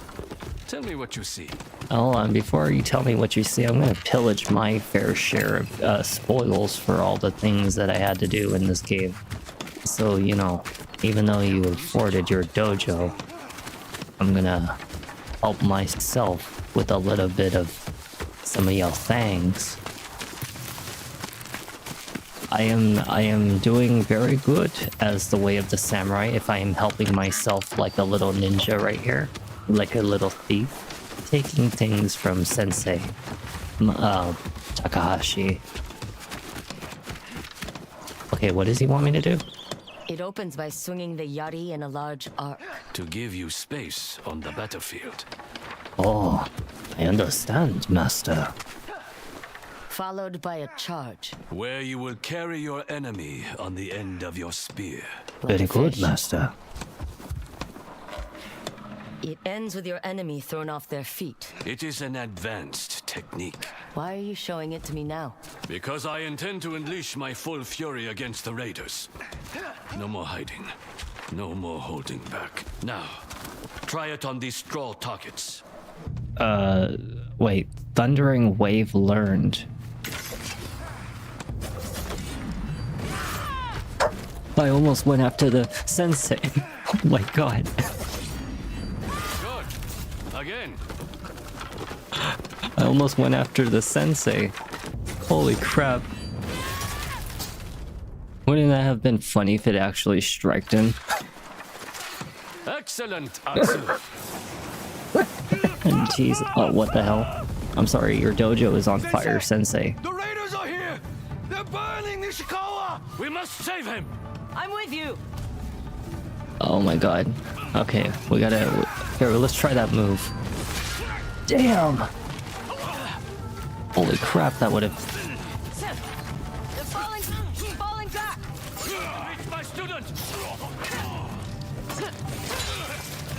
Tell me what you see. Hold on, before you tell me what you see, I'm gonna pillage my fair share of spoils for all the things that I had to do in this game. So, you know, even though you afforded your dojo, I'm gonna help myself with a little bit of some of your things. I am doing very good as the way of the samurai if I am helping myself like a little ninja right here, like a little thief, taking things from Sensei Takahashi. Okay, what does he want me to do? It opens by swinging the yari in a large arc. To give you space on the battlefield. Oh, I understand, master. Followed by a charge. Where you will carry your enemy on the end of your spear. Like Very a good, fish. master. It ends with your enemy thrown off their feet. It is an advanced technique. Why are you showing it to me now? Because I intend to unleash my full fury against the raiders. No more hiding. No more holding back. Now, try it on these straw targets. Wait, Thundering Wave learned. I almost went after the sensei. Oh my god. Good. Again. I almost went after the sensei. Holy crap. Wouldn't that have been funny if it actually striked him? Excellent, Atsu. Jeez, oh, what the hell? I'm sorry, your dojo is on fire, sensei. The raiders are here! They're burning Nishikawa! We must save him. I'm with you! Oh my god. Okay, we gotta... Here, let's try that move. Damn! Holy crap, that would have... They're falling back! Reach my student.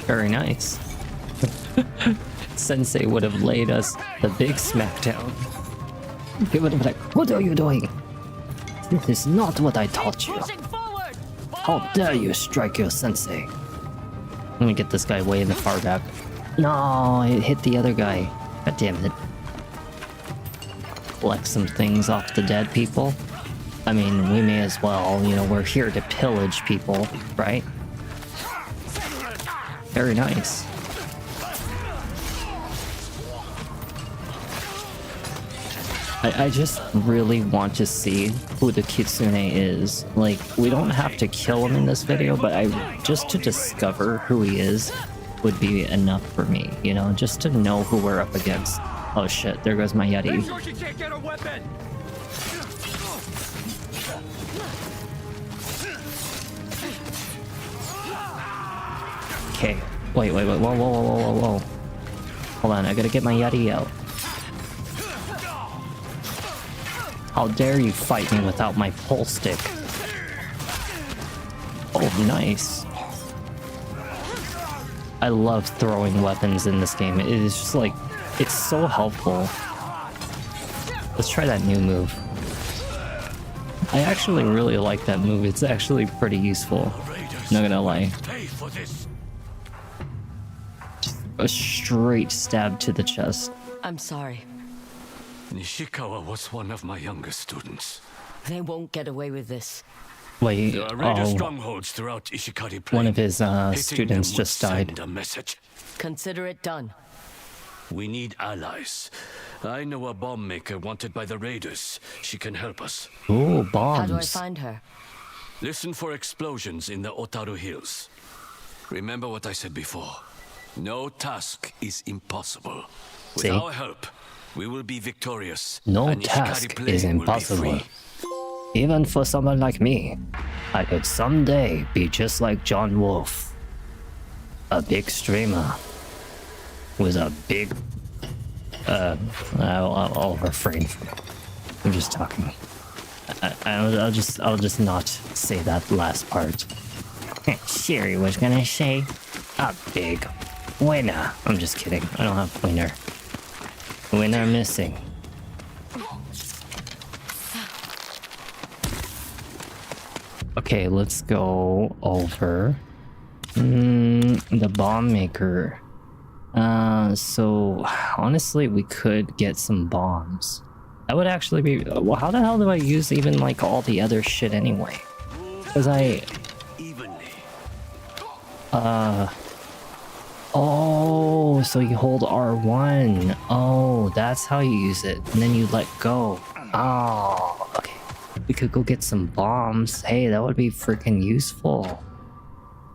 Very nice. Sensei would have laid us the big smackdown. He would have been like, what are you doing? This is not what I taught you. Pushing forward! How dare you strike your sensei? Let me get this guy way in the far back. No, it hit the other guy. God damn it. Collect some things off the dead people. I mean, we may as well, you know, we're here to pillage people, right? Very nice. I just really want to see who the Kitsune is. Like, we don't have to kill him in this video, but just to discover who he is would be enough for me, you know? Just to know who we're up against. Oh shit, there goes my Yeti. Okay, wait, whoa. Hold on, I gotta get my Yeti out. How dare you fight me without my pole stick? Oh, nice. I love throwing weapons in this game. It is just like, it's so helpful. Let's try that new move. I actually really like that move. It's actually pretty useful. Not gonna lie. Just a straight stab to the chest. I'm sorry. Nishikawa was one of my younger students. They won't get away with this. Wait, There are raider oh, strongholds throughout Ishikari Plain. one of his Hitting students them would just died. send a message. Consider it done. We need allies. I know a bomb maker wanted by the raiders. She can help us. Ooh, How do I bombs. find her? Listen for explosions in the Otaru Hills. Remember what I said before. No task is impossible. With See? our help, we will be victorious. No and Ishikari task Plain is will be impossible. free. Even for someone like me, I could someday be just like John Wolf. A big streamer. With a big... I'll refrain. I'm just talking. I'll just not say that last part. Sherry was gonna say, a big winner. I'm just kidding. I don't have winner. Winner missing. Okay, let's go over the bomb maker. So honestly, we could get some bombs. That would actually be. Well, how the hell do I use even like all the other shit anyway? Because oh, so you hold R1. Oh, that's how you use it. And then you let go. Oh, okay. We could go get some bombs. Hey, that would be freaking useful.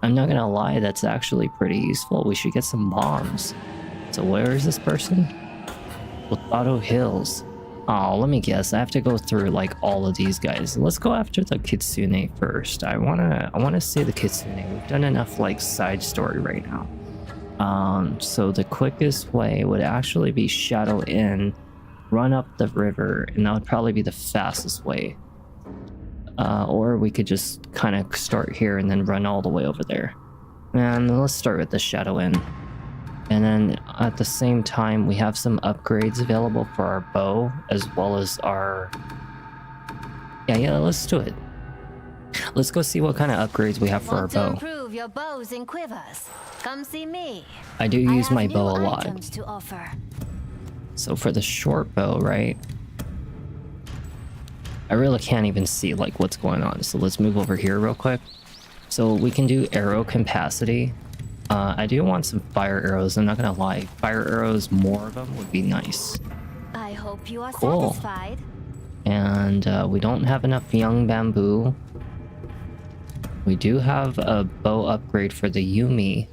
I'm not gonna lie, that's actually pretty useful. We should get some bombs. So where is this person? Lotado Hills. Oh, let me guess. I have to go through like all of these guys. Let's go after the Kitsune first. I wanna see the Kitsune. We've done enough like side story right now. So the quickest way would actually be Shadow Inn, run up the river, and that would probably be the fastest way. Or we could just kind of start here and then run all the way over there. And let's start with the Shadow Inn. And then at the same time, we have some upgrades available for our bow, as well as our... Yeah, let's do it. Let's go see what kind of upgrades we have for our bow. Improve your bows and quivers. Come see me. I do use my bow a new lot. items to offer. So for the short bow, right? I really can't even see like what's going on. So let's move over here real quick. So we can do arrow capacity. I do want some fire arrows. I'm not gonna lie. Fire arrows, more of them would be nice. I hope you are Cool. satisfied. And we don't have enough young bamboo. We do have a bow upgrade for the Yumi.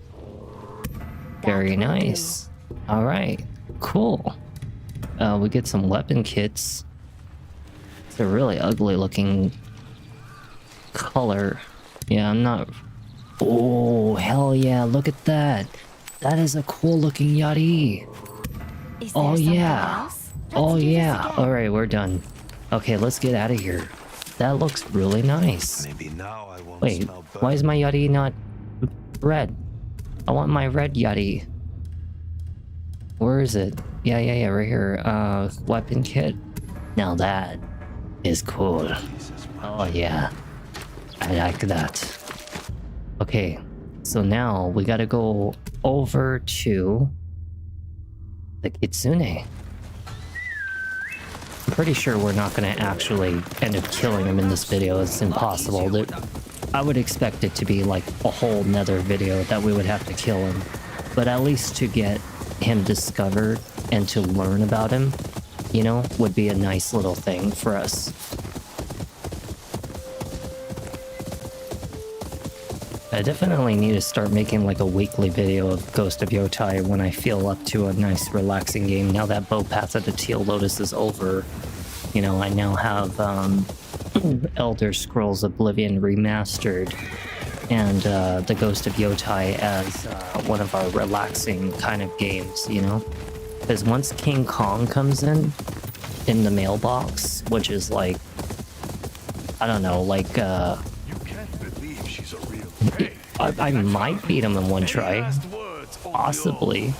Very nice. All right, cool. We get some weapon kits. It's a really ugly looking color. Yeah, I'm not... Oh, hell yeah, look at that. That is a cool looking yari. Oh yeah. Oh yeah. All right, we're done. Okay, let's get out of here. That looks really nice. Maybe now I won't Wait, smell why is my yari not red? I want my red yari. Where is it? Yeah, right here. Weapon kit. Now that is cool. Oh yeah, I like that. Okay, so now we gotta go over to the Kitsune. I'm pretty sure we're not gonna actually end up killing him in this video. It's impossible. I would expect it to be like a whole nother video that we would have to kill him. But at least to get him discovered and to learn about him, you know, would be a nice little thing for us. I definitely need to start making like a weekly video of Ghost of Yotei when I feel up to a nice relaxing game. Now that Bow Path of the Teal Lotus is over, you know, I now have Elder Scrolls Oblivion Remastered and the Ghost of Yotei as one of our relaxing kind of games, you know? Because once King Kong comes in the mailbox, which is like, I don't know, like, I might beat him in one try. Possibly.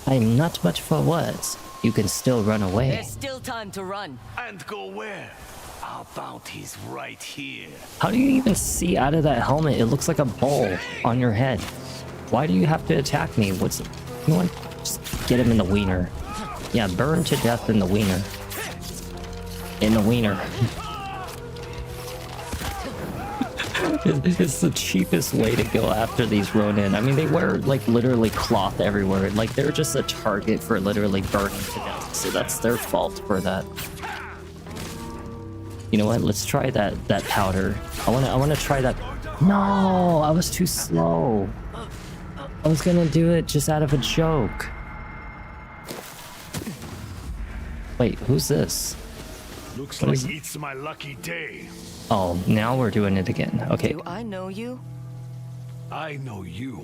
I'm not much for words. You can still run away. There's still time to run. And go where? Our bounty's right here. How do you even see out of that helmet? It looks like a bowl on your head. Why do you have to attack me? What's... You know what? Just get him in the wiener. Yeah, burn to death in the wiener. In the wiener. It's the cheapest way to go after these Ronin. I mean, they wear like literally cloth everywhere. Like they're just a target for literally burning to death. So that's their fault for that. You know what? Let's try that powder. I wanna try that. No, I was too slow. I was gonna do it just out of a joke. Wait, who's this? Looks What like is it? it's my lucky day. Oh, now we're doing it again. Okay, Do I know you? I know you.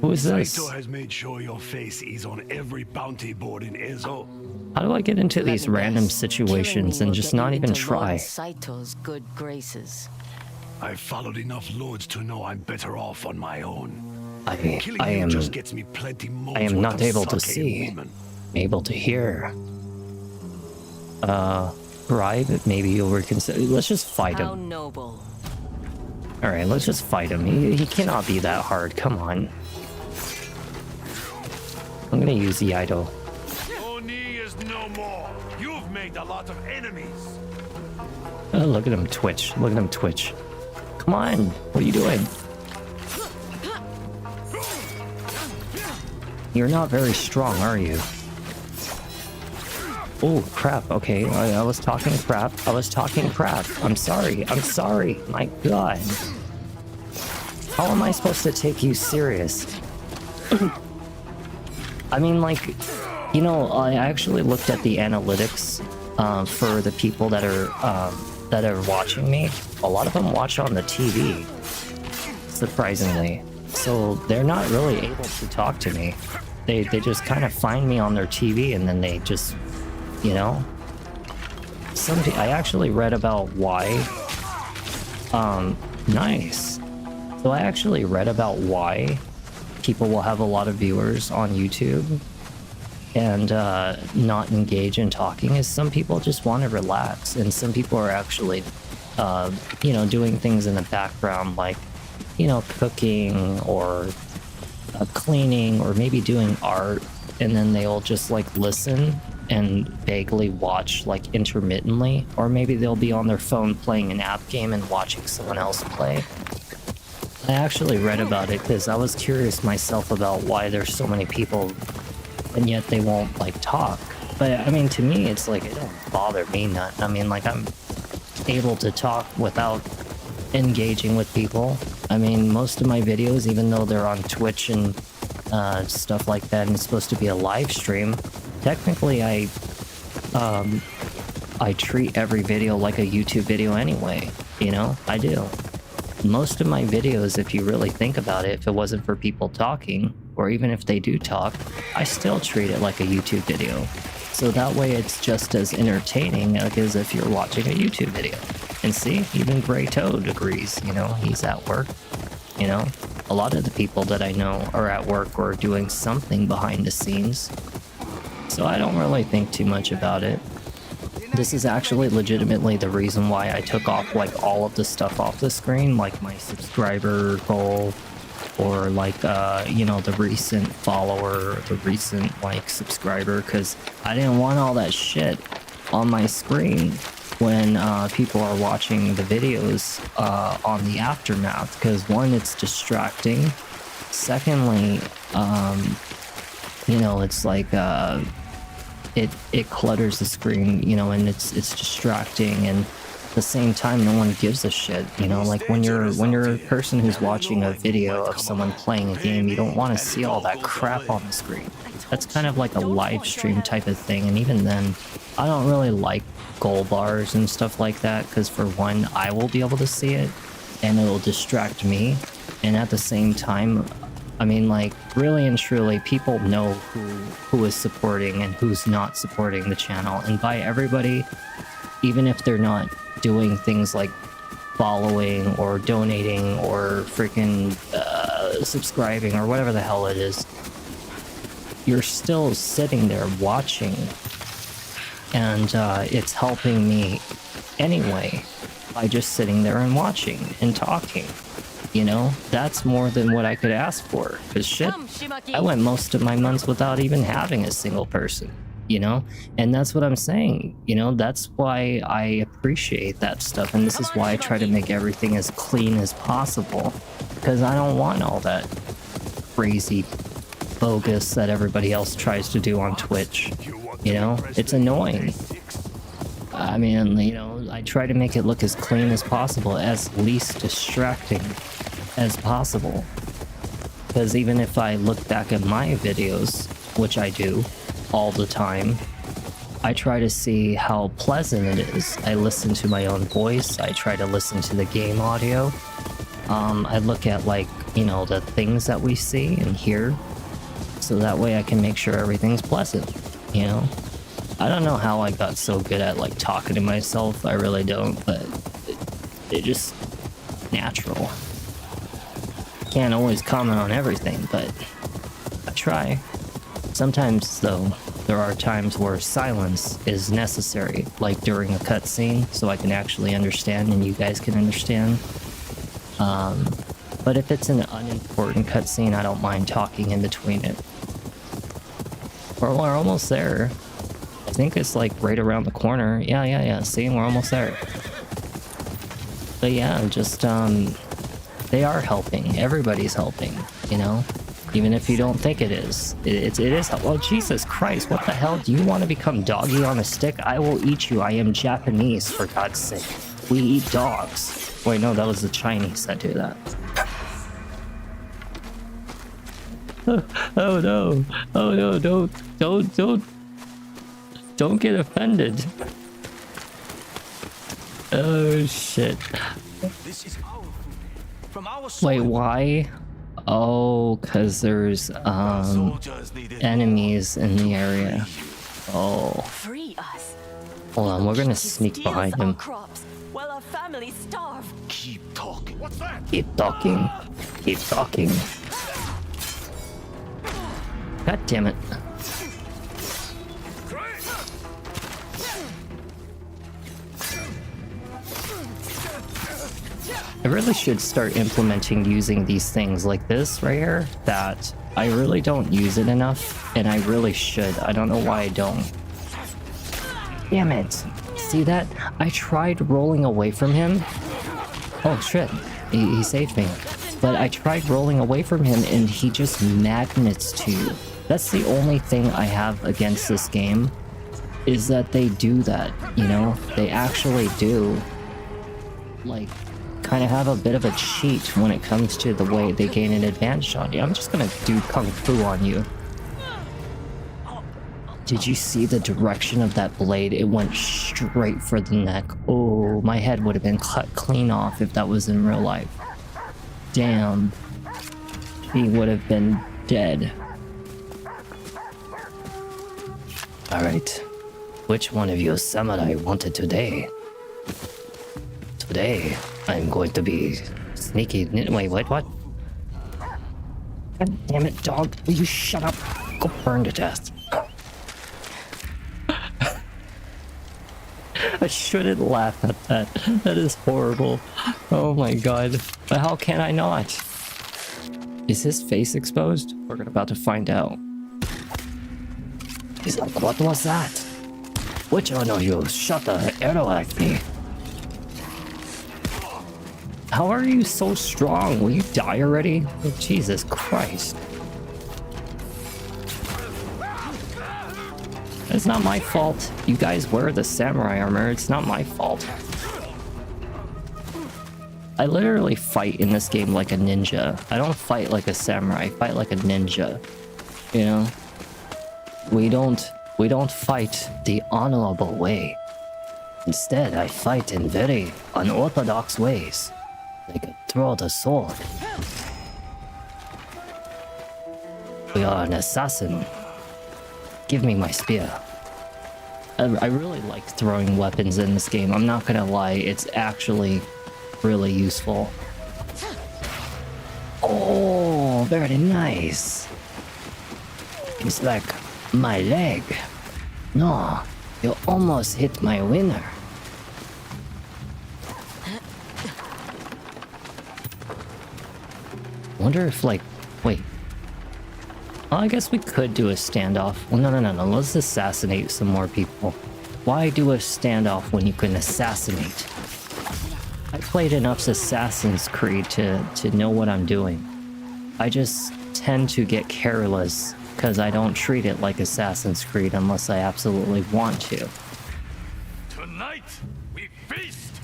who is this? Saito has made sure your face is on every bounty board in Ezo. How do I get into Let these me random guess. situations Killing me and will just get not you even into try? Lord Saito's good graces. I've followed enough lords to know I'm better off on my own. Killing I you am just gets me plenty more. I am not able to see. Able to hear. subscribe, maybe you'll reconsider. Let's just fight How him. noble. Alright, let's just fight him. He cannot be that hard. Come on. I'm gonna use the idol. Oni is no more. You've made a lot of enemies. Oh, look at him twitch. Look at him twitch. Come on. What are you doing? You're not very strong, are you? Oh, crap. Okay, I was talking crap. I was talking crap. I'm sorry. I'm sorry. My God. How am I supposed to take you serious? I mean, like, you know, I actually looked at the analytics for the people that are watching me. A lot of them watch on the TV, surprisingly. So they're not really able to talk to me. They just kind of find me on their TV and then they just, you know. I actually read about why. Nice. So I actually read about why people will have a lot of viewers on YouTube and not engage in talking is some people just want to relax, and some people are actually, you know, doing things in the background like, you know, cooking or cleaning or maybe doing art, and then they'll just like listen and vaguely watch like intermittently, or maybe they'll be on their phone playing an app game and watching someone else play. I actually read about it because I was curious myself about why there's so many people and yet they won't like talk. But I mean, to me, it's like, it don't bother me none. I mean, like, I'm able to talk without engaging with people. I mean, most of my videos, even though they're on Twitch and stuff like that, and it's supposed to be a live stream, technically I treat every video like a YouTube video anyway, you know? I do. Most of my videos, if you really think about it, if it wasn't for people talking, or even if they do talk, I still treat it like a YouTube video. So that way it's just as entertaining as if you're watching a YouTube video. And see, even Grey Toad agrees, you know, he's at work, you know? A lot of the people that I know are at work or doing something behind the scenes. So I don't really think too much about it. This is actually legitimately the reason why I took off like all of the stuff off the screen, like my subscriber goal, or like you know, the recent follower, the recent like subscriber, because I didn't want all that shit on my screen when people are watching the videos on the aftermath, because one, it's distracting. Secondly, you know, it's like it clutters the screen, you know, and it's distracting, and at the same time no one gives a shit, you know. Like when you're a person who's watching a video of someone playing a game, you don't want to see all that crap on the screen. That's kind of like a live stream type of thing, and even then I don't really like goal bars and stuff like that, because for one, I will be able to see it and it will distract me, and at the same time, I mean, like, really and truly, people know who is supporting and who's not supporting the channel. And by everybody, even if they're not doing things like following or donating or freaking subscribing or whatever the hell it is, you're still sitting there watching. And it's helping me anyway by just sitting there and watching and talking. You know, that's more than what I could ask for. Because shit, I went most of my months without even having a single person, you know? And that's what I'm saying, you know? That's why I appreciate that stuff. And this is why I try to make everything as clean as possible. Because I don't want all that crazy bogus that everybody else tries to do on Twitch. You know? It's annoying. I mean, you know, I try to make it look as clean as possible, as least distracting as possible. Because even if I look back at my videos, which I do all the time, I try to see how pleasant it is. I listen to my own voice. I try to listen to the game audio. I look at, like, you know, the things that we see and hear, so that way I can make sure everything's pleasant, you know? I don't know how I got so good at, like, talking to myself. I really don't, but it just natural. Can't always comment on everything, but I try. Sometimes, though, there are times where silence is necessary, like during a cutscene, so I can actually understand and you guys can understand. But if it's an unimportant cutscene, I don't mind talking in between it. We're almost there. I think it's like right around the corner. Yeah. See, we're almost there. But yeah, just they are helping. Everybody's helping, you know? Even if you don't think it is. It is. Well, Jesus Christ, what the hell? Do you want to become doggy on a stick? I will eat you. I am Japanese, for God's sake. We eat dogs. Wait, no, that was the Chinese that do that. Oh no. Oh no, don't get offended. Oh shit. This is our food. From our soil. Wait, why? Oh, cause there's Soldiers needed enemies in the area. Oh. Free us. Hold on, we're gonna He sneak steals behind our him. crops while our families starve. Keep talking. What's that? Keep talking. Keep talking. God damn it. I really should start implementing using these things like this right here, that I really don't use it enough, and I really should. I don't know why I don't. Damn it. See that? I tried rolling away from him. Oh shit, he saved me. But I tried rolling away from him and he just magnets to you. That's the only thing I have against this game, is that they do that, you know? They actually do, like, kind of have a bit of a cheat when it comes to the way they gain an advantage on you. I'm just gonna do kung fu on you. Did you see the direction of that blade? It went straight for the neck. Oh, my head would have been cut clean off if that was in real life. Damn. He would have been dead. Alright. Which one of you samurai wanted today? Today, I'm going to be sneaky. Wait, what? God damn it, dog. Will you shut up? Go burn to death. I shouldn't laugh at that. That is horrible. Oh my god. But how can I not? Is his face exposed? We're about to find out. He's like, what was that? Which one of you shot the arrow at me? How are you so strong? Will you die already? Oh, Jesus Christ. It's not my fault. You guys wear the samurai armor. It's not my fault. I literally fight in this game like a ninja. I don't fight like a samurai. I fight like a ninja. You know? We don't fight the honorable way. Instead, I fight in very unorthodox ways. Like throw the sword. We are an assassin. Give me my spear. I really like throwing weapons in this game. I'm not gonna lie, it's actually really useful. Oh, very nice. It's like my leg. No, you almost hit my winner. Wonder if, like, wait. Well, I guess we could do a standoff. Well, no. Let's assassinate some more people. Why do a standoff when you can assassinate? I played enough Assassin's Creed to know what I'm doing. I just tend to get careless because I don't treat it like Assassin's Creed unless I absolutely want to. Tonight, we feast!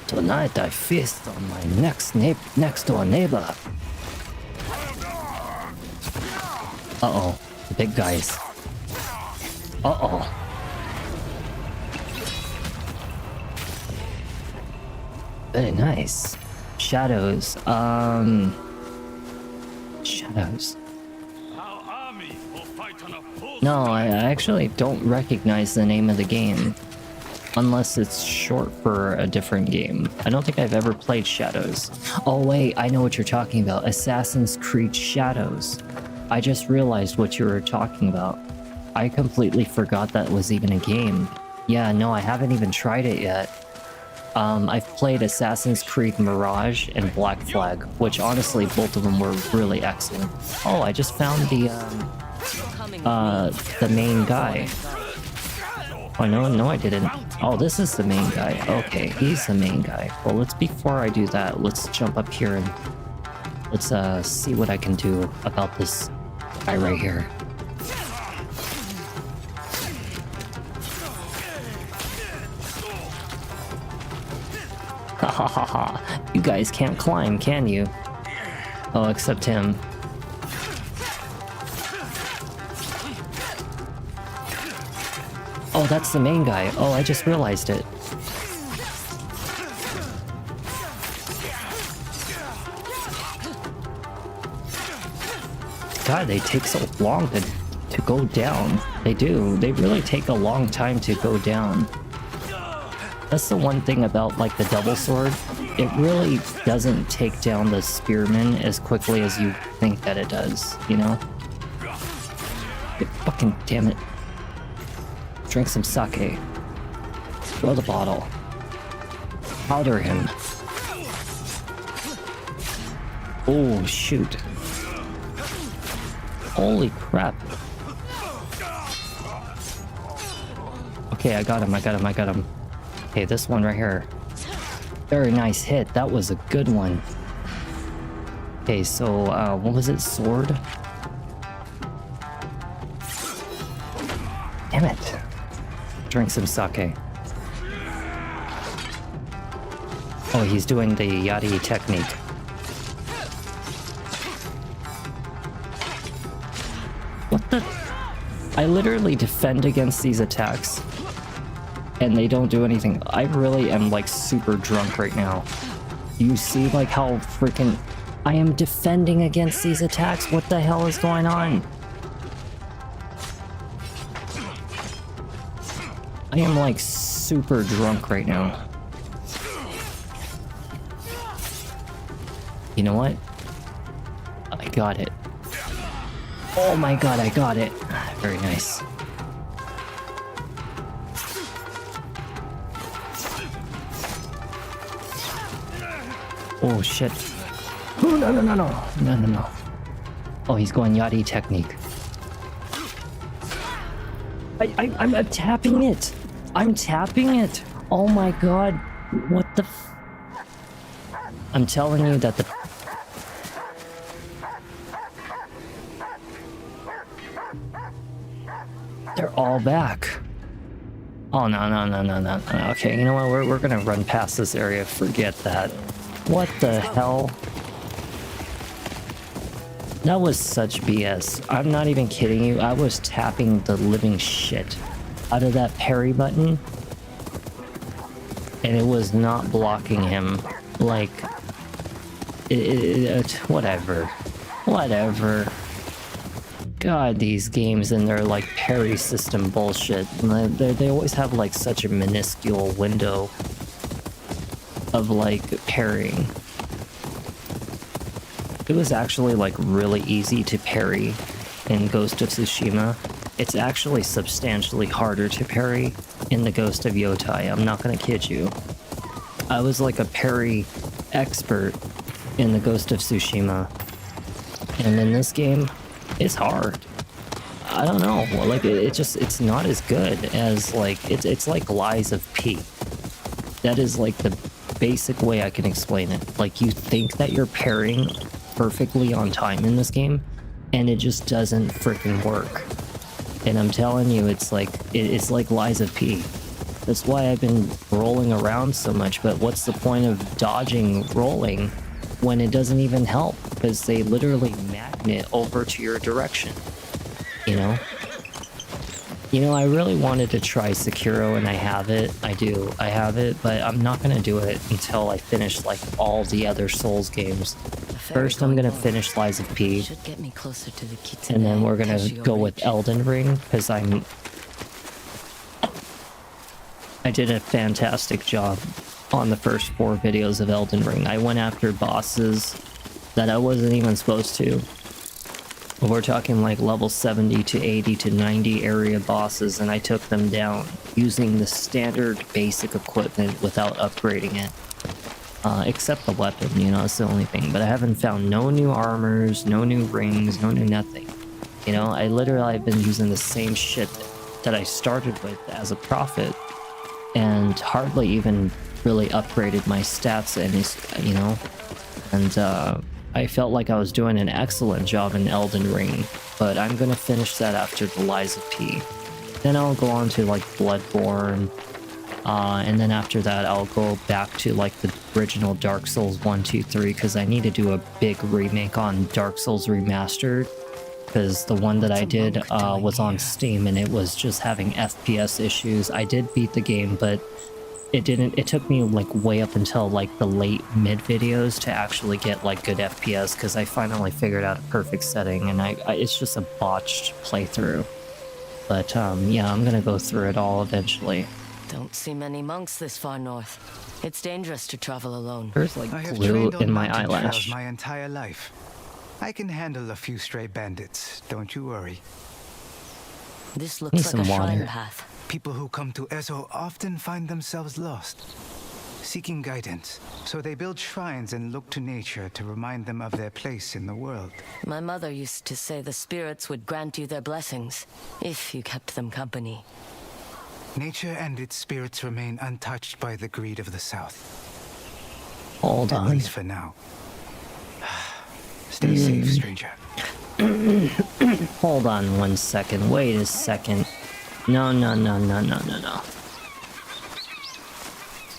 Tonight I feast on my next door neighbor. Uh-oh, the big guys. Uh-oh. Very nice. Shadows. Shadows. Our army will fight on a full No, I actually don't recognize the name of the game. Unless it's short for a different game. I don't think I've ever played Shadows. Oh wait, I know what you're talking about. Assassin's Creed Shadows. I just realized what you were talking about. I completely forgot that was even a game. Yeah, no, I haven't even tried it yet. I've played Assassin's Creed Mirage and Black Flag, which honestly, both of them were really excellent. Oh, I just found the main guy. Oh, no, I didn't. Oh, this is the main guy. Okay, he's the main guy. Well, before I do that, let's jump up here and let's see what I can do about this guy right here. Ha ha ha ha. You guys can't climb, can you? Oh, except him. Oh, that's the main guy. Oh, I just realized it. God, they take so long to go down. They do. They really take a long time to go down. That's the one thing about, like, the double sword. It really doesn't take down the spearmen as quickly as you think that it does, you know? Fucking damn it. Drink some sake. Throw the bottle. Powder him. Oh, shoot. Holy crap. Okay, I got him. Okay, this one right here. Very nice hit. That was a good one. Okay, so, what was it? Sword? Damn it. Drink some sake. Oh, he's doing the Yotei technique. What the? I literally defend against these attacks, and they don't do anything. I really am, like, super drunk right now. You see, like, how freaking... I am defending against these attacks. What the hell is going on? I am, like, super drunk right now. You know what? I got it. Oh my god, I got it. Very nice. Oh shit. Oh, no. Oh, he's going Yotei technique. I'm tapping it. I'm tapping it. Oh my god. What the f... I'm telling you that the... They're all back. Oh, no. Okay, you know what? We're gonna run past this area. Forget that. What the hell? That was such BS. I'm not even kidding you. I was tapping the living shit out of that parry button, and it was not blocking him. Like, whatever. God, these games and their, like, parry system bullshit. They always have, like, such a minuscule window of, like, parrying. It was actually, like, really easy to parry in Ghost of Tsushima. It's actually substantially harder to parry in the Ghost of Yotei. I'm not gonna kid you. I was like a parry expert in the Ghost of Tsushima. And in this game, it's hard. I don't know. Like, it's not as good as, like, it's like Lies of P. That is, like, the basic way I can explain it. Like, you think that you're parrying perfectly on time in this game, and it just doesn't freaking work. And I'm telling you, it's like Lies of P. That's why I've been rolling around so much. But what's the point of dodging rolling when it doesn't even help? Because they literally magnet over to your direction. You know? You know, I really wanted to try Sekiro, and I have it. I have it, but I'm not gonna do it until I finish, like, all the other Souls games. First, I'm gonna finish Lies of P, Should get me closer to the Kitsune, and then we're gonna go with Elden Ring, because I did a fantastic job on the first 4 videos of Elden Ring. I went after bosses that I wasn't even supposed to. We're talking like level 70 to 80 to 90 area bosses, and I took them down using the standard basic equipment without upgrading it. Except the weapon, you know, it's the only thing. But I haven't found no new armors, no new rings, no new nothing. You know, I've been using the same shit that I started with as a prophet, and hardly even really upgraded my stats, and you know, and I felt like I was doing an excellent job in Elden Ring, but I'm gonna finish that after the Lies of P. Then I'll go on to like Bloodborne, and then after that I'll go back to like the original Dark Souls 1, 2, 3, because I need to do a big remake on Dark Souls Remastered, because the one that I did was on Steam and it was just having FPS issues. I did beat the game, but it took me like way up until like the late mid videos to actually get like good FPS, because I finally figured out a perfect setting, and it's just a botched playthrough. But yeah, I'm gonna go through it all eventually. Don't see many monks this far north. It's dangerous to travel alone. There's like I have glue trained on in my mountain trails eyelash. my entire life. I can handle a few stray bandits, don't you worry. This Need looks like some a shrine water. path. People who come to Ezo often find themselves lost, seeking guidance. So they build shrines and look to nature to remind them of their place in the world. My mother used to say the spirits would grant you their blessings, if you kept them company. Nature and its spirits remain untouched by the greed of the South. Hold At on. least for now. Stay safe, stranger. Hold on 1 second. Wait a second. No.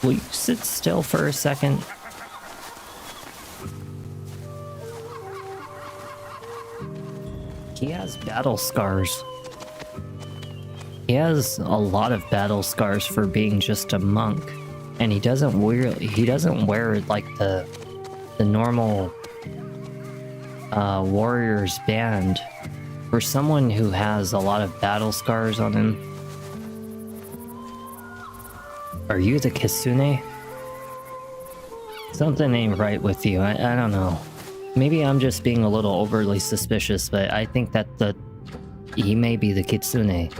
Will you sit still for a second? He has battle scars. He has a lot of battle scars for being just a monk, and he doesn't wear like the normal warrior's band. For someone who has a lot of battle scars on him. Are you the Kitsune? Something ain't right with you. I don't know. Maybe I'm just being a little overly suspicious, but I think that he may be the Kitsune.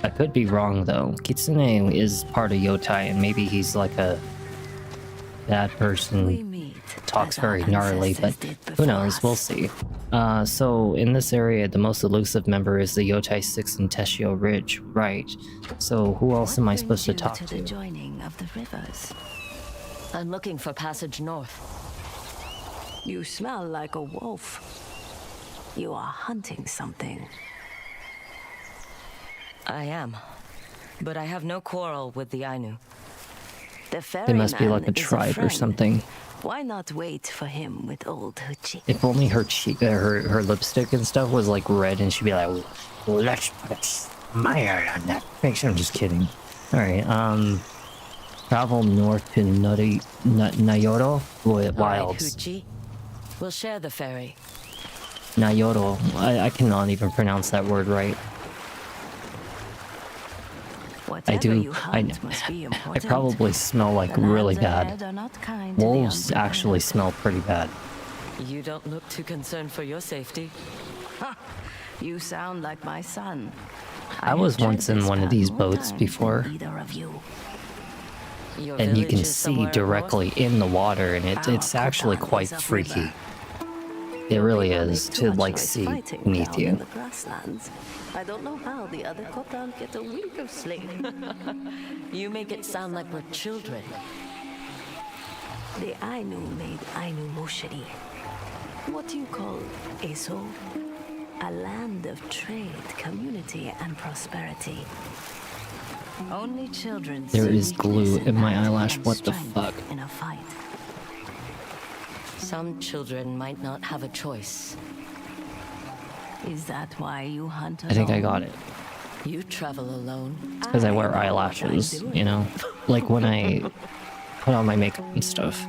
I could be wrong though. Kitsune is part of Yotei, and maybe he's like a bad person. Talks very gnarly, but who knows? We'll see. So in this area, the most elusive member is the Yotei 6 and Teshio Ridge, right? So who else am I supposed to talk to? The joining of the rivers. I'm looking for passage north. You smell like a wolf. You are hunting something. I am, but I have no quarrel with the Ainu. The They must be like a ferryman is tribe or friend. something. Why not wait for him with old Huchi? If only her cheek, her lipstick and stuff was like red, and she'd be like, well, let's put a smile on that face. I'm just kidding. All right, travel north to Nayoro Alright, Wilds. Huchi. We'll share the ferry. Nayoro. I cannot even pronounce that word right. Whatever I do. you hunt must be I important. probably smell like The really lands bad. ahead are not kind to the Wolves unprepared. actually smell pretty bad. You don't look too concerned for your safety. You sound like my son. I was have once tread in this one of path these more boats times before. than either of you. Your And you village can is see somewhere directly north? in the water, and it's Our actually Khotan quite is upriver. freaky. It really People is make to too like much see noise fighting beneath down in you. the grasslands. I don't know how the other Khotan get a wink of sleep. You make it sound like we're children. The Ainu made Ainu Moshiri. What do you call Eso? A land of trade, community, and prosperity. Only children There see is glue weakness in my that eyelash. and What the strength fuck? In a fight. Some children might not have a choice. Is that why you hunt alone? I think I got it. You travel alone. It's because I wear eyelashes, you know? Like when I put on my makeup and stuff.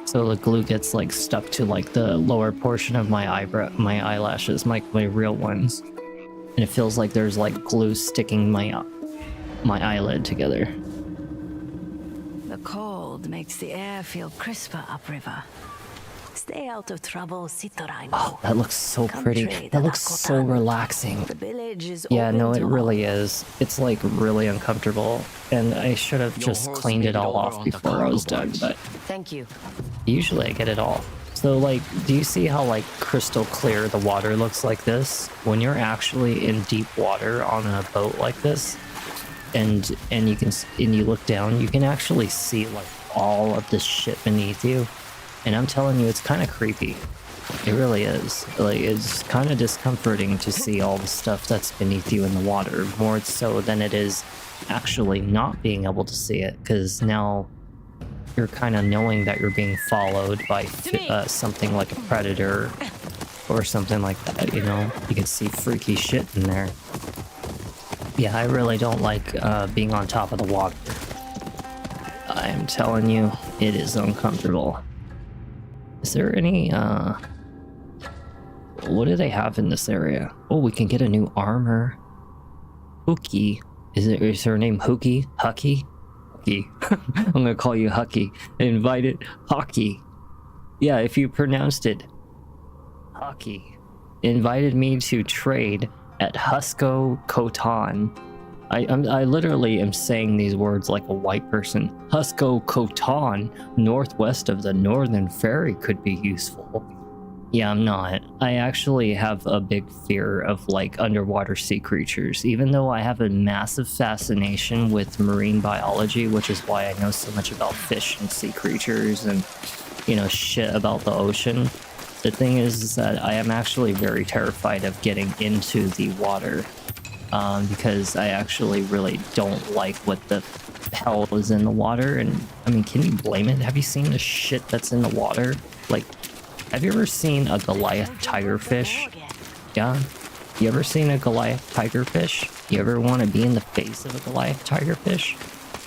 So the glue gets like stuck to like the lower portion of my eyelashes, my real ones. And it feels like there's like glue sticking my eyelid together. The cold makes the air feel crisper upriver. Stay out of trouble, Sitorai. Oh, that looks so Come pretty. trade That at looks so Akotan. relaxing. The village is Yeah, open no, it to really all. is. It's like really uncomfortable, and I should have Your just horse cleaned made it it all over off on the before I was cargo done, barge. but Thank you. usually I get it all. So like, do you see how like crystal clear the water looks like this? When you're actually in deep water on a boat like this, and you look down, you can actually see like all of this shit beneath you. And I'm telling you, it's kind of creepy. It really is. Like, it's kind of discomforting to see all the stuff that's beneath you in the water, more so than it is actually not being able to see it, because now you're kind of knowing that you're being followed by something like a predator or something like that, you know? You can see freaky shit in there. Yeah, I really don't like being on top of the water. I'm telling you, it is uncomfortable. Is there any, what do they have in this area? Oh, we can get a new armor. Hookie. Is her name Hookie? Hucky? Hucky. I'm gonna call you Hucky. Invited Hockey. Yeah, if you pronounced it Hockey. Invited me to trade at Husko Kotan. I literally am saying these words like a white person. Husko Kotan, northwest of the Northern Ferry, could be useful. Yeah, I'm not. I actually have a big fear of like underwater sea creatures, even though I have a massive fascination with marine biology, which is why I know so much about fish and sea creatures and, you know, shit about the ocean. The thing is that I am actually very terrified of getting into the water. Because I actually really don't like what the hell is in the water. And I mean, can you blame it? Have you seen the shit that's in the water? Like, have you ever seen a Goliath tigerfish? Yeah? You ever seen a Goliath tigerfish? You ever want to be in the face of a Goliath tigerfish?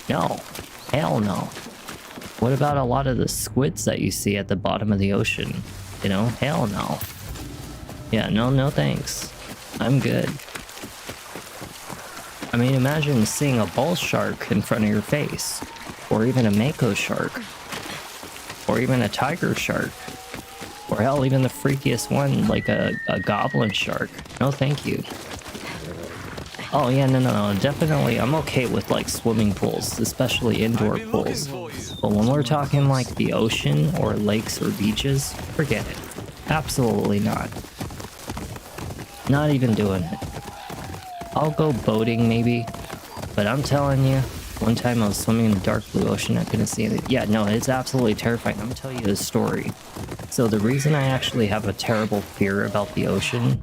No. Hell no. What about a lot of the squids that you see at the bottom of the ocean? You know? Hell no. Yeah, no thanks. I'm good. I mean, imagine seeing a bull shark in front of your face, or even a mako shark, or even a tiger shark, or hell, even the freakiest one, like a goblin shark. No, thank you. Oh yeah, no, definitely, I'm okay with like swimming pools, especially indoor pools. But when we're talking like the ocean or lakes or beaches, forget it. Absolutely not. Not even doing it. I'll go boating maybe, but I'm telling you, one time I was swimming in the dark blue ocean, I couldn't see anything. Yeah, no, it's absolutely terrifying. I'm gonna tell you this story. So the reason I actually have a terrible fear about the ocean,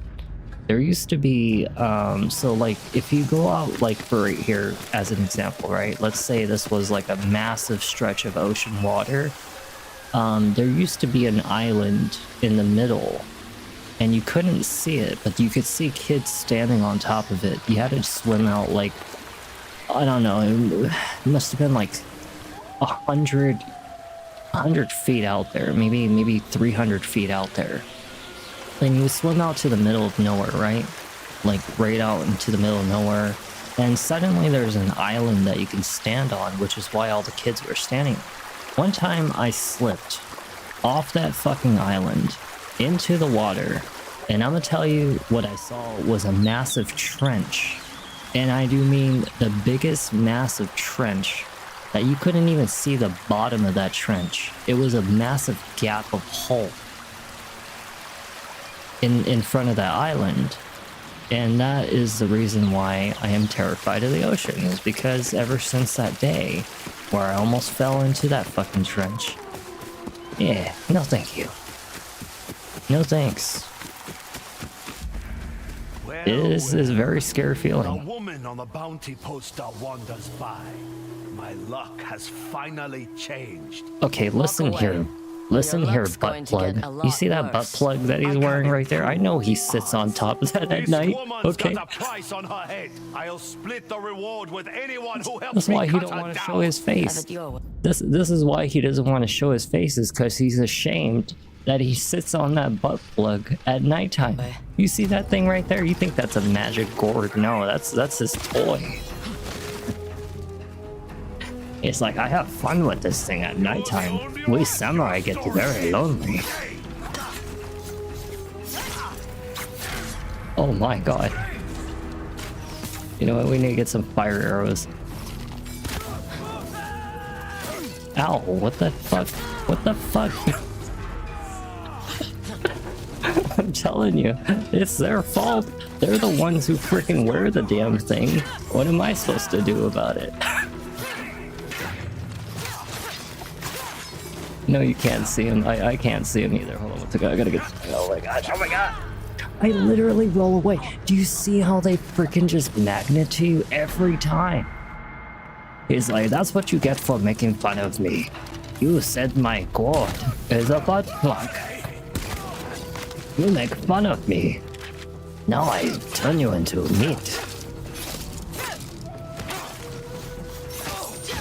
there used to be, so like if you go out like for right here as an example, right? Let's say this was like a massive stretch of ocean water. There used to be an island in the middle. And you couldn't see it, but you could see kids standing on top of it. You had to swim out like, I don't know, it must have been like 100 feet out there, maybe 300 feet out there. And you would swim out to the middle of nowhere, right? Like right out into the middle of nowhere. And suddenly there's an island that you can stand on, which is why all the kids were standing. One time I slipped off that fucking island into the water, and I'm gonna tell you what I saw was a massive trench, and I do mean the biggest massive trench that you couldn't even see the bottom of that trench. It was a massive gap of hull in front of that island, and that is the reason why I am terrified of the ocean, is because ever since that day where I almost fell into that fucking trench, yeah, no thank you. No thanks. This is a very scary A feeling. woman on the bounty poster wanders by. My luck has finally changed. Okay, listen here. Listen Your here, luck's going butt to get plug. a You lot see that butt worse. plug that he's wearing right there? I know he sits on top of that at This night. woman's Okay. got a price on her head. I'll split the reward with anyone who helps That's me why he cut don't her want to down. show his Have face. it your way. This is why he doesn't want to show his face, is because he's ashamed that he sits on that butt plug at nighttime. You see that thing right there? You think that's a magic gourd? No, that's his toy. It's like, I have fun with this thing at nighttime. We samurai get very lonely. Oh my god. You know what? We need to get some fire arrows. Ow, what the fuck? What the fuck? I'm telling you, it's their fault. They're the ones who freaking wear the damn thing. What am I supposed to do about it? No, you can't see him. I can't see him either. Hold on, what's the guy? I gotta get. Oh my god! Oh my god! I literally roll away. Do you see how they freaking just magnet to you every time? He's like, that's what you get for making fun of me. You said my god is a butt plug. You make fun of me. Now I turn you into meat.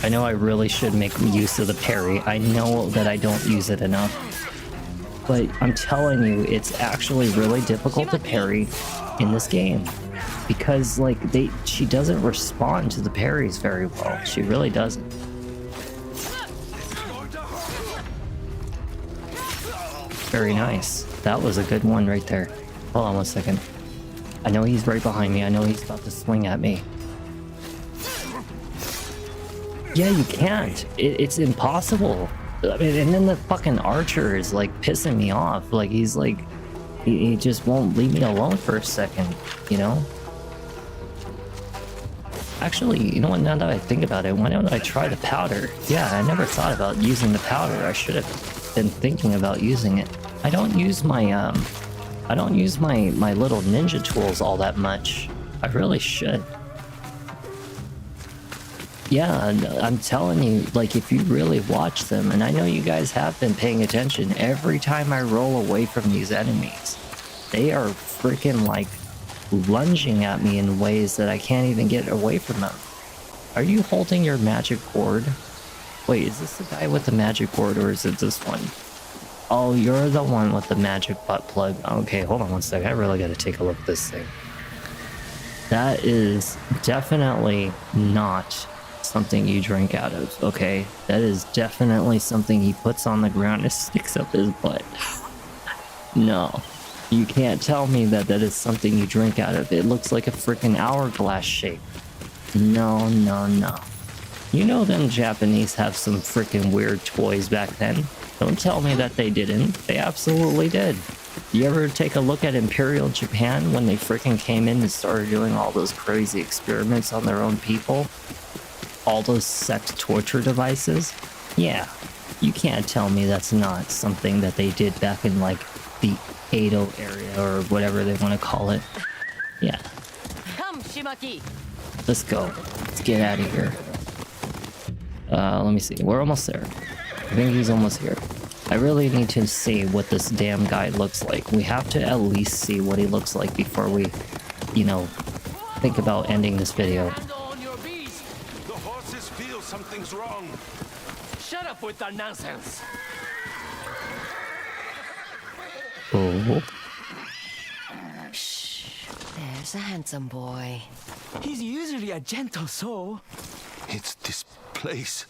I know I really should make use of the parry. I know that I don't use it enough. But I'm telling you, it's actually really difficult to parry in this game. Because, like, she doesn't respond to the parries very well. She really doesn't. Very nice. That was a good one right there. Hold on 1 second. I know he's right behind me. I know he's about to swing at me. Yeah, you can't. It's impossible. I mean, and then the fucking archer is, like, pissing me off. Like, he's like... He just won't leave me alone for a second, you know? Actually, you know what, now that I think about it, why don't I try the powder? Yeah, I never thought about using the powder. I should have been thinking about using it. I don't use my little ninja tools all that much. I really should. Yeah, I'm telling you, like, if you really watch them, and I know you guys have been paying attention, every time I roll away from these enemies, they are freaking, like, lunging at me in ways that I can't even get away from them. Are you holding your magic cord? Wait, is this the guy with the magic cord, or is it this one? Oh, you're the one with the magic butt plug. Okay, hold on 1 second. I really gotta take a look at this thing. That is definitely not something you drink out of, okay? That is definitely something he puts on the ground and sticks up his butt. No. You can't tell me that that is something you drink out of. It looks like a freaking hourglass shape. No, no, no. You know them Japanese have some freaking weird toys back then. Don't tell me that they didn't. They absolutely did. You ever take a look at Imperial Japan when they freaking came in and started doing all those crazy experiments on their own people? All those sex torture devices? Yeah. You can't tell me that's not something that they did back in, like, the Edo area or whatever they want to call it. Yeah. Come, Shimaki. Let's go. Let's get out of here. Let me see. We're almost there. I think he's almost here. I really need to see what this damn guy looks like. We have to at least see what he looks like before we, you know, think about ending this video. The horses feel something's wrong. Shut up with that nonsense. Oh. Shh. There's a handsome boy. He's usually a gentle soul. It's this place,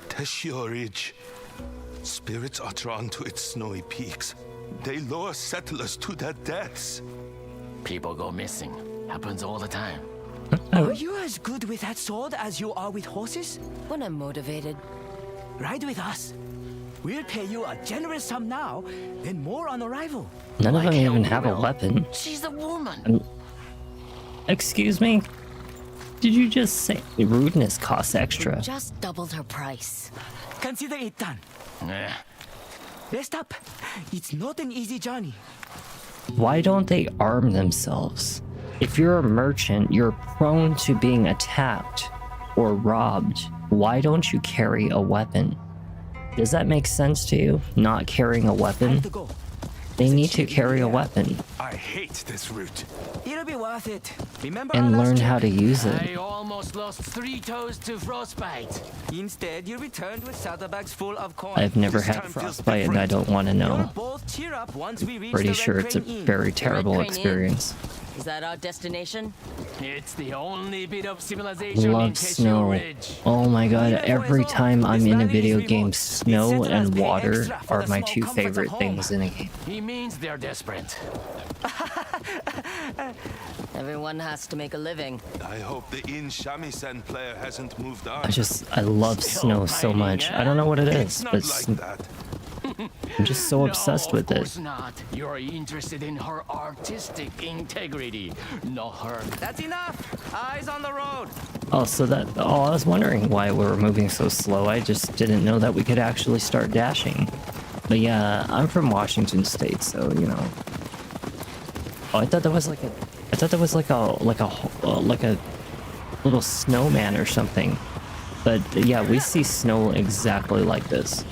Teshio Ridge. Spirits are drawn to its snowy peaks. They lure settlers to their deaths. People go missing. Happens all the time. Are you as good with that sword as you are with horses? When I'm motivated. Ride with us. We'll pay you a generous sum now, then more on arrival. None of them even have a weapon. She's a woman. Excuse me? Did you just say rudeness costs extra? Just doubled her price. Consider it done. Yeah. Rest up. It's not an easy journey. Why don't they arm themselves? If you're a merchant, you're prone to being attacked or robbed. Why don't you carry a weapon? Does that make sense to you? Not carrying a weapon? They need to carry a weapon. I hate this route. It'll be worth it. Remember And our last learn trip? how to use it. I almost lost 3 toes to frostbite. Instead, you returned with saddlebags full of coin. I've never This had time feels frostbite and I don't want to You'll know. both cheer up once we reach Pretty the sure Red it's a Crane Inn. very terrible Crane Inn? experience. Is that our destination? It's the only bit of civilization in Love Teshio snow. Ridge. Oh my god, every time I'm in a video game, snow and water are my 2 favorite things in a game. He means they're desperate. Everyone has to make a living. I hope the In Shamisen player hasn't moved on. I love snow so much. I don't know what it It's is, not but like that. I'm just so obsessed with Of it. course not. You're interested in her artistic integrity, not her. That's enough. Eyes on the road. Oh, I was wondering why we were moving so slow. I just didn't know that we could actually start dashing. But yeah, I'm from Washington State, so you know. Oh, I thought that was like a little snowman or something. But yeah, we see snow exactly like this.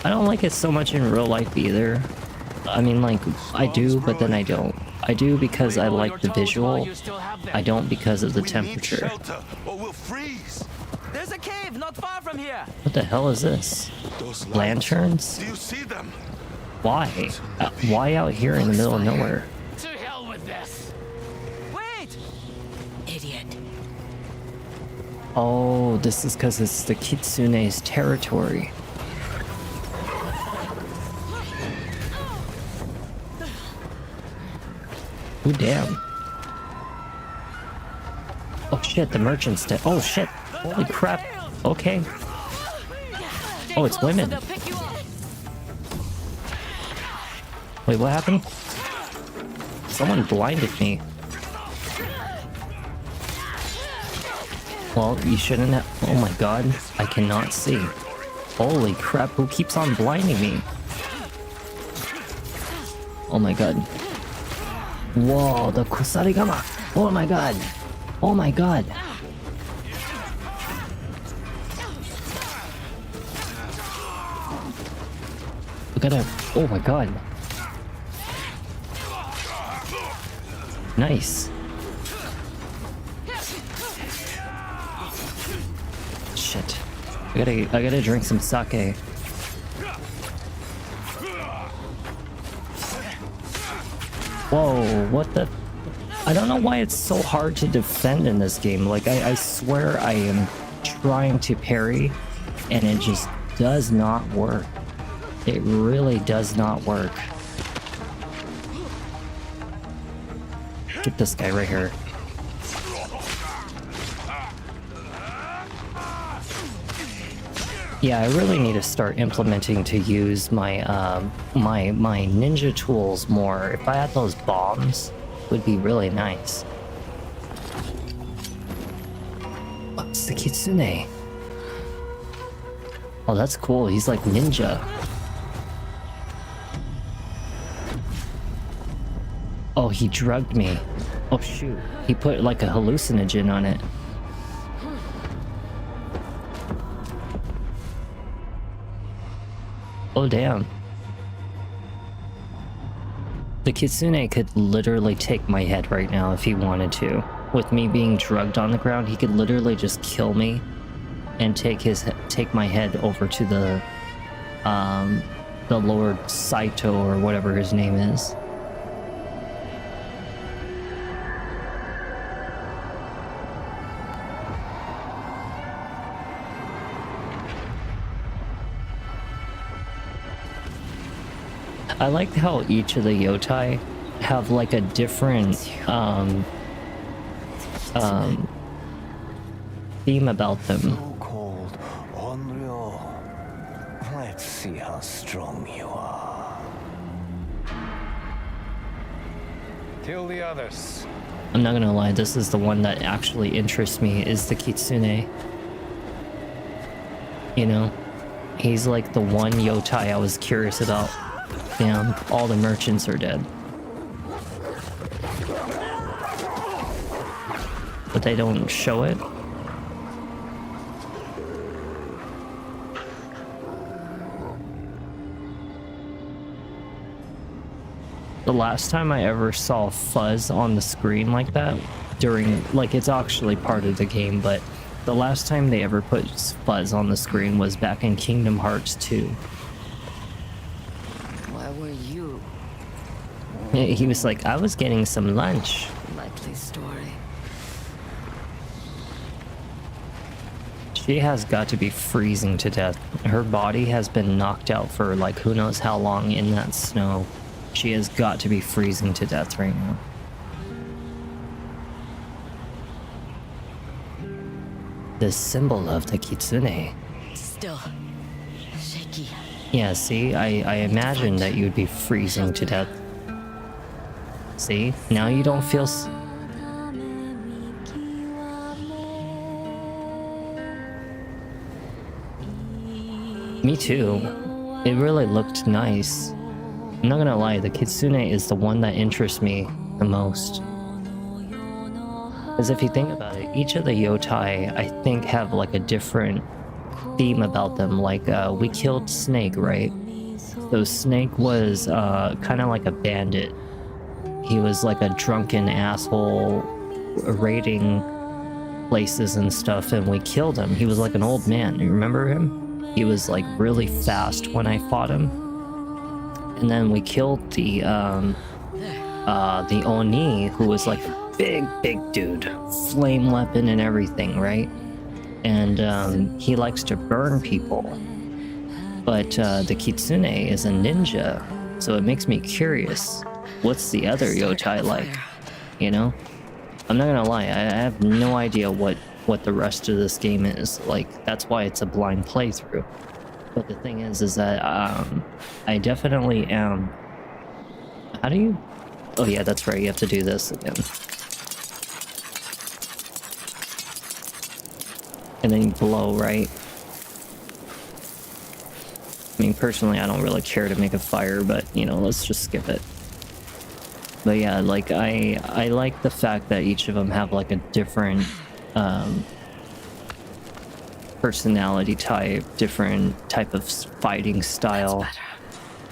I don't like it so much in real life either. I mean, like, I do, but then I don't. I do because I like the visual. I don't because of the temperature. Shelter, or we'll freeze. There's a cave not far from here. What the hell is this? Those Lanterns? Do you see them? Why? Why out here in the middle of nowhere? To hell with this. Wait. Idiot. Oh, this is because it's the Kitsune's territory. Oh, damn. Oh shit, the merchant's dead. Oh shit. Holy crap. Okay. Oh, it's women. Wait, what happened? Someone blinded me. Well, you shouldn't have. Oh my god. I cannot see. Holy crap, who keeps on blinding me? Oh my god. Whoa, the Kusarigama. Oh my god. Oh my god. Look at that. Oh my god. Nice. Shit. I gotta drink some sake. Whoa, what the? I don't know why it's so hard to defend in this game. Like, I swear I am trying to parry, and it just does not work. It really does not work. Get this guy right here. Yeah, I really need to start implementing to use my my ninja tools more. If I had those bombs, it would be really nice. Oh, it's the Kitsune. Oh, that's cool. He's like ninja. Oh, he drugged me. Oh shoot. He put like a hallucinogen on it. Oh damn. The Kitsune could literally take my head right now if he wanted to. With me being drugged on the ground, he could literally just kill me and take my head over to the Lord Saito or whatever his name is. I like how each of the Yotei have like a different theme about them. So-called Onryo. Let's see how strong you are. Kill the others. I'm not gonna lie, this is the one that actually interests me, is the Kitsune. You know, he's like the one Yotei I was curious about. Damn, all the merchants are dead. But they don't show it. The last time I ever saw fuzz on the screen like that, during, like, it's actually part of the game, but the last time they ever put fuzz on the screen was back in Kingdom Hearts 2. Why were you? He was like, I was getting some lunch. Likely story. She has got to be freezing to death. Her body has been knocked out for like who knows how long in that snow. She has got to be freezing to death right now. the symbol of the Kitsune. Still shaky. Yeah, see, I imagined that you'd be freezing to death. See, now you don't feel Me too. It really looked nice. I'm not gonna lie, the Kitsune is the one that interests me the most. Because if you think about it, each of the Yotei, I think, have like a different theme about them. Like, we killed Snake, right? So Snake was kind of like a bandit. He was like a drunken asshole raiding places and stuff, and we killed him. He was like an old man. You remember him? He was like really fast when I fought him. And then we killed the Oni, who was like a big dude, flame weapon and everything, right? And he likes to burn people. But the Kitsune is a ninja, so it makes me curious. What's the other Yotei like? You know? I'm not gonna lie, I have no idea what the rest of this game is. Like, that's why it's a blind playthrough. But the thing is that I definitely am... How do you... Oh yeah, that's right, you have to do this again. And then you blow, right? I mean, personally, I don't really care to make a fire, but, you know, let's just skip it. But yeah, like, I like the fact that each of them have, like, a different, personality type, different type of fighting style.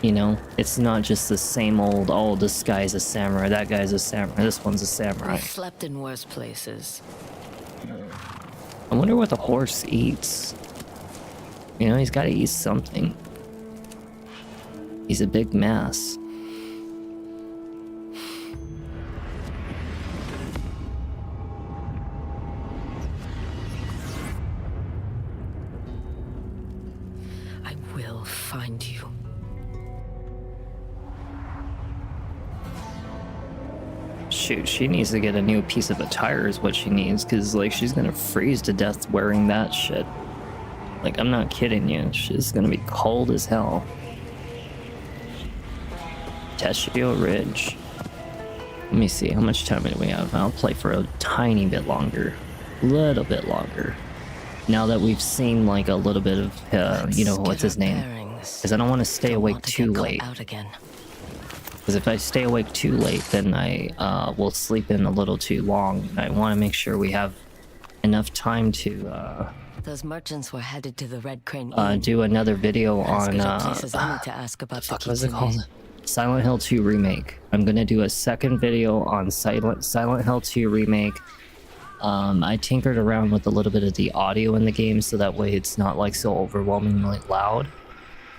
You know? It's not just the same old, oh, this guy's a samurai, that guy's a samurai, this one's a samurai. I've slept in worse places. I wonder what the horse eats. You know, he's gotta eat something. He's a big mass. I will find you. Shoot, she needs to get a new piece of attire is what she needs, because, like, she's gonna freeze to death wearing that shit. Like, I'm not kidding you. She's gonna be cold as hell. Teshio Ridge. Let me see, how much time do we have? I'll play for a tiny bit longer. Little bit longer. Now that we've seen, like, a little bit of, you know, what's his name? Because I don't want to stay awake too late. Because if I stay awake too late, then I will sleep in a little too long. I want to make sure we have enough time to Those merchants were headed to the Red Crane. do another video on what was it called? Silent Hill 2 Remake. I'm gonna do a second video on Silent Hill 2 Remake. I tinkered around with a little bit of the audio in the game so that way it's not like so overwhelmingly loud.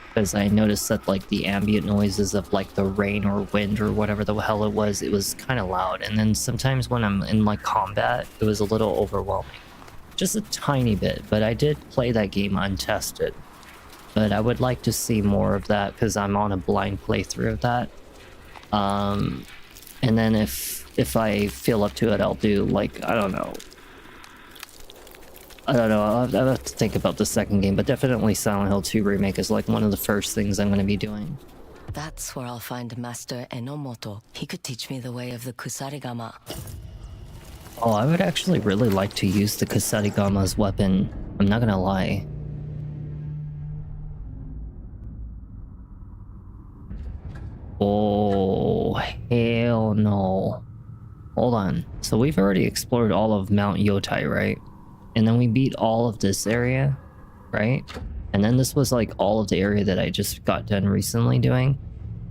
Because I noticed that like the ambient noises of like the rain or wind or whatever the hell it was kind of loud. And then sometimes when I'm in like combat, it was a little overwhelming. Just a tiny bit, but I did play that game untested. But I would like to see more of that because I'm on a blind playthrough of that. And then if I feel up to it, I'll do like, I don't know. I'll have to think about the second game, but definitely Silent Hill 2 Remake is like one of the first things I'm going to be doing. That's where I'll find Master Enomoto. He could teach me the way of the Kusarigama. Oh, I would actually really like to use the Kusarigama's weapon. I'm not gonna lie. Oh, hell no. Hold on. So we've already explored all of Mount Yotei, right? And then we beat all of this area, right? And then this was like all of the area that I just got done recently doing.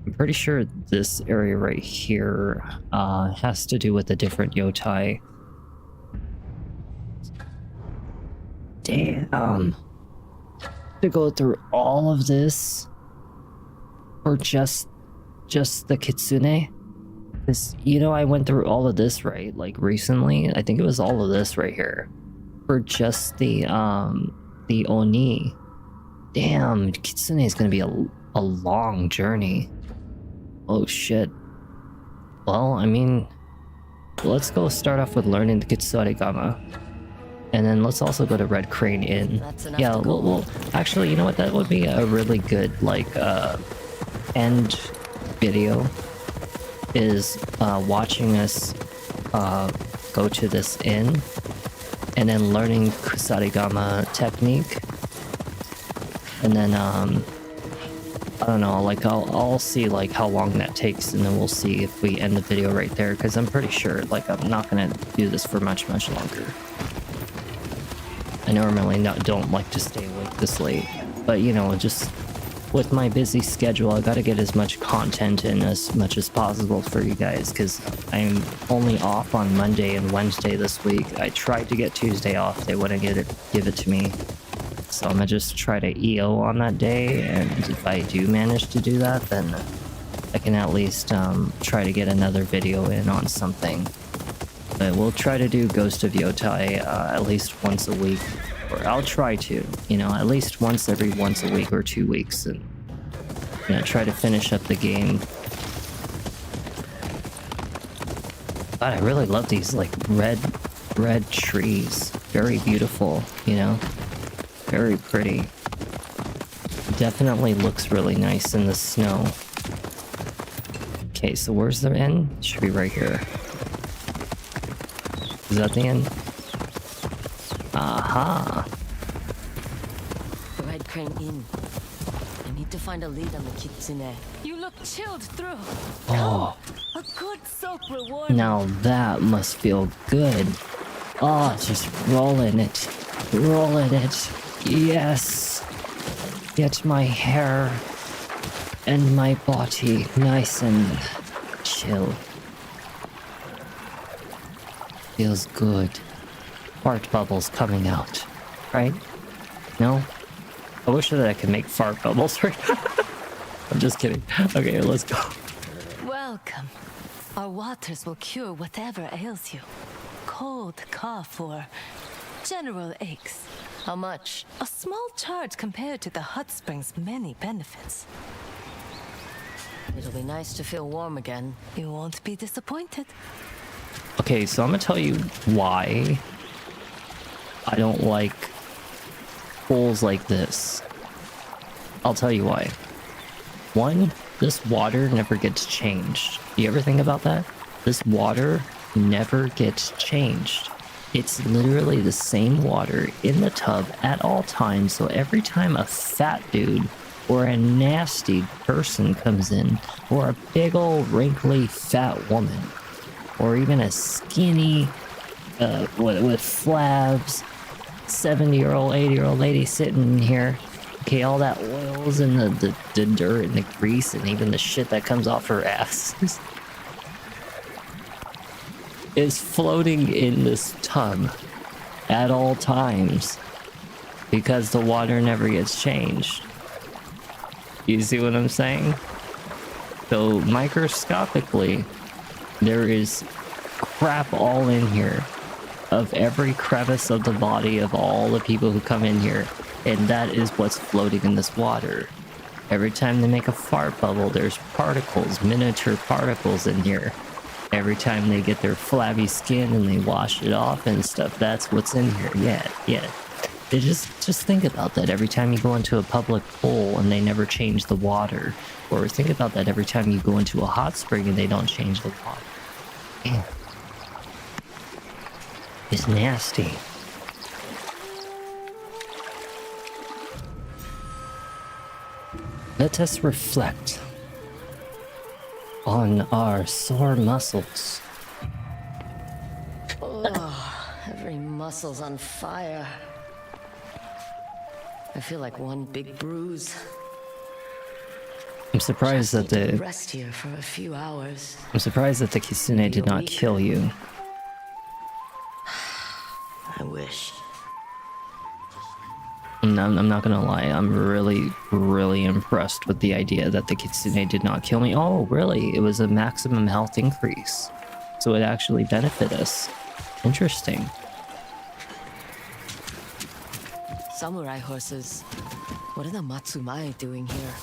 I'm pretty sure this area right here has to do with a different Yotei. Damn. To go through all of this for just the Kitsune? Because, you know, I went through all of this, right? Like, recently? I think it was all of this right here. For just the Oni. Damn, Kitsune is gonna be a long journey. Oh, shit. Well, I mean, let's go start off with learning the Kitsarigama. And then let's also go to Red Crane Inn. That's enough Yeah, to go we'll actually, you know what? That would be a really good like end video. Is watching us go to this inn and then learning Kusarigama technique. And then I don't know, like I'll see like how long that takes, and then we'll see if we end the video right there, because I'm pretty sure like I'm not gonna do this for much longer. I normally don't like to stay awake this late, but you know, just with my busy schedule, I gotta get as much content in as much as possible for you guys, because I'm only off on Monday and Wednesday this week. I tried to get Tuesday off, they wouldn't give it to me. So I'm gonna just try to EO on that day, and if I do manage to do that, then I can at least try to get another video in on something. But we'll try to do Ghost of Yotei at least once a week, or I'll try to, you know, at least once a week or 2 weeks, and you know, try to finish up the game. God, I really love these like red trees. Very beautiful, you know, very pretty. Definitely looks really nice in the snow. Okay, so where's the end? Should be right here. Is that the end? Aha! Red Crane Inn. I need to find a lead on the Kitsune. You look chilled through. Oh, A good soap reward. now that must feel good. Oh, just rolling it. Yes. Get my hair and my body nice and chill. Feels good. Fart bubbles coming out, right? No? I wish that I could make fart bubbles. I'm just kidding. Okay, let's go. Welcome. Our waters will cure whatever ails you. Cold, cough, or general aches. How much? A small charge compared to the hot spring's many benefits. It'll be nice to feel warm again. You won't be disappointed. Okay, so I'm gonna tell you why I don't like pools like this. I'll tell you why. One, this water never gets changed. You ever think about that? This water never gets changed. It's literally the same water in the tub at all times, so every time a fat dude or a nasty person comes in, or a big old wrinkly fat woman, or even a skinny with flabs 70-year-old 80-year-old lady sitting in here, okay, all that oils and the dirt and the grease and even the shit that comes off her ass is floating in this tub at all times because the water never gets changed. You see what I'm saying? So microscopically, there is crap all in here of every crevice of the body of all the people who come in here, and that is what's floating in this water. Every time they make a fart bubble, there's particles, miniature particles in here. Every time they get their flabby skin and they wash it off and stuff, that's what's in here. Yeah. They just think about that every time you go into a public pool and they never change the water. Or think about that every time you go into a hot spring and they don't change the water. Damn. It's nasty. Let us reflect on our sore muscles. Oh, every muscle's on fire. I feel like one big bruise. I'm surprised that the Rest here for a few hours. I'm surprised that the Kitsune did not kill you. I wish. I'm not gonna lie, I'm really impressed with the idea that the Kitsune did not kill me. Oh, really? It was a maximum health increase. So it actually benefited us. Interesting. Samurai horses. What are the Matsumae doing here?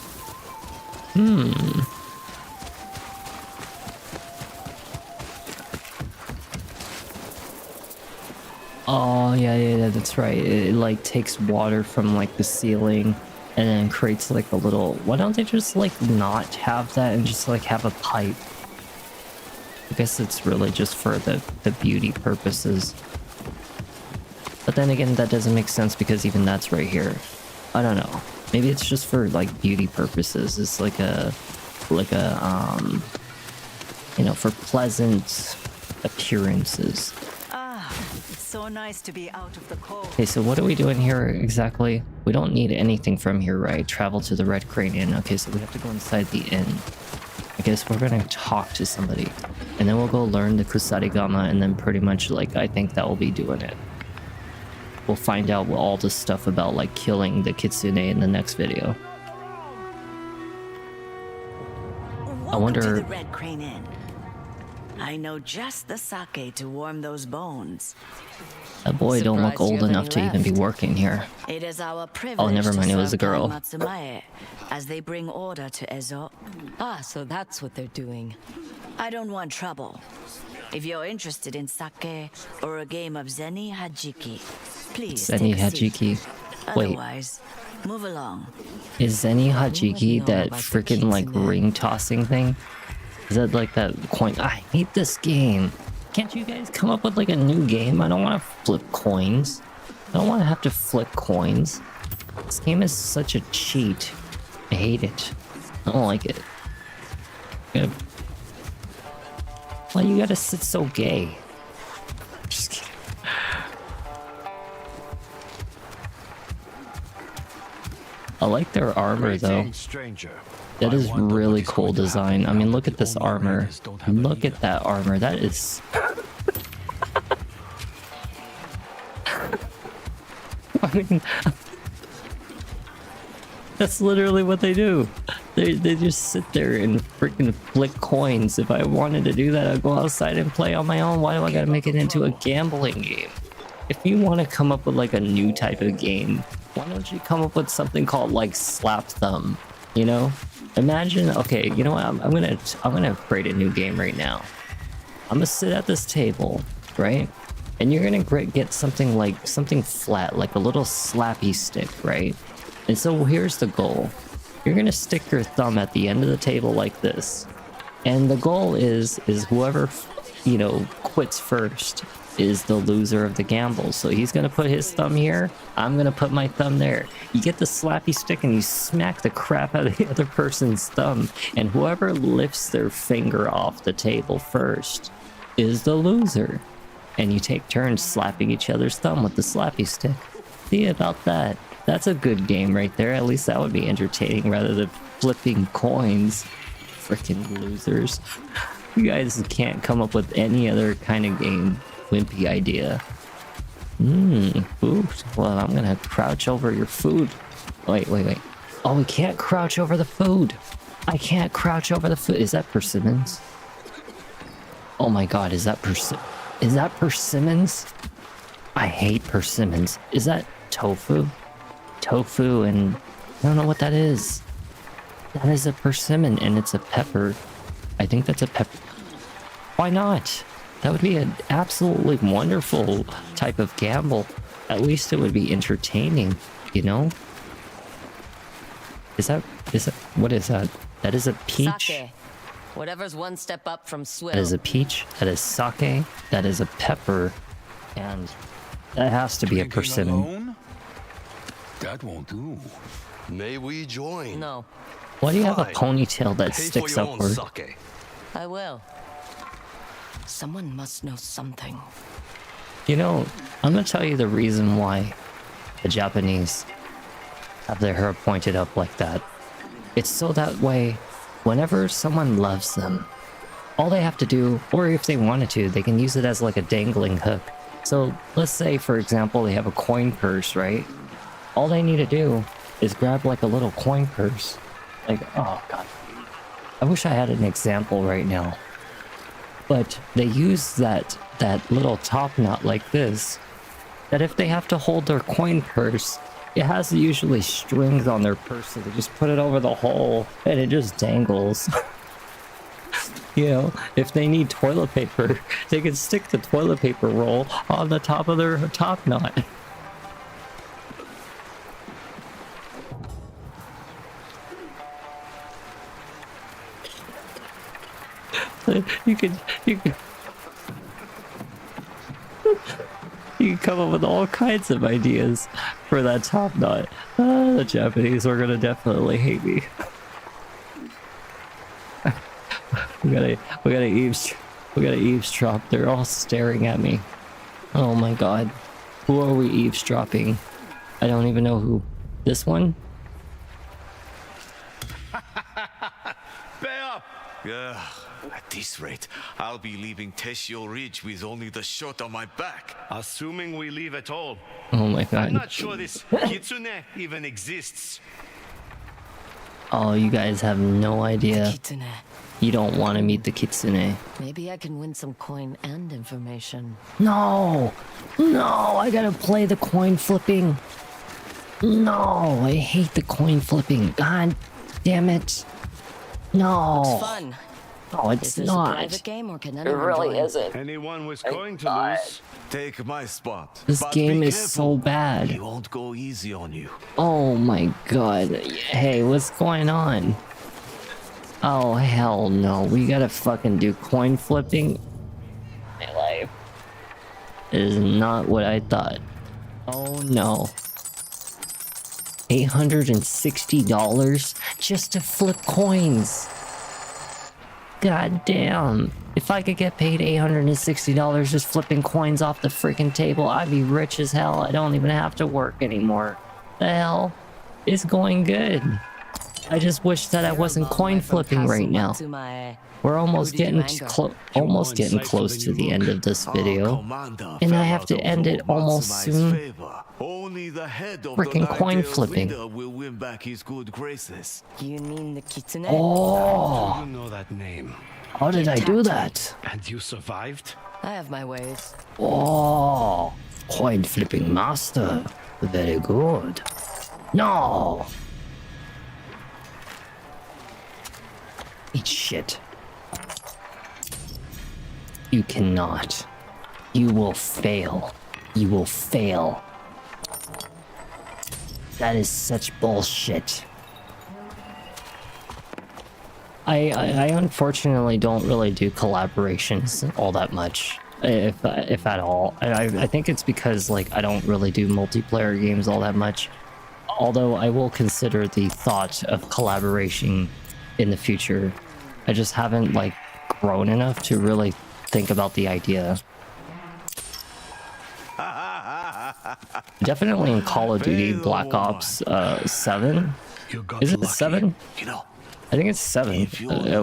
Oh, yeah, that's right. It like takes water from like the ceiling and then creates like a little. Why don't they just like not have that and just like have a pipe? I guess it's really just for the beauty purposes. But then again, that doesn't make sense because even that's right here. I don't know. Maybe it's just for like beauty purposes. It's like a you know, for pleasant appearances. Ah, it's so nice to be out of the cold. Okay, so what are we doing here exactly? We don't need anything from here, right? Travel to the Red Crane Inn. Okay, so we have to go inside the inn. I guess we're gonna talk to somebody. And then we'll go learn the Kusarigama, and then pretty much, like, I think that will be doing it. We'll find out all the stuff about, like, killing the Kitsune in the next video. I wonder... To the Red Crane Inn. I know just the sake to warm those bones. That boy don't look old enough to even be working here. It is our privilege. Oh, never mind, it was a girl. Matsumae, as they bring order to Ezo. Ah, so that's what they're doing. I don't want trouble. If you're interested in sake or a game of Zeni Hajiki, please Zeni take a seat. Hajiki. Wait. Otherwise, move along. Is Zeni Hajiki that freaking like ring tossing thing? Is that like that coin? I hate this game. Can't you guys come up with like a new game? I don't want to flip coins. I don't want to have to flip coins. This game is such a cheat. I hate it. I don't like it. Why you gotta sit so gay? Just kidding. I like their armor though. That is really cool design. I mean, look at this armor. Look at that armor. That is... I mean... That's literally what they do. They just sit there and freaking flick coins. If I wanted to do that, I'd go outside and play on my own. Why do I gotta make it into a gambling game? If you want to come up with like a new type of game, why don't you come up with something called like Slap Thumb? You know? Imagine, okay, you know what? I'm gonna create a new game right now. I'm gonna sit at this table, right? And you're gonna get something flat, like a little slappy stick, right? And so here's the goal. You're gonna stick your thumb at the end of the table like this, and the goal is whoever, you know, quits first is the loser of the gamble. So he's gonna put his thumb here, I'm gonna put my thumb there. You get the slappy stick and you smack the crap out of the other person's thumb, and whoever lifts their finger off the table first is the loser. And you take turns slapping each other's thumb with the slappy stick. See about that? That's a good game right there. At least that would be entertaining rather than flipping coins. Freaking losers. You guys can't come up with any other kind of game. Wimpy idea. Food. Well, I'm gonna crouch over your food. Wait. Oh, we can't crouch over the food. I can't crouch over the food. Is that persimmons? Oh my god, is that persimmons? I hate persimmons. Is that tofu? Tofu and... I don't know what that is. That is a persimmon and it's a pepper. I think that's a pepper. Why not? That would be an absolutely wonderful type of gamble. At least it would be entertaining, you know? What is that? That is a peach. Sake. Whatever's one step up from swill. That is a peach. That is sake. That is a pepper. And that has to be a persimmon. That won't do. May we join? No. Why do you have a ponytail that sticks upward? I will. Someone must know something. You know, I'm gonna tell you the reason why the Japanese have their hair pointed up like that. It's so that way, whenever someone loves them, all they have to do, or if they wanted to, they can use it as like a dangling hook. So let's say, for example, they have a coin purse, right? All they need to do is grab like a little coin purse. Like, oh god. I wish I had an example right now. But they use that little top knot like this, that if they have to hold their coin purse, it has usually strings on their purse, so they just put it over the hole and it just dangles. You know, if they need toilet paper, they can stick the toilet paper roll on the top of their top knot. You could come up with all kinds of ideas for that top knot. The Japanese are gonna definitely hate me. we gotta eavesdrop. They're all staring at me. Oh my god. Who are we eavesdropping? I don't even know who. This one? Bear! At this rate, I'll be leaving Teshio Ridge with only the shirt on my back. Assuming we leave at all. Oh my god. I'm not sure this Kitsune even exists. Oh, you guys have no idea. Kitsune. You don't want to meet the Kitsune. Maybe I can win some coin and information. No! No! I gotta play the coin flipping. No! I hate the coin flipping. God damn it. No. Looks fun. No, it's Is this not. a private game or can It anyone really join? isn't. Anyone was going to lose. Take my spot. This But game be is careful. so bad. He won't go easy on you. Oh my god. Hey, what's going on? Oh, hell no. We gotta fucking do coin flipping? My life is not what I thought. Oh no. $860 just to flip coins. God damn. If I could get paid $860 just flipping coins off the freaking table, I'd be rich as hell. I don't even have to work anymore. The hell? It's going good. I just wish that I wasn't coin flipping right now. We're almost getting close to the end of this video, and I have to end it almost soon. Only the head of Freaking the coin Nightdale's flipping. leader will win back his good graces. You mean the Kitsune? Oh, You know that name. how did I do that? And you survived? I have my ways. Oh, coin flipping master. Very good. No. Eat shit. You cannot. You will fail. You will fail. That is such bullshit. I unfortunately don't really do collaborations all that much, if at all. I think it's because like I don't really do multiplayer games all that much. Although I will consider the thought of collaboration in the future. I just haven't like grown enough to really think about the idea. Definitely in Call of Duty Black Ops 7. Is it 7? You know, I think it's 7.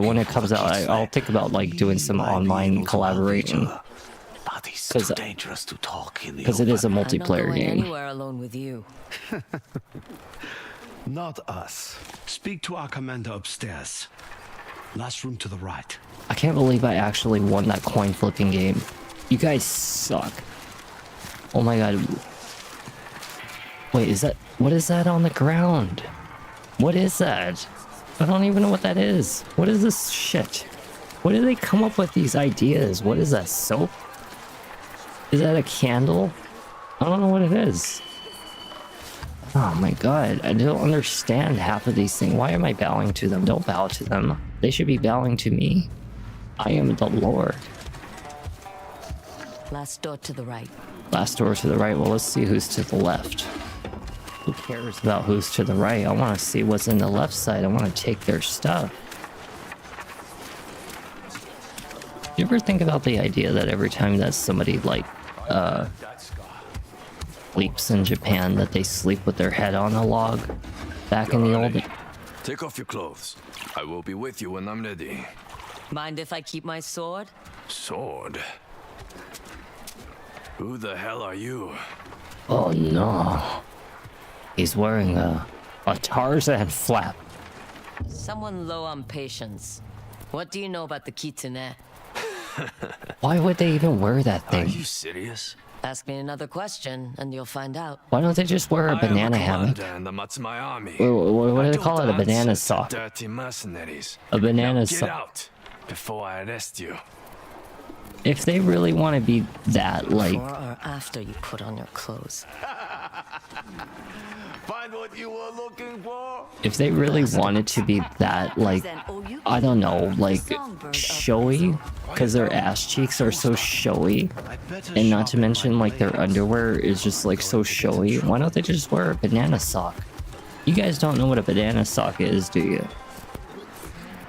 When it comes out, I'll think about like doing some online collaboration. Because dangerous to talk in the Because it is a I'm not multiplayer going game. anywhere alone with you. Not us. Speak to our commander upstairs. Last room to the right. I can't believe I actually won that coin flipping game. You guys suck. Oh my god. Wait, what is that on the ground? What is that? I don't even know what that is. What is this shit? Where do they come up with these ideas? What is that, soap? Is that a candle? I don't know what it is. Oh my god, I don't understand half of these things. Why am I bowing to them? Don't bow to them. They should be bowing to me. I am the Lord. Last door to the right. Last door to the right. Well, let's see who's to the left. Who cares about who's to the right? I want to see what's in the left side. I want to take their stuff. You ever think about the idea that every time that somebody like sleeps in Japan, that they sleep with their head on a log? Back in the old... Take off your clothes. I will be with you when I'm ready. Mind if I keep my sword? Sword? Who the hell are you? Oh no. He's wearing a Tarzan flap. Someone low on patience. What do you know about the Kitsune? Why would they even wear that thing? Are you serious? Ask me another question, and you'll find out. Why don't they just wear a banana hammock? And that's my army. What do they I call it? A don't banana answer to sock. Dirty mercenaries. A banana Now sock. get out before I arrest you. If they really want to be that, like... Before or after you put on your clothes? Find what you were looking for? If they really wanted to be that, like, I don't know, like, showy, because their ass cheeks are so showy, and not to mention, like, their underwear is just, like, so showy, why don't they just wear a banana sock? You guys don't know what a banana sock is, do you?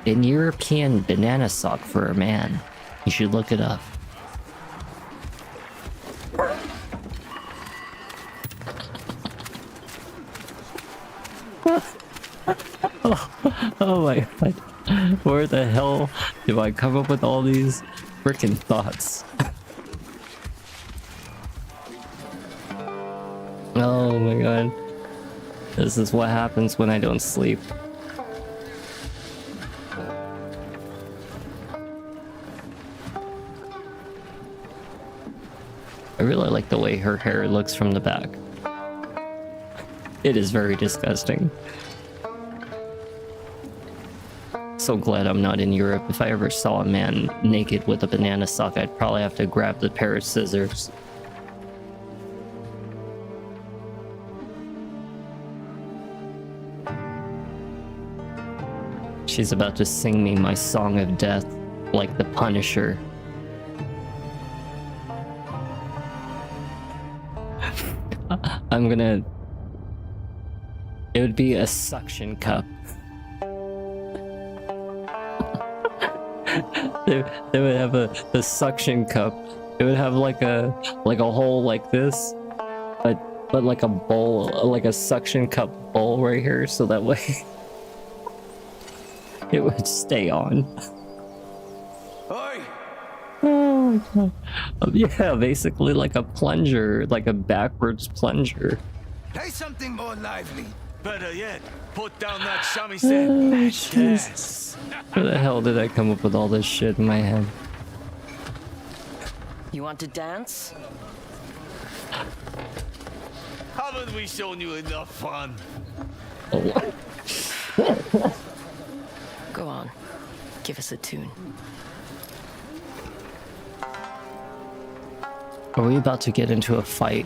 An European banana sock for a man. You should look it up. Oh my god. Where the hell do I come up with all these freaking thoughts? Oh my god. This is what happens when I don't sleep. I really like the way her hair looks from the back. It is very disgusting. So glad I'm not in Europe. If I ever saw a man naked with a banana sock, I'd probably have to grab the pair of scissors. She's about to sing me my song of death, like the Punisher. I'm gonna... It would be a suction cup. They would have a suction cup. It would have like a hole like this, but like a bowl, like a suction cup bowl right here, so that way it would stay on. Oh my god. Yeah, basically like a plunger, like a backwards plunger. Play something more lively. Better yet, put down that Oh, shamisen. Jesus. Where the hell did I come up with all this shit in my head? You want to dance? Haven't we shown you enough fun? Oh. Go on. Give us a tune. Are we about to get into a fight?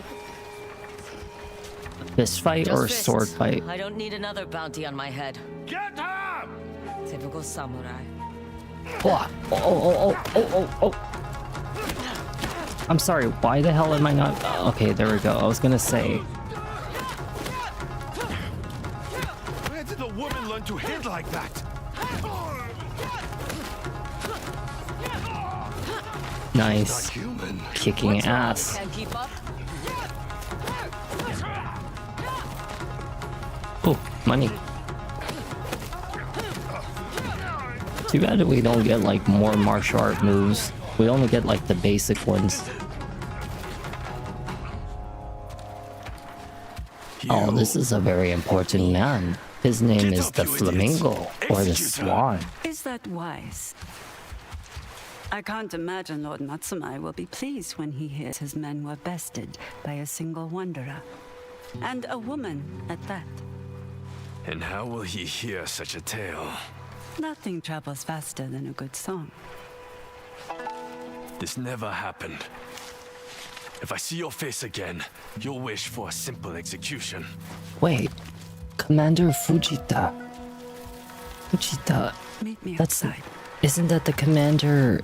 Fist fight or a Just sword fists. fight? I don't need another bounty on my head. Get her! Typical samurai. Oh. I'm sorry, why the hell am I not... Okay, there we go. I was gonna say... Where did a woman learn to hit like that? Nice. Human. Kicking ass. Can't keep up? Oh, money. Too bad that we don't get like more martial art moves. We only get like the basic ones. Oh, this is a very important man. His name is the Flamingo, or the Swan. Is that wise? I can't imagine Lord Natsume will be pleased when he hears his men were bested by a single wanderer. And a woman at that. And how will he hear such a tale? Nothing travels faster than a good song. This never happened. If I see your face again, you'll wish for a simple execution. Wait, Commander Fujita. Fujita. Meet me That's... outside. Isn't that the commander...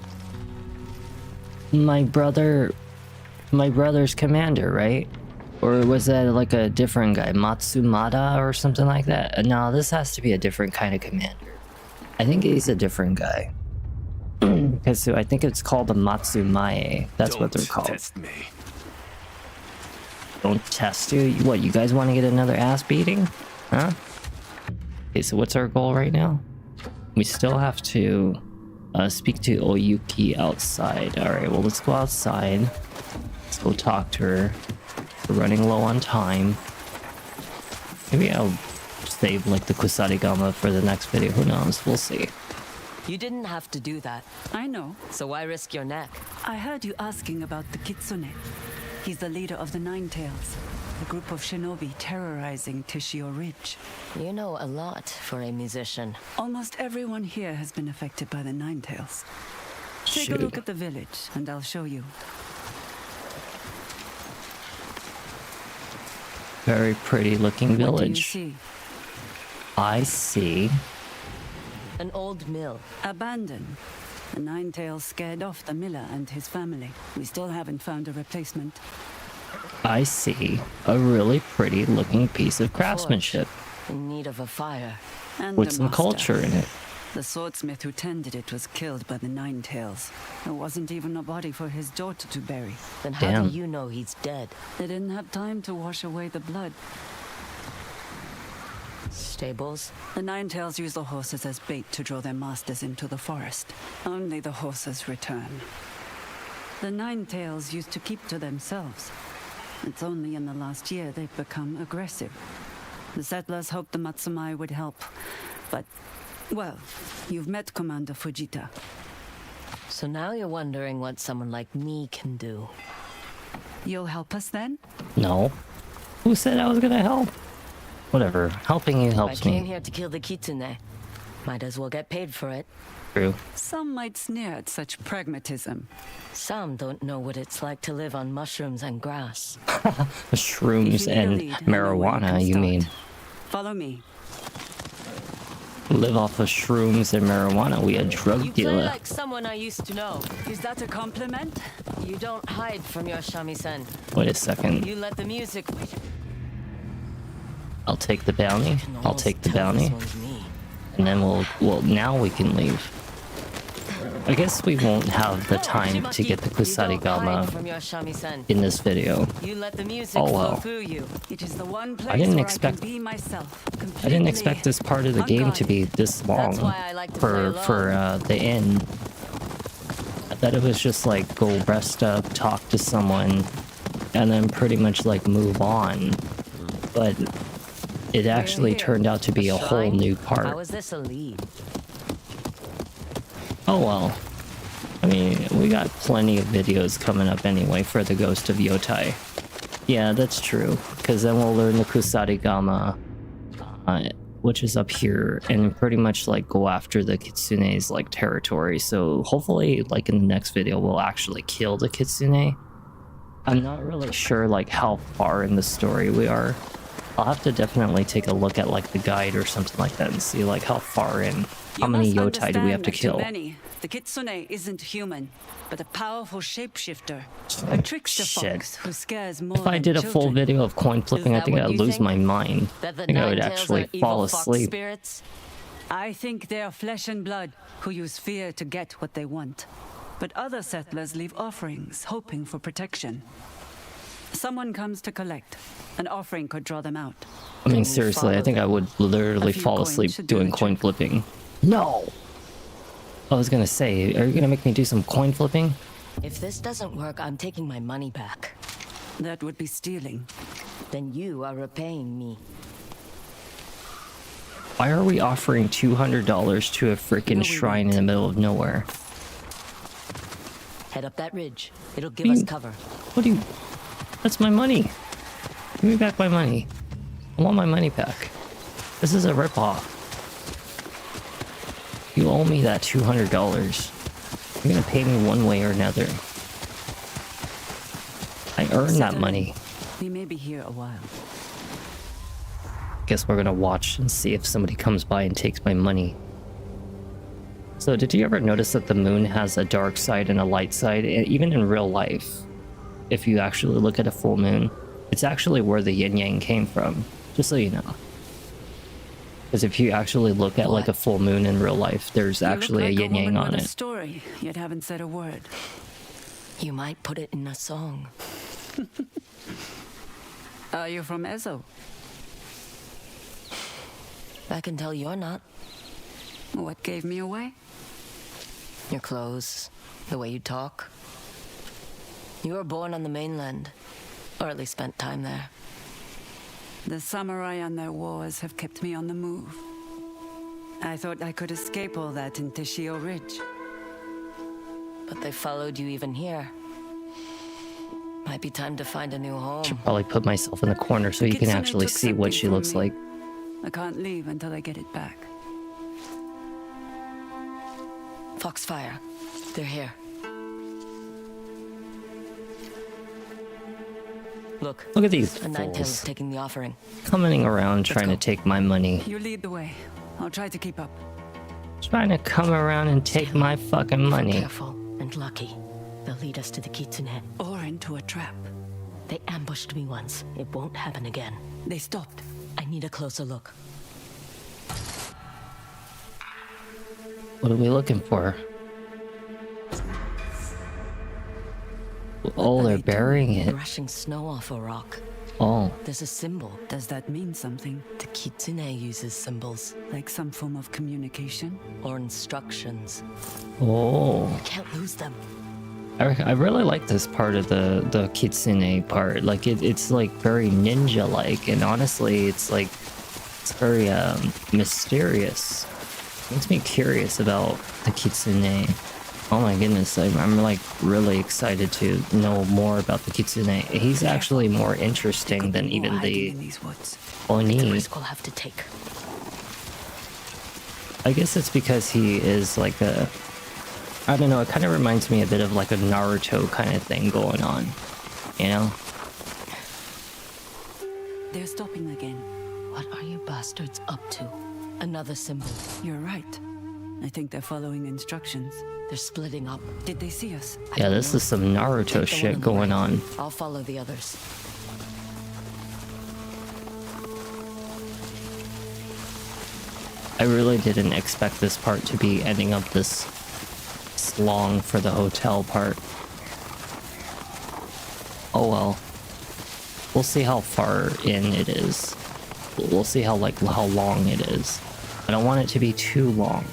My brother's commander, right? Or was that like a different guy, Matsumata or something like that? No, this has to be a different kind of commander. I think he's a different guy. Because I think it's called a Matsumae. That's what they're called. Test me. Don't test you? What, you guys want to get another ass beating? Huh? Okay, so what's our goal right now? We still have to speak to Oyuki outside. Alright, well, let's go outside. Let's go talk to her. We're running low on time. Maybe I'll save like the Kusarigama for the next video. Who knows? We'll see. You didn't have to do that. I know. So why risk your neck? I heard you asking about the Kitsune. He's the leader of the Nine Tails, a group of shinobi terrorizing Tishio Ridge. You know a lot for a musician. Almost everyone here has been affected by the Nine Tails. Take a look at the village, and I'll show you. Very pretty looking village. What do you see? I see. An old mill. Abandoned. The Nine-Tails scared off the miller and his family. We still haven't found a replacement. I see a really pretty looking piece of craftsmanship. In need of a fire. And with a some master. culture in it. The swordsmith who tended it was killed by the Nine-Tails. There wasn't even a body for his daughter to bury. Then how Damn. do you know he's dead? They didn't have time to wash away the blood. Stables? The Nine-Tails use the horses as bait to draw their masters into the forest. Only the horses return. The Nine-Tails used to keep to themselves. It's only in the last year they've become aggressive. The settlers hoped the Matsumai would help, but, well, you've met Commander Fujita. So now you're wondering what someone like me can do. You'll help us then? No. Who said I was gonna help? Whatever. Helping you helps I came me. here to kill the Kitsune. Might as well get paid for it. True. Some might sneer at such pragmatism. Some don't know what it's like to live on mushrooms and grass. Shrooms If you need a and lead, I know where you marijuana, can you start. mean? Follow me. Live off of shrooms and marijuana. We a drug You play dealer. like someone I used to know. Is that a compliment? You don't hide from your shamisen. Wait a second. You let the music. I'll take the bounty. I'll take the bounty. This one's me. And then well, now we can leave. I guess we won't have the time to get the Kusarigama From your shamisen. in this video. You let the music Oh flow well. through you. It is the one place I didn't where expect. I can be myself. I didn't expect this part of the game to be this long That's why I like to play for alone. the end. I thought it was just like go rest up, talk to someone, and then pretty much like move on. But it actually turned out to be a whole new How part. is this a lead? Oh well. I mean, we got plenty of videos coming up anyway for the Ghost of Yotei. Yeah, that's true. Because then we'll learn the Kusarigama, which is up here, and pretty much like go after the Kitsune's like territory. So hopefully, like in the next video, we'll actually kill the Kitsune. I'm not really sure like how far in the story we are. I'll have to definitely take a look at like the guide or something like that and see like how far in, how many Yotei do we have to kill. Many, the Kitsune isn't human, but a powerful shapeshifter. A trickster fox who scares more If I than did a full children. video of coin flipping, I think I'd lose my mind. I think I would actually fall asleep. Spirits? I think they are flesh and blood who use fear to get what they want. But other settlers leave offerings, hoping for protection. Someone comes to collect. An offering could draw them out. I mean, seriously, I think I would literally A few fall coins asleep should do doing the coin flipping. No! I was gonna say, are you gonna make me do some coin flipping? If this doesn't work, I'm taking my money back. That would be stealing. Then you are repaying me. Why are we offering $200 to a freaking shrine in the middle of nowhere? Head up that ridge. It'll give us cover. What do you... That's my money. Give me back my money. I want my money back. This is a ripoff. You owe me that $200. You're gonna pay me one way or another. I earned that money. We may be here a while. Guess we're gonna watch and see if somebody comes by and takes my money. So did you ever notice that the moon has a dark side and a light side? Even in real life, if you actually look at a full moon, it's actually where the yin yang came from, just so you know. Because if you actually look at like a full moon in real life, there's actually a yin yang on with it. A story, yet haven't said a word. You might put it in a song. Are you from Ezo? I can tell you're not. What gave me away? Your clothes, the way you talk. You were born on the mainland, or at least spent time there. The samurai and their wars have kept me on the move. I thought I could escape all that in Teshio Ridge. But they followed you even here. Might be time to find a new home. Should probably put myself in the corner so you can Kitsune actually took see what something she from looks me. like. I can't leave until I get it back. Foxfire. They're here. Look at these a Ninetales fools taking the offering. coming around trying to take my money. You lead the way. I'll try to keep up. Trying to come around and take my fucking money. Careful and lucky. They'll lead us to the Kitsune. Or into a trap. They ambushed me once. It won't happen again. They stopped. I need a closer look. What are we looking for? Oh, they're burying it. Brushing snow off a rock. Oh. There's a symbol. Does that mean something? The Kitsune uses symbols. Like some form of communication? Or instructions. Oh. I can't lose them. I really like this part of the Kitsune part. Like it's like very ninja-like, and honestly, it's very mysterious. Makes me curious about the Kitsune. Oh my goodness, I'm like really excited to know more about the Kitsune. He's actually more interesting than even the Oni. Risk we'll have to take. I guess it's because he is like a, I don't know, it kind of reminds me a bit of like a Naruto kind of thing going on, you know? They're stopping again. What are you bastards up to? Another symbol. You're right. I think they're following instructions. They're splitting up. Did they see us? Yeah, this is some Naruto shit going on. I'll follow the others. I really didn't expect this part to be ending up this long for the hotel part. Oh well. We'll see how far in it is. We'll see how long it is. I don't want it to be too long.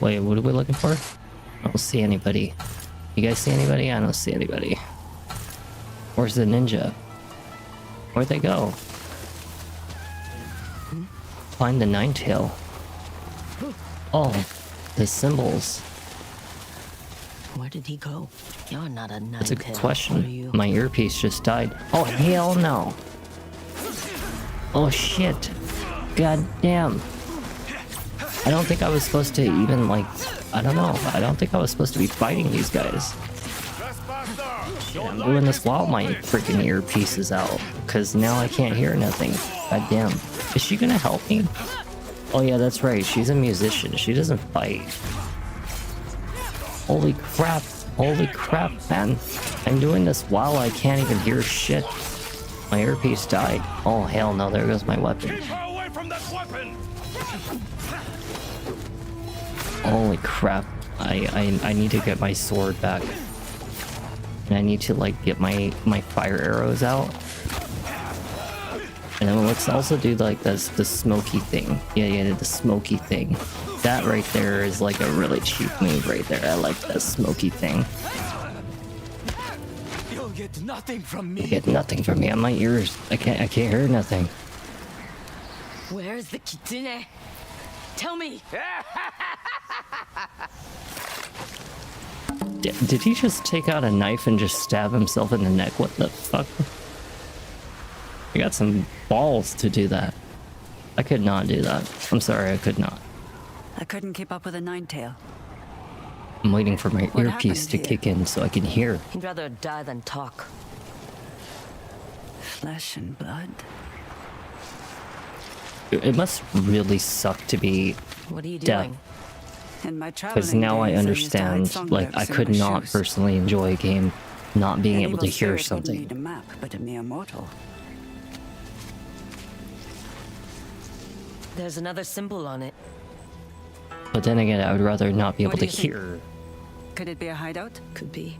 Wait, what are we looking for? I don't see anybody. You guys see anybody? I don't see anybody. Where's the ninja? Where'd they go? Find the Ninetail. Oh, the symbols. Where did he go? You're not a Ninetail. That's a good question. My earpiece just died. Oh, hell no. Oh, shit. God damn. I don't think I was supposed to even, like, I don't know. I don't think I was supposed to be fighting these guys. Shit, I'm doing this while my freaking earpiece is out, because now I can't hear nothing. God damn. Is she gonna help me? Oh yeah, that's right. She's a musician. She doesn't fight. Holy crap. Holy crap, man. I'm doing this while I can't even hear shit. My earpiece died. Oh, hell no. There goes my weapon. Holy crap. I need to get my sword back. And I need to, like, get my fire arrows out. And then let's also do, like, the smoky thing. Yeah, the smoky thing. That right there is, like, a really cheap move right there. I like that smoky thing. You'll get nothing from me. You get nothing from me on my ears. I can't hear nothing. Where's the Kitsune? Tell me! Did he just take out a knife and just stab himself in the neck? What the fuck? I got some balls to do that. I could not do that. I'm sorry, I could not. I couldn't keep up with a Ninetail. I'm waiting for my earpiece to kick in so I can hear. He'd rather die than talk. Flesh and blood. It must really suck to be What are you deaf. doing? Because now I understand, like, I could not personally enjoy a game not being able to hear something. Need a map, but a mere mortal. There's another symbol on it. But then again, I would rather not be able What to do you think? hear. Could it be a hideout? Could be.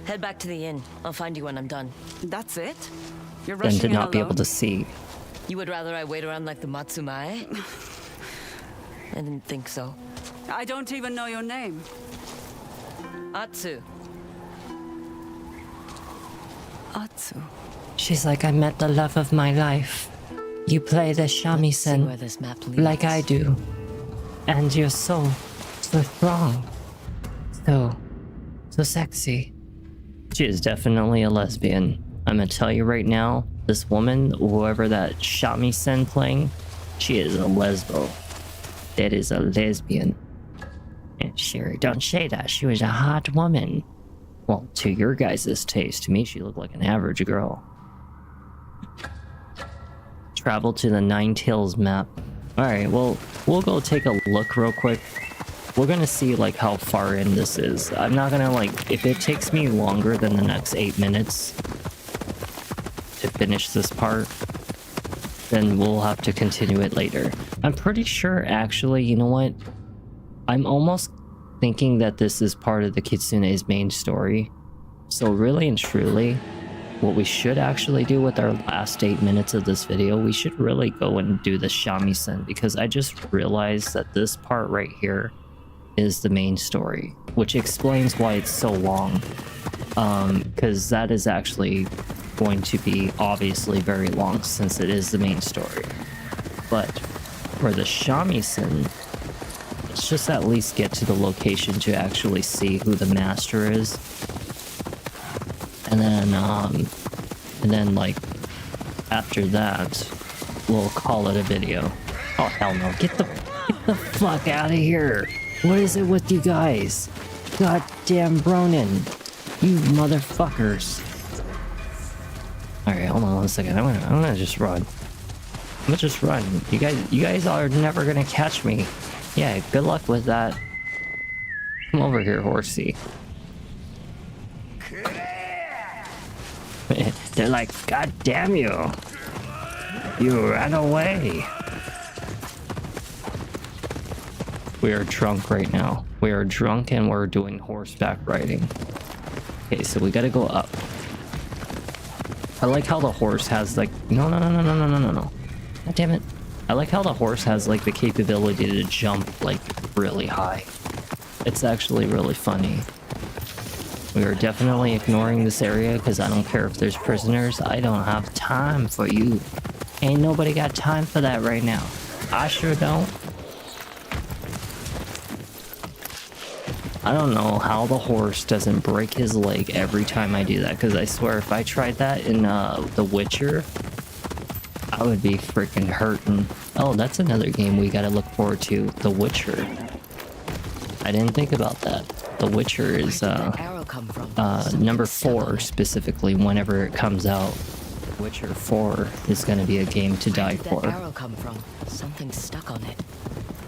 Head back to the inn. I'll find you when I'm done. That's it? You're Then rushing to in not be able alone? to see. You would rather I wait around like the Matsumae? I didn't think so. I don't even know your name. Atsu. Atsu. She's like, I met the love of my life. You play the where shamisen this map leads. like I do. And you're so strong. So sexy. She is definitely a lesbian. I'm gonna tell you right now, this woman, whoever that shamisen playing, she is a lesbo. That is a lesbian. And Sherry, don't say that. She was a hot woman. Well, to your guys' taste. To me, she looked like an average girl. Travel to the Nine Tails map. Alright, well, we'll go take a look real quick. We're gonna see, like, how far in this is. I'm not gonna, like, if it takes me longer than the next 8 minutes to finish this part, then we'll have to continue it later. I'm pretty sure, actually, you know what? I'm almost thinking that this is part of the Kitsune's main story. So really and truly, what we should actually do with our last 8 minutes of this video, we should really go and do the shamisen, because I just realized that this part right here is the main story, which explains why it's so long. Because that is actually going to be obviously very long since it is the main story. But for the shamisen, let's just at least get to the location to actually see who the master is. And then like after that, we'll call it a video. Oh hell no, get the fuck out of here. What is it with you guys? Goddamn Ronin, you motherfuckers. Alright, hold on 1 second. I'm gonna just run. I'm gonna just run. You guys are never gonna catch me. Yeah, good luck with that. Come over here, horsey. They're like, God damn you. You ran away. We are drunk right now. We are drunk and we're doing horseback riding. Okay, so we gotta go up. I like how the horse has like... No. God damn it. I like how the horse has like the capability to jump like really high. It's actually really funny. We are definitely ignoring this area because I don't care if there's prisoners. I don't have time for you. Ain't nobody got time for that right now. I sure don't. I don't know how the horse doesn't break his leg every time I do that, because I swear if I tried that in The Witcher, I would be freaking hurting. Oh, that's another game we gotta look forward to. The Witcher. I didn't think about that. The Witcher is number 4 specifically. Whenever it comes out, Witcher 4 is gonna be a game to die for. Where did that arrow come from? Something stuck on it.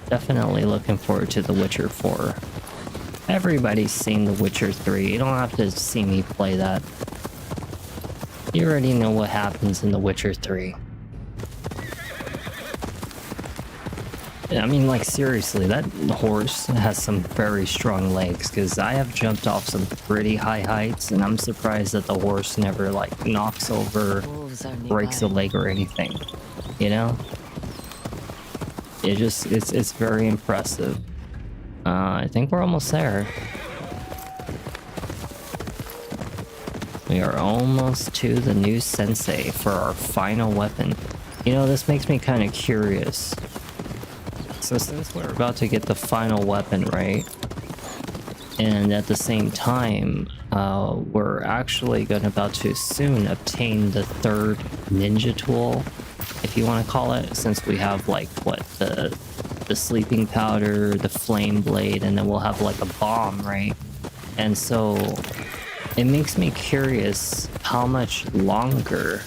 Definitely looking forward to The Witcher 4. Everybody's seen The Witcher 3. You don't have to see me play that. You already know what happens in The Witcher 3. I mean, like, seriously, that horse has some very strong legs, because I have jumped off some pretty high heights, and I'm surprised that the horse never, like, knocks over, breaks a leg or anything, you know? It's very impressive. I think we're almost there. We are almost to the new sensei for our final weapon. You know, this makes me kind of curious. So since we're about to get the final weapon, right? And at the same time, we're actually about to soon obtain the 3rd ninja tool, if you want to call it, since we have like what, the sleeping powder, the flame blade, and then we'll have like a bomb, right? And so it makes me curious how much longer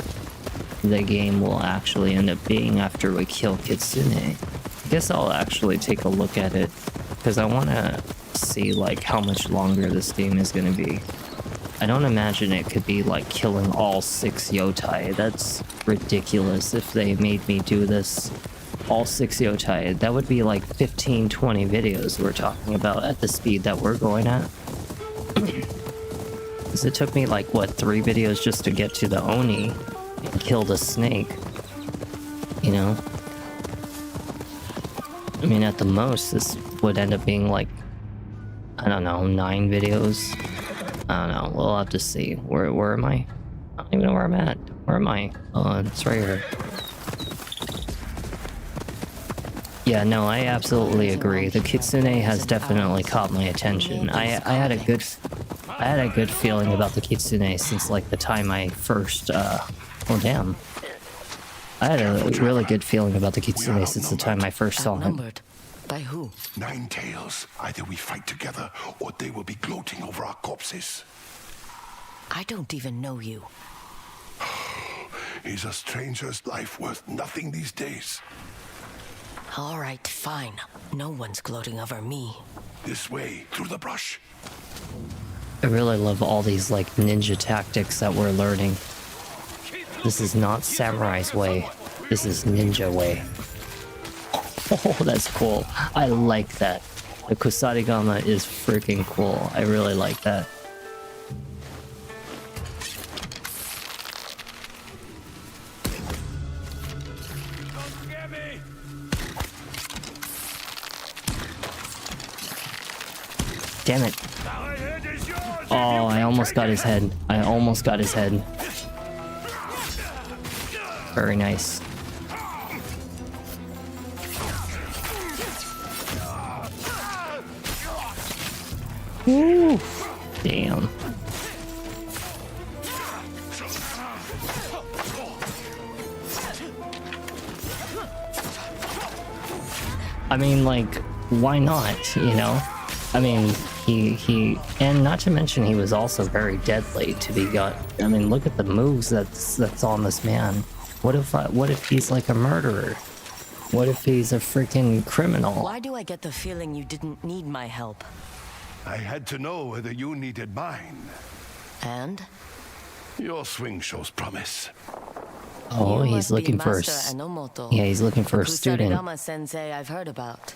the game will actually end up being after we kill Kitsune. I guess I'll actually take a look at it, because I want to see like how much longer this game is going to be. I don't imagine it could be like killing all 6 Yotei. That's ridiculous if they made me do this. All 6 Yotei. That would be like 15-20 videos we're talking about at the speed that we're going at. Because it took me like, what, 3 videos just to get to the Oni and kill the snake. You know? I mean, at the most, this would end up being like, I don't know, 9 videos. I don't know. We'll have to see. Where am I? I don't even know where I'm at. Where am I? Oh, it's right here. Yeah, no, I absolutely agree. The Kitsune has definitely caught my attention. I had a good feeling about the Kitsune since like the time I first oh damn. I had a really good feeling about the Kitsune since the time I first saw him. By who? Nine Tails. Either we fight together, or they will be gloating over our corpses. I don't even know you. Is a stranger's life worth nothing these days? All right, fine. No one's gloating over me. This way, through the brush. I really love all these like ninja tactics that we're learning. This is not Samurai's way. This is ninja way. Oh, that's cool. I like that. The Kusarigama is freaking cool. I really like that. Damn it. Oh, I almost got his head. I almost got his head. Very nice. Woo! Damn. I mean, like, why not, you know? I mean, he and not to mention he was also very deadly to be got. I mean, look at the moves that's on this man. What if he's like a murderer? What if he's a freaking criminal? Why do I get the feeling you didn't need my help? I had to know whether you needed mine. And? Your swing shows promise. Oh, You he's must be looking for Master Enomoto, yeah, he's looking for a the student. Kusarigama sensei I've heard about.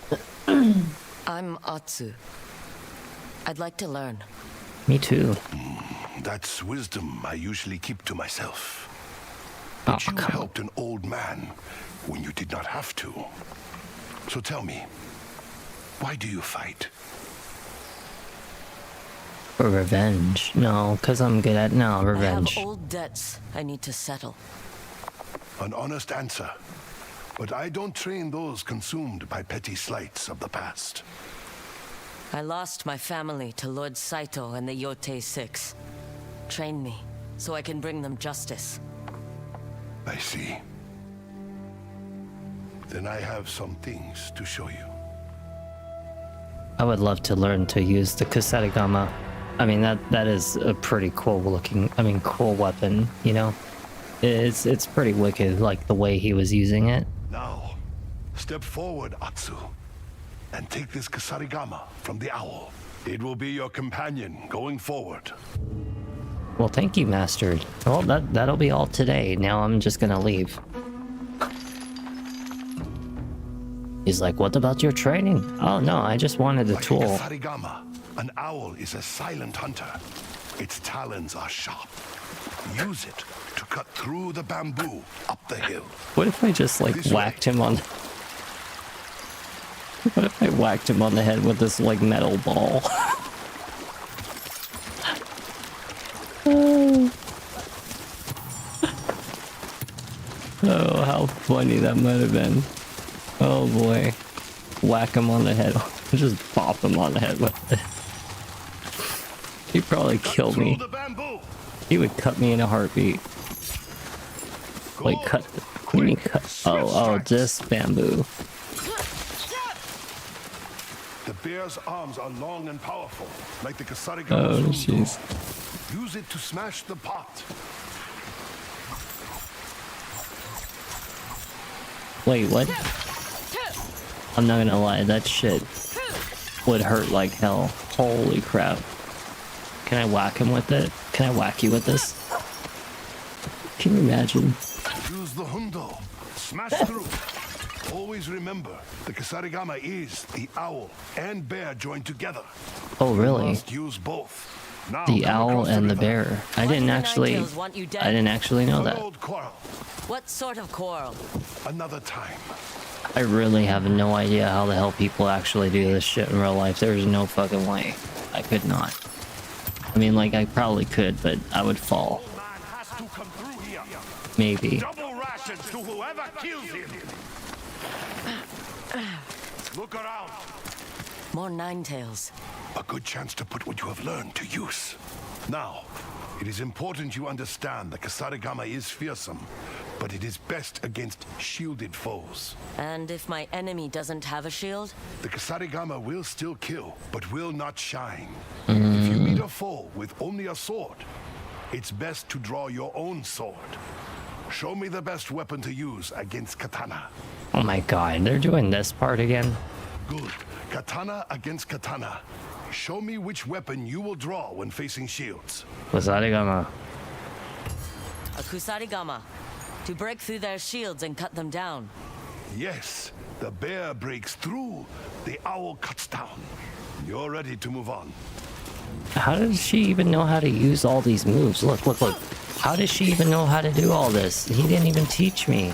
I'm Atsu. I'd like to learn. Me too. That's wisdom I usually keep to myself. But you helped an old man when you did not have to. So tell me, why do you fight? For revenge? No, because I'm good at revenge. I have old debts I need to settle. An honest answer. But I don't train those consumed by petty slights of the past. I lost my family to Lord Saito and the Yotei 6. Train me, so I can bring them justice. I see. Then I have some things to show you. I would love to learn to use the Kusarigama. I mean, that is a pretty cool looking, cool weapon, you know? It's pretty wicked, like the way he was using it. Now, step forward, Atsu, and take this Kusarigama from the owl. It will be your companion going forward. Well, thank you, Master. Well, that'll be all today. Now I'm just gonna leave. He's like, what about your training? Oh no, I just wanted a tool. Kusarigama, an owl is a silent hunter. Its talons are sharp. Use it to cut through the bamboo up the hill. What if I just like whacked him on... What if I whacked him on the head with this like metal ball? Oh, how funny that might have been. Oh boy. Whack him on the head. Just bop him on the head with it. He'd probably kill me. He would cut me in a heartbeat. Like cut... What do you mean cut? Oh, just bamboo. The bear's arms are long and powerful, like the Kusarigama. Oh, jeez. Use it to smash the pot. Wait, what? I'm not gonna lie, that shit would hurt like hell. Holy crap. Can I whack him with it? Can I whack you with this? Can you imagine? Use the hundo. Smash through. Always remember, the Kusarigama is the owl and bear joined together. Oh, really? You must use both. Now, The owl and the bear. I didn't actually know that. What sort of quarrel? Another time. I really have no idea how the hell people actually do this shit in real life. There's no fucking way. I could not. I mean, like, I probably could, but I would fall. Maybe. Double rations to whoever kills him. Look around. More Ninetails. A good chance to put what you have learned to use. Now, it is important you understand that Kusarigama is fearsome, but it is best against shielded foes. And if my enemy doesn't have a shield? The Kusarigama will still kill, but will not shine. If you meet a foe with only a sword, it's best to draw your own sword. Show me the best weapon to use against katana. Oh my god, they're doing this part again? Good. Katana against katana. Show me which weapon you will draw when facing shields. Kusarigama. A Kusarigama. To break through their shields and cut them down. Yes, the bear breaks through, the owl cuts down. You're ready to move on. How does she even know how to use all these moves? Look, look, look. How does she even know how to do all this? He didn't even teach me.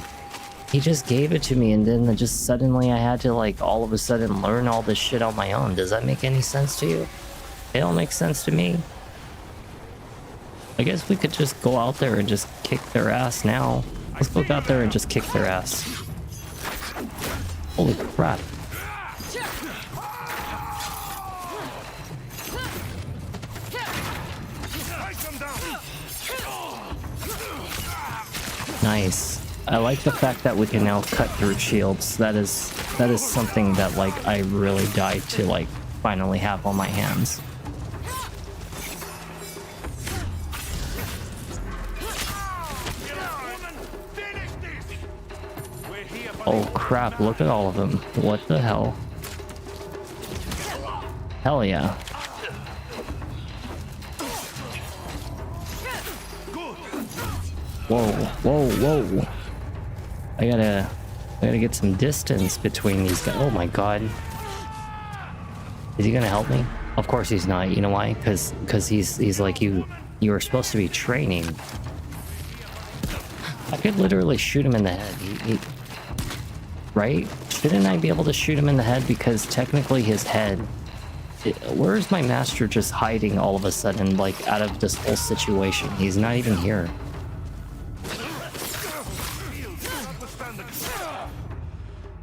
He just gave it to me, and then just suddenly I had to, like, all of a sudden learn all this shit on my own. Does that make any sense to you? It don't make sense to me. I guess we could just go out there and just kick their ass now. Let's go out there and just kick their ass. Holy crap. Nice. I like the fact that we can now cut through shields. That is something that, like, I really died to, like, finally have on my hands. Oh crap, look at all of them. What the hell? Hell yeah. Whoa, whoa, whoa. I gotta get some distance between these guys. Oh my god. Is he gonna help me? Of course he's not. You know why? Because he's like, you were supposed to be training. I could literally shoot him in the head. Right? Shouldn't I be able to shoot him in the head? Because technically his head... where is my master just hiding all of a sudden, like, out of this whole situation? He's not even here.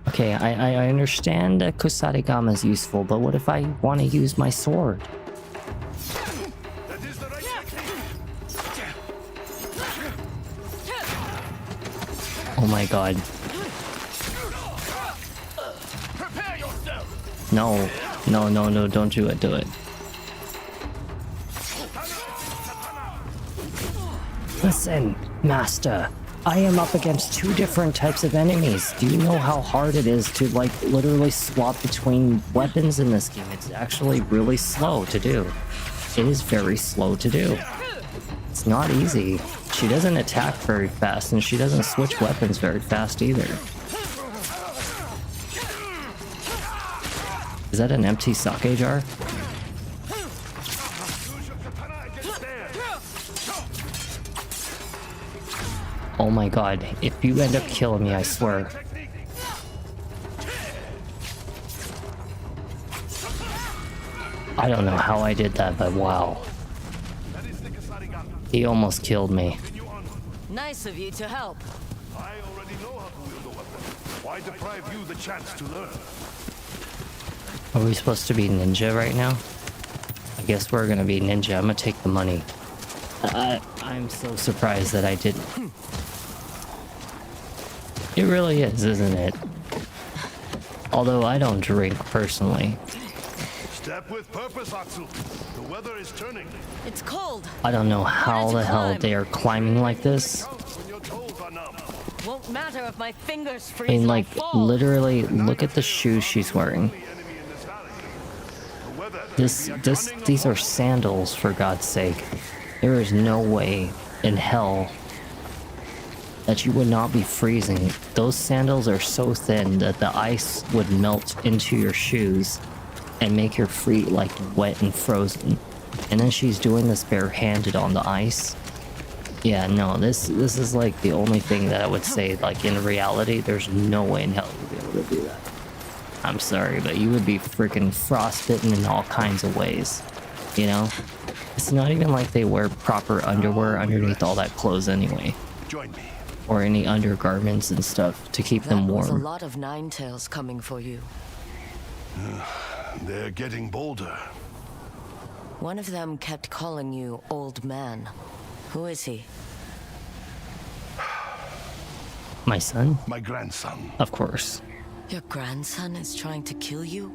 Okay, I understand that Kusarigama is useful, but what if I want to use my sword? Oh my god. No, no, no, no, don't do it, do it. Listen, Master, I am up against two different types of enemies. Do you know how hard it is to, like, literally swap between weapons in this game? It's actually really slow to do. It is very slow to do. It's not easy. She doesn't attack very fast, and she doesn't switch weapons very fast either. Is that an empty sake jar? Oh my god, if you end up killing me, I swear. I don't know how I did that, but wow. He almost killed me. Nice of you to help. I already know how to wield a weapon. Why deprive you the chance to learn? Are we supposed to be ninja right now? I guess we're gonna be ninja. I'm gonna take the money. I'm so surprised that I didn't. It really is, isn't it? Although I don't drink personally. Step with purpose, Atsu. The weather is turning. It's cold. I don't know how the hell they are climbing like this. Won't matter if my fingers freeze. I mean, like, literally, look at the shoes she's wearing. These are sandals, for God's sake. There is no way in hell that you would not be freezing. Those sandals are so thin that the ice would melt into your shoes and make your feet, like, wet and frozen. And then she's doing this barehanded on the ice. Yeah, no, this is like the only thing that I would say, like, in reality, there's no way in hell you'd be able to do that. I'm sorry, but you would be freaking frostbitten in all kinds of ways, you know? It's not even like they wear proper underwear underneath all that clothes anyway. Join me. Or any undergarments and stuff to keep them warm. There's a lot of Ninetales coming for you. They're getting bolder. One of them kept calling you old man. Who is he? My son? My grandson. Of course. Your grandson is trying to kill you?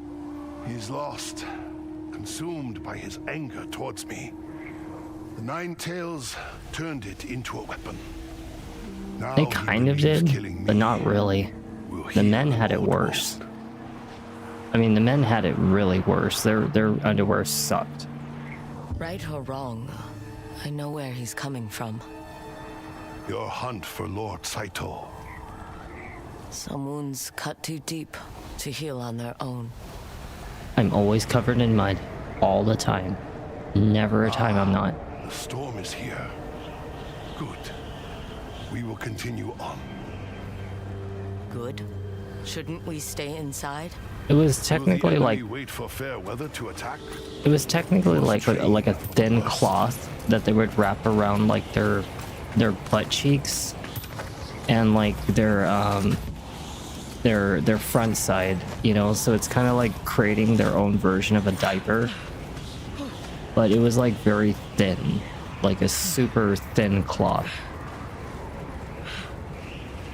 He's lost, consumed by his anger towards me. The Nine Tails turned it into a weapon. Now They kind of did, but not really. The men had it worse. I mean, the men had it really worse. Their underwear sucked. Right or wrong, I know where he's coming from. Your hunt for Lord Saito. Some wounds cut too deep to heal on their own. I'm always covered in mud, all the time. Never a time I'm not. The storm is here. Good. We will continue on. Good? Shouldn't we stay inside? It was technically like wait for fair weather to attack. it was technically like a thin cloth that they would wrap around like their butt cheeks and like their front side, you know, so it's kind of like creating their own version of a diaper. But it was like very thin, like a super thin cloth.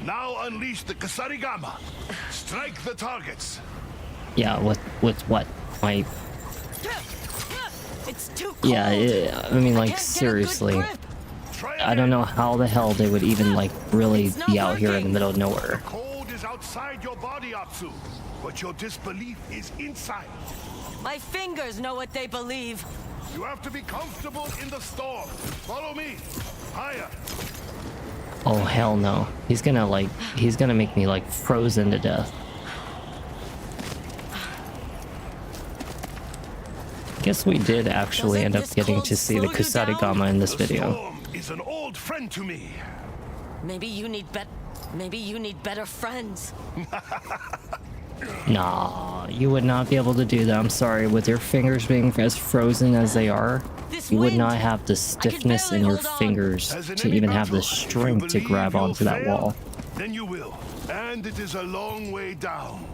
Now unleash the Kasarigama. Strike the targets. Yeah, with what? My It's too cold. yeah, I mean, like seriously, I don't know how the hell they would even like really be out here in the middle of nowhere. Cold is outside your body, Atsu, but your disbelief is inside. My fingers know what they believe. You have to be comfortable in the storm. Follow me. Higher. Oh hell no. He's gonna make me like frozen to death. Guess we did actually end up getting to see the Kusarigama in this video. Storm is an old friend to me. Maybe you need better friends. Nah, you would not be able to do that. I'm sorry. With your fingers being as frozen as they are, you would not have the stiffness in your fingers to even have the strength to grab onto that wall. Then you will. And it is a long way down.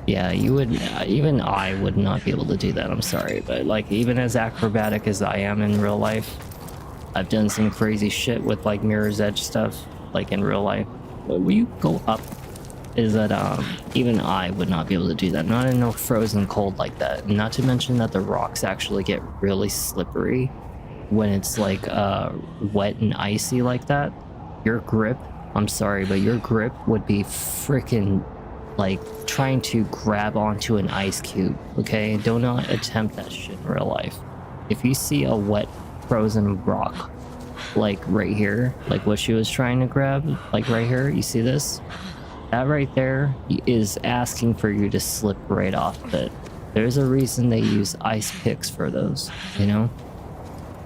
Yeah, you would, even I would not be able to do that. I'm sorry. But like, even as acrobatic as I am in real life, I've done some crazy shit with like Mirror's Edge stuff, like in real life. Will you go up? Is that even I would not be able to do that. Not in no frozen cold like that. Not to mention that the rocks actually get really slippery when it's like wet and icy like that. Your grip, I'm sorry, but your grip would be freaking like trying to grab onto an ice cube. Okay, do not attempt that shit in real life. If you see a wet frozen rock like right here, like what she was trying to grab, like right here, you see this? That right there is asking for you to slip right off of it. There's a reason they use ice picks for those, you know?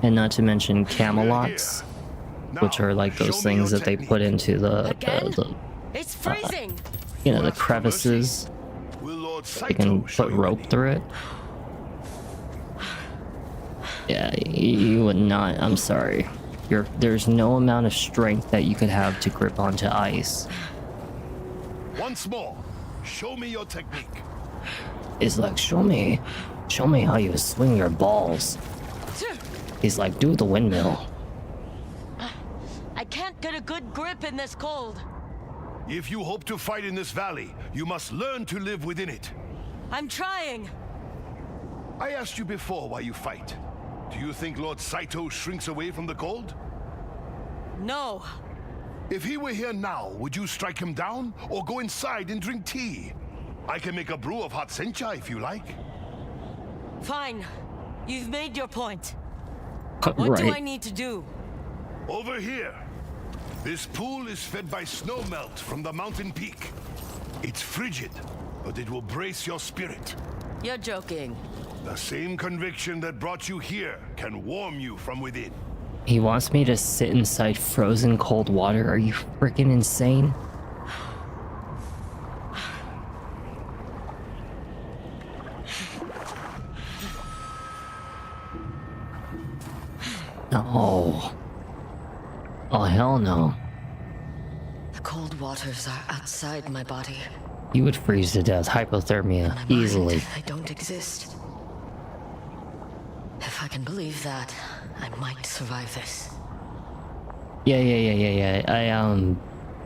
And not to mention camelots, which are like those things that they put into the It's freezing. you know, the crevices. They can put rope through it. Yeah, you would not. I'm sorry. There's no amount of strength that you could have to grip onto ice. Once more, show me your technique. He's like, show me how you swing your balls. He's like, do the windmill. I can't get a good grip in this cold. If you hope to fight in this valley, you must learn to live within it. I'm trying. I asked you before why you fight. Do you think Lord Saito shrinks away from the cold? No. If he were here now, would you strike him down or go inside and drink tea? I can make a brew of hot sencha if you like. Fine. You've made your point. What do I need to do? Over here. This pool is fed by snow melt from the mountain peak. It's frigid, but it will brace your spirit. You're joking. The same conviction that brought you here can warm you from within. He wants me to sit inside frozen cold water. Are you freaking insane? No. Oh, hell no. The cold waters are outside my body. You would freeze to death, hypothermia, easily. I don't exist. If I can believe that, I might survive this. Yeah.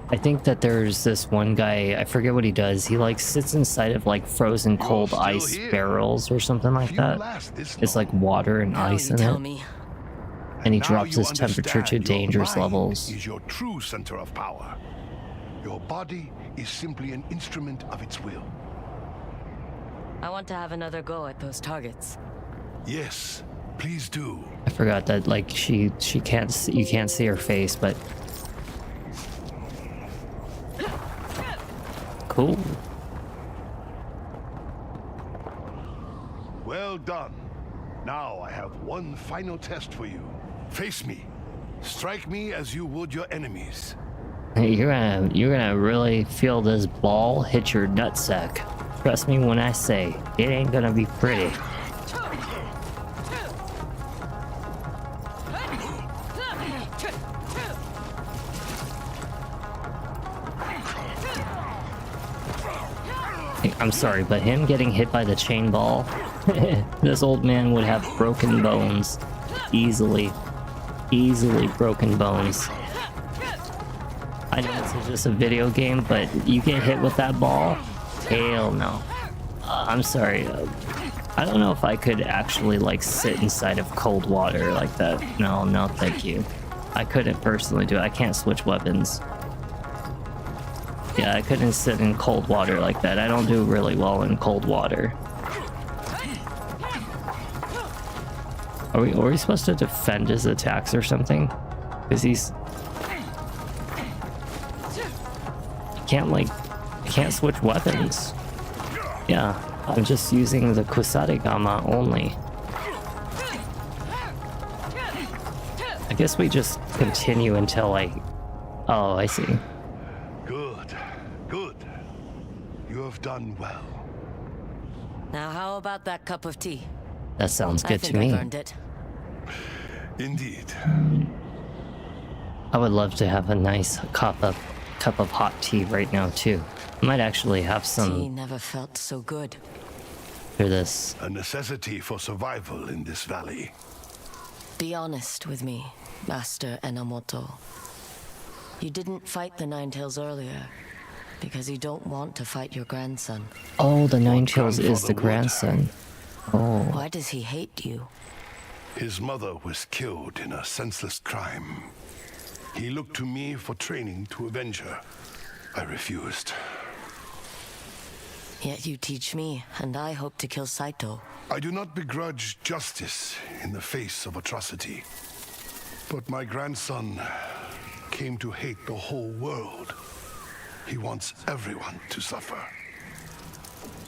I think that there's this one guy, I forget what he does. He like sits inside of like frozen cold ice barrels or something like that. It's like water and ice in it. And he drops his temperature to dangerous levels. Is your true center of power. Your body is simply an instrument of its will. I want to have another go at those targets. Yes, please do. I forgot that like she can't see, you can't see her face, but cool. Well done. Now I have one final test for you. Face me. Strike me as you would your enemies. You're gonna really feel this ball hit your nutsack. Trust me when I say it ain't gonna be pretty. I'm sorry, but him getting hit by the chain ball, this old man would have broken bones. Easily broken bones. I know it's just a video game, but you get hit with that ball? Hell no. I'm sorry. I don't know if I could actually like sit inside of cold water like that. No, thank you. I couldn't personally do it. I can't switch weapons. Yeah, I couldn't sit in cold water like that. I don't do really well in cold water. Are we supposed to defend his attacks or something? Because he can't switch weapons. Yeah, I'm just using the Kusarigama only. I guess we just continue until oh, I see. Good. You have done well. Now how about that cup of tea? That sounds good to I me. think I've earned it. Indeed. I would love to have a nice cup of hot tea right now too. I might actually have some. Tea never felt so good. For this. A necessity for survival in this valley. Be honest with me, Master Enomoto. You didn't fight the Ninetales earlier because you don't want to fight your grandson. Oh, the Ninetales is the grandson. Oh. Why does he hate you? His mother was killed in a senseless crime. He looked to me for training to avenge her. I refused. Yet you teach me, and I hope to kill Saito. I do not begrudge justice in the face of atrocity. But my grandson came to hate the whole world. He wants everyone to suffer.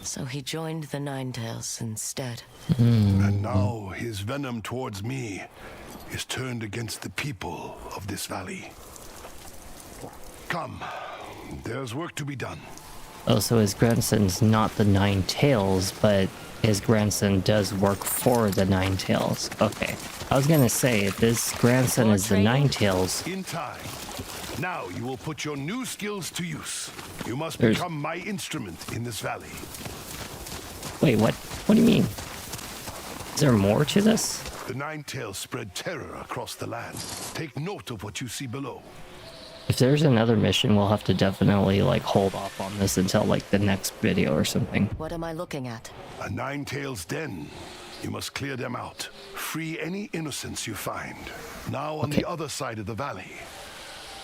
So he joined the Ninetales instead. And now his venom towards me is turned against the people of this valley. Come, there's work to be done. Oh, so his grandson's not the Ninetales, but his grandson does work for the Ninetales. Okay. I was gonna say, if this grandson is the Ninetales... In time. Now you will put your new skills to use. You must become my instrument in this valley. Wait, what? What do you mean? Is there more to this? The Ninetales spread terror across the land. Take note of what you see below. If there's another mission, we'll have to definitely like hold off on this until like the next video or something. What am I looking at? A Ninetales den. You must clear them out. Free any innocents you find. Now on the other side of the valley.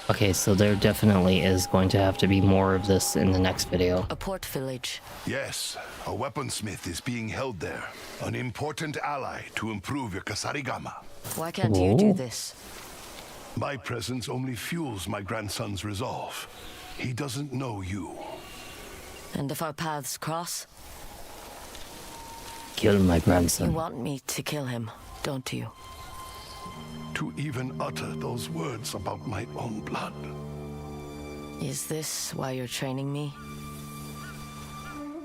Okay, so there definitely is going to have to be more of this in the next video. A port village. Yes, a weaponsmith is being held there. An important ally to improve your Kasarigama. Why can't you do this? My presence only fuels my grandson's resolve. He doesn't know you. And if our paths cross? Kill my grandson. You want me to kill him, don't you? To even utter those words about my own blood. Is this why you're training me?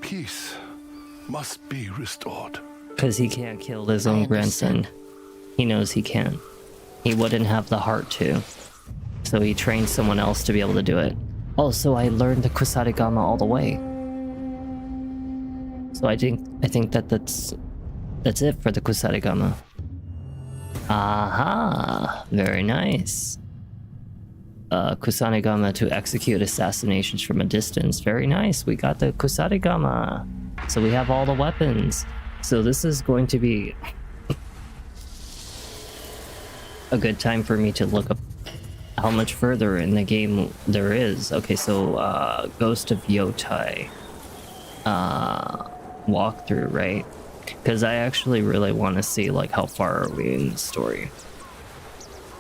Peace must be restored. Because he can't kill his own grandson. He knows he can't. He wouldn't have the heart to. So he trained someone else to be able to do it. Oh, so I learned the Kusarigama all the way. So I think that's it for the Kusarigama. Aha! Very nice. Kusanegama to execute assassinations from a distance. Very nice. We got the Kusanegama. So we have all the weapons. So this is going to be a good time for me to look up how much further in the game there is. Okay, so Ghost of Yotei walkthrough, right? Because I actually really want to see like how far are we in the story.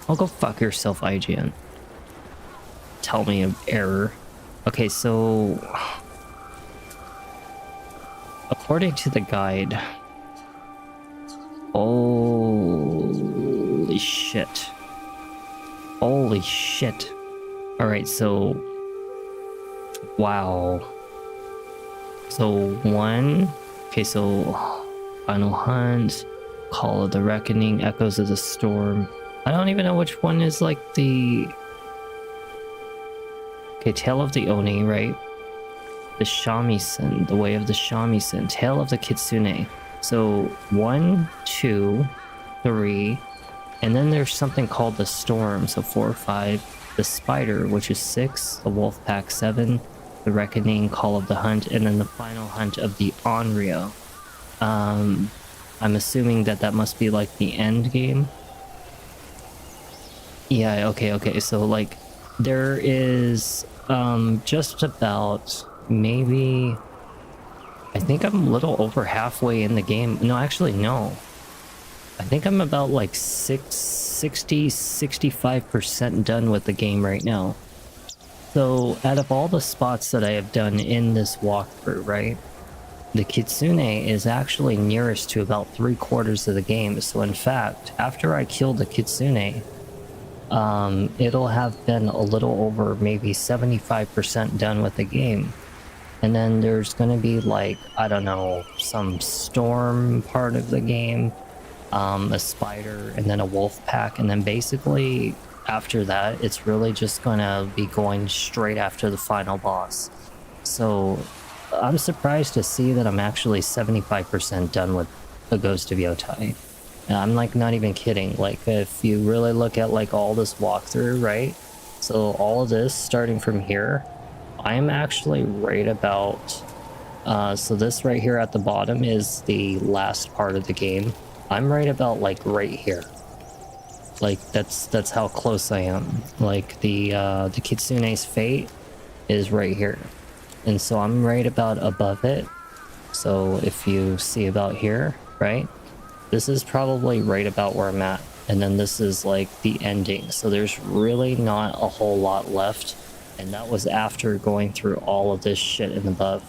I'll go fuck yourself, IGN. Tell me an error. Okay, so according to the guide, holy shit. Holy shit. Alright, so wow. So okay, so Final Hunt, Call of the Reckoning, Echoes of the Storm. I don't even know which one is like the... Okay, Tale of the Oni, right? The Shamisen, The Way of the Shamisen, Tale of the Kitsune. So 1, 2, 3, and then there's something called the Storm, so 4, 5, the Spider, which is 6, the Wolf Pack 7, the Reckoning, Call of the Hunt, and then the Final Hunt of the Onryo. I'm assuming that that must be like the end game. Yeah, okay, so like there is just about maybe, I think I'm a little over halfway in the game. No, actually no. I think I'm about like 65% done with the game right now. So out of all the spots that I have done in this walkthrough, right, the Kitsune is actually nearest to about 3/4 of the game. So in fact, after I kill the Kitsune, it'll have been a little over maybe 75% done with the game. And then there's gonna be like, I don't know, some storm part of the game, a spider, and then a wolf pack, and then basically after that it's really just gonna be going straight after the final boss. So I'm surprised to see that I'm actually 75% done with the Ghost of Yotei. And I'm like not even kidding. Like if you really look at like all this walkthrough, right? So all of this starting from here, I'm actually right about so this right here at the bottom is the last part of the game. I'm right about like right here. Like that's how close I am. Like the Kitsune's fate is right here. And so I'm right about above it. So if you see about here, right? This is probably right about where I'm at. And then this is like the ending. So there's really not a whole lot left. And that was after going through all of this shit and above.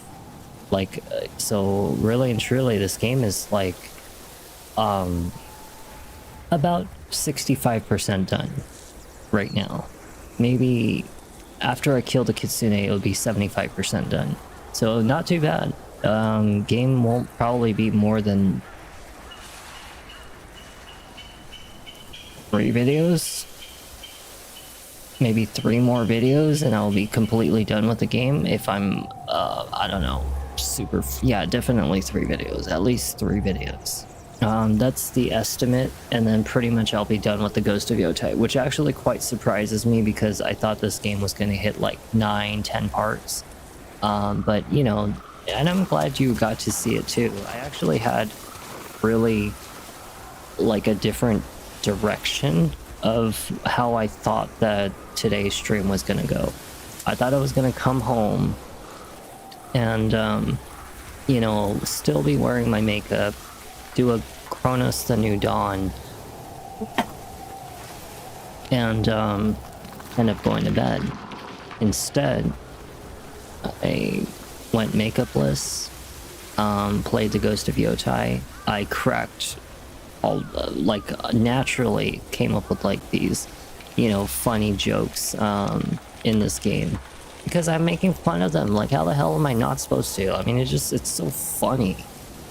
Like, so really and truly, this game is like, about 65% done right now. Maybe after I kill the Kitsune, it would be 75% done. So not too bad. Game won't probably be more than 3 videos. Maybe 3 more videos and I'll be completely done with the game. If I'm, I don't know, yeah, definitely 3 videos, at least 3 videos. That's the estimate, and then pretty much I'll be done with the Ghost of Yotei, which actually quite surprises me because I thought this game was going to hit like 9-10 parts. But you know, and I'm glad you got to see it too. I actually had really like a different direction of how I thought that today's stream was going to go. I thought I was going to come home and, you know, still be wearing my makeup, do a Chronos the New Dawn, and end up going to bed. Instead, I went makeupless, played the Ghost of Yotei. I cracked all, like, naturally came up with like these, you know, funny jokes in this game. Because I'm making fun of them. Like, how the hell am I not supposed to? I mean, it's so funny.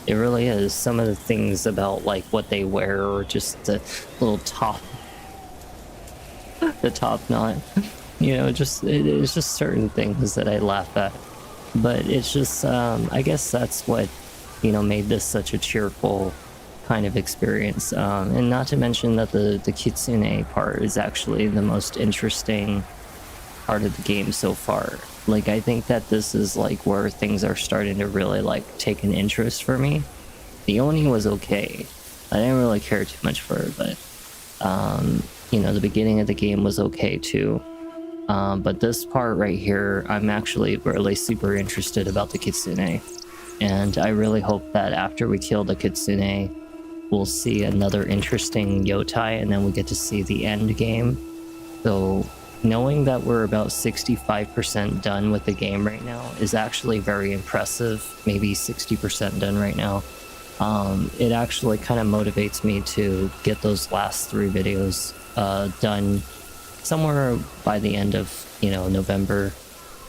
It really is. Some of the things about like what they wear, or just the little top, the top knot, you know, it's just certain things that I laugh at. But it's just, I guess that's what, you know, made this such a cheerful kind of experience. And not to mention that the Kitsune part is actually the most interesting part of the game so far. Like, I think that this is like where things are starting to really like take an interest for me. The Oni was okay. I didn't really care too much for it, but you know, the beginning of the game was okay too. But this part right here, I'm actually really super interested about the Kitsune. And I really hope that after we kill the Kitsune, we'll see another interesting Yotei, and then we get to see the end game. So knowing that we're about 65% done with the game right now is actually very impressive. Maybe 60% done right now. It actually kind of motivates me to get those last 3 videos done somewhere by the end of, you know, November.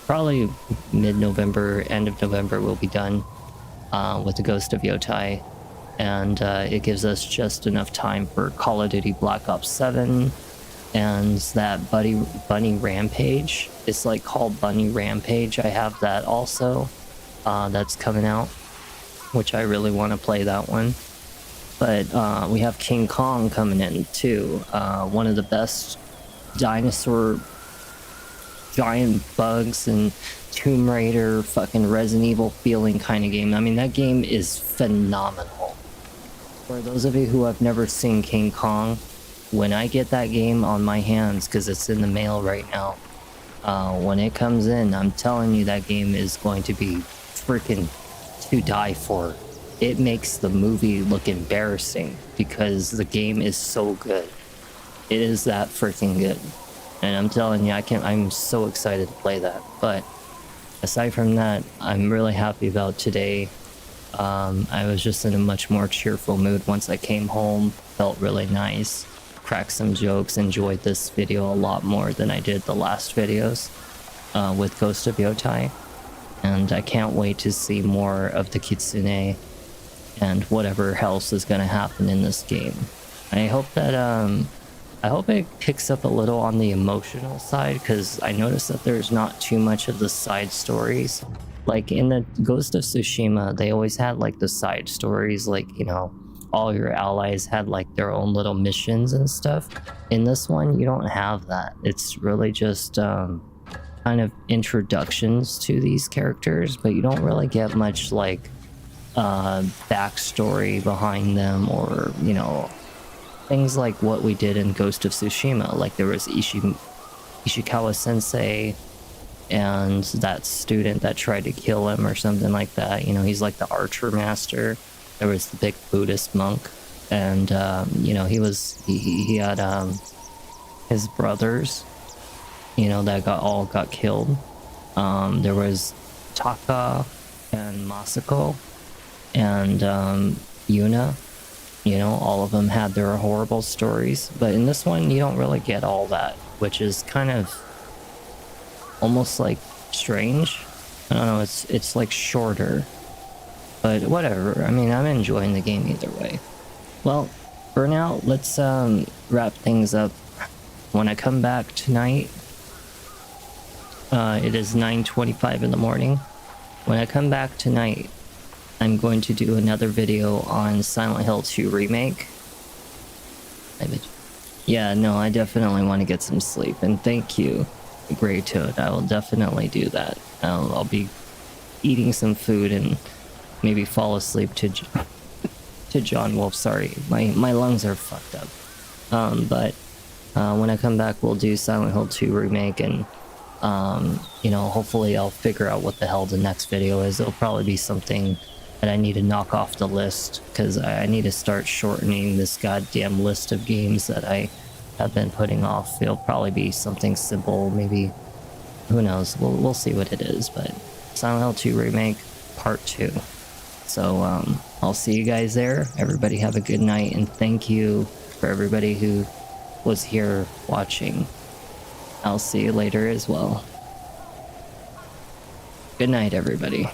Probably mid-November, end of November we'll be done with the Ghost of Yotei. And it gives us just enough time for Call of Duty Black Ops 7 and that Bunny Rampage. It's like called Bunny Rampage. I have that also. That's coming out, which I really want to play that one. But we have King Kong coming in too. One of the best dinosaur giant bugs and Tomb Raider fucking Resident Evil feeling kind of game. I mean, that game is phenomenal. For those of you who have never seen King Kong, when I get that game on my hands, because it's in the mail right now, when it comes in, I'm telling you that game is going to be freaking to die for. It makes the movie look embarrassing because the game is so good. It is that freaking good. And I'm telling you, I'm so excited to play that. But aside from that, I'm really happy about today. I was just in a much more cheerful mood once I came home. Felt really nice. Cracked some jokes. Enjoyed this video a lot more than I did the last videos with Ghost of Yotei. And I can't wait to see more of the Kitsune and whatever else is going to happen in this game. I hope that I hope it picks up a little on the emotional side, because I noticed that there's not too much of the side stories. Like in the Ghost of Tsushima, they always had like the side stories, like, you know, all your allies had like their own little missions and stuff. In this one, you don't have that. It's really just kind of introductions to these characters, but you don't really get much like backstory behind them, or, you know, things like what we did in Ghost of Tsushima. Like there was Ishikawa sensei and that student that tried to kill him or something like that. You know, he's like the archer master. There was the big Buddhist monk, and you know, he had his brothers, you know, that got killed. There was Taka and Masako and Yuna. You know, all of them had their horrible stories, but in this one you don't really get all that, which is kind of almost like strange. I don't know, it's like shorter, but whatever. I mean, I'm enjoying the game either way. Well, for now, let's wrap things up. When I come back tonight, it is 9:25 in the morning. When I come back tonight, I'm going to do another video on Silent Hill 2 Remake. Yeah, no, I definitely want to get some sleep, and thank you, Grey Toad. I will definitely do that. I'll be eating some food and maybe fall asleep to John Wolf. Sorry, my lungs are fucked up. But when I come back, we'll do Silent Hill 2 Remake, and you know, hopefully I'll figure out what the hell the next video is. It'll probably be something that I need to knock off the list, because I need to start shortening this goddamn list of games that I have been putting off. It'll probably be something simple, maybe, who knows, we'll see what it is. But Silent Hill 2 Remake Part 2. So I'll see you guys there. Everybody have a good night, and thank you for everybody who was here watching. I'll see you later as well. Good night, everybody.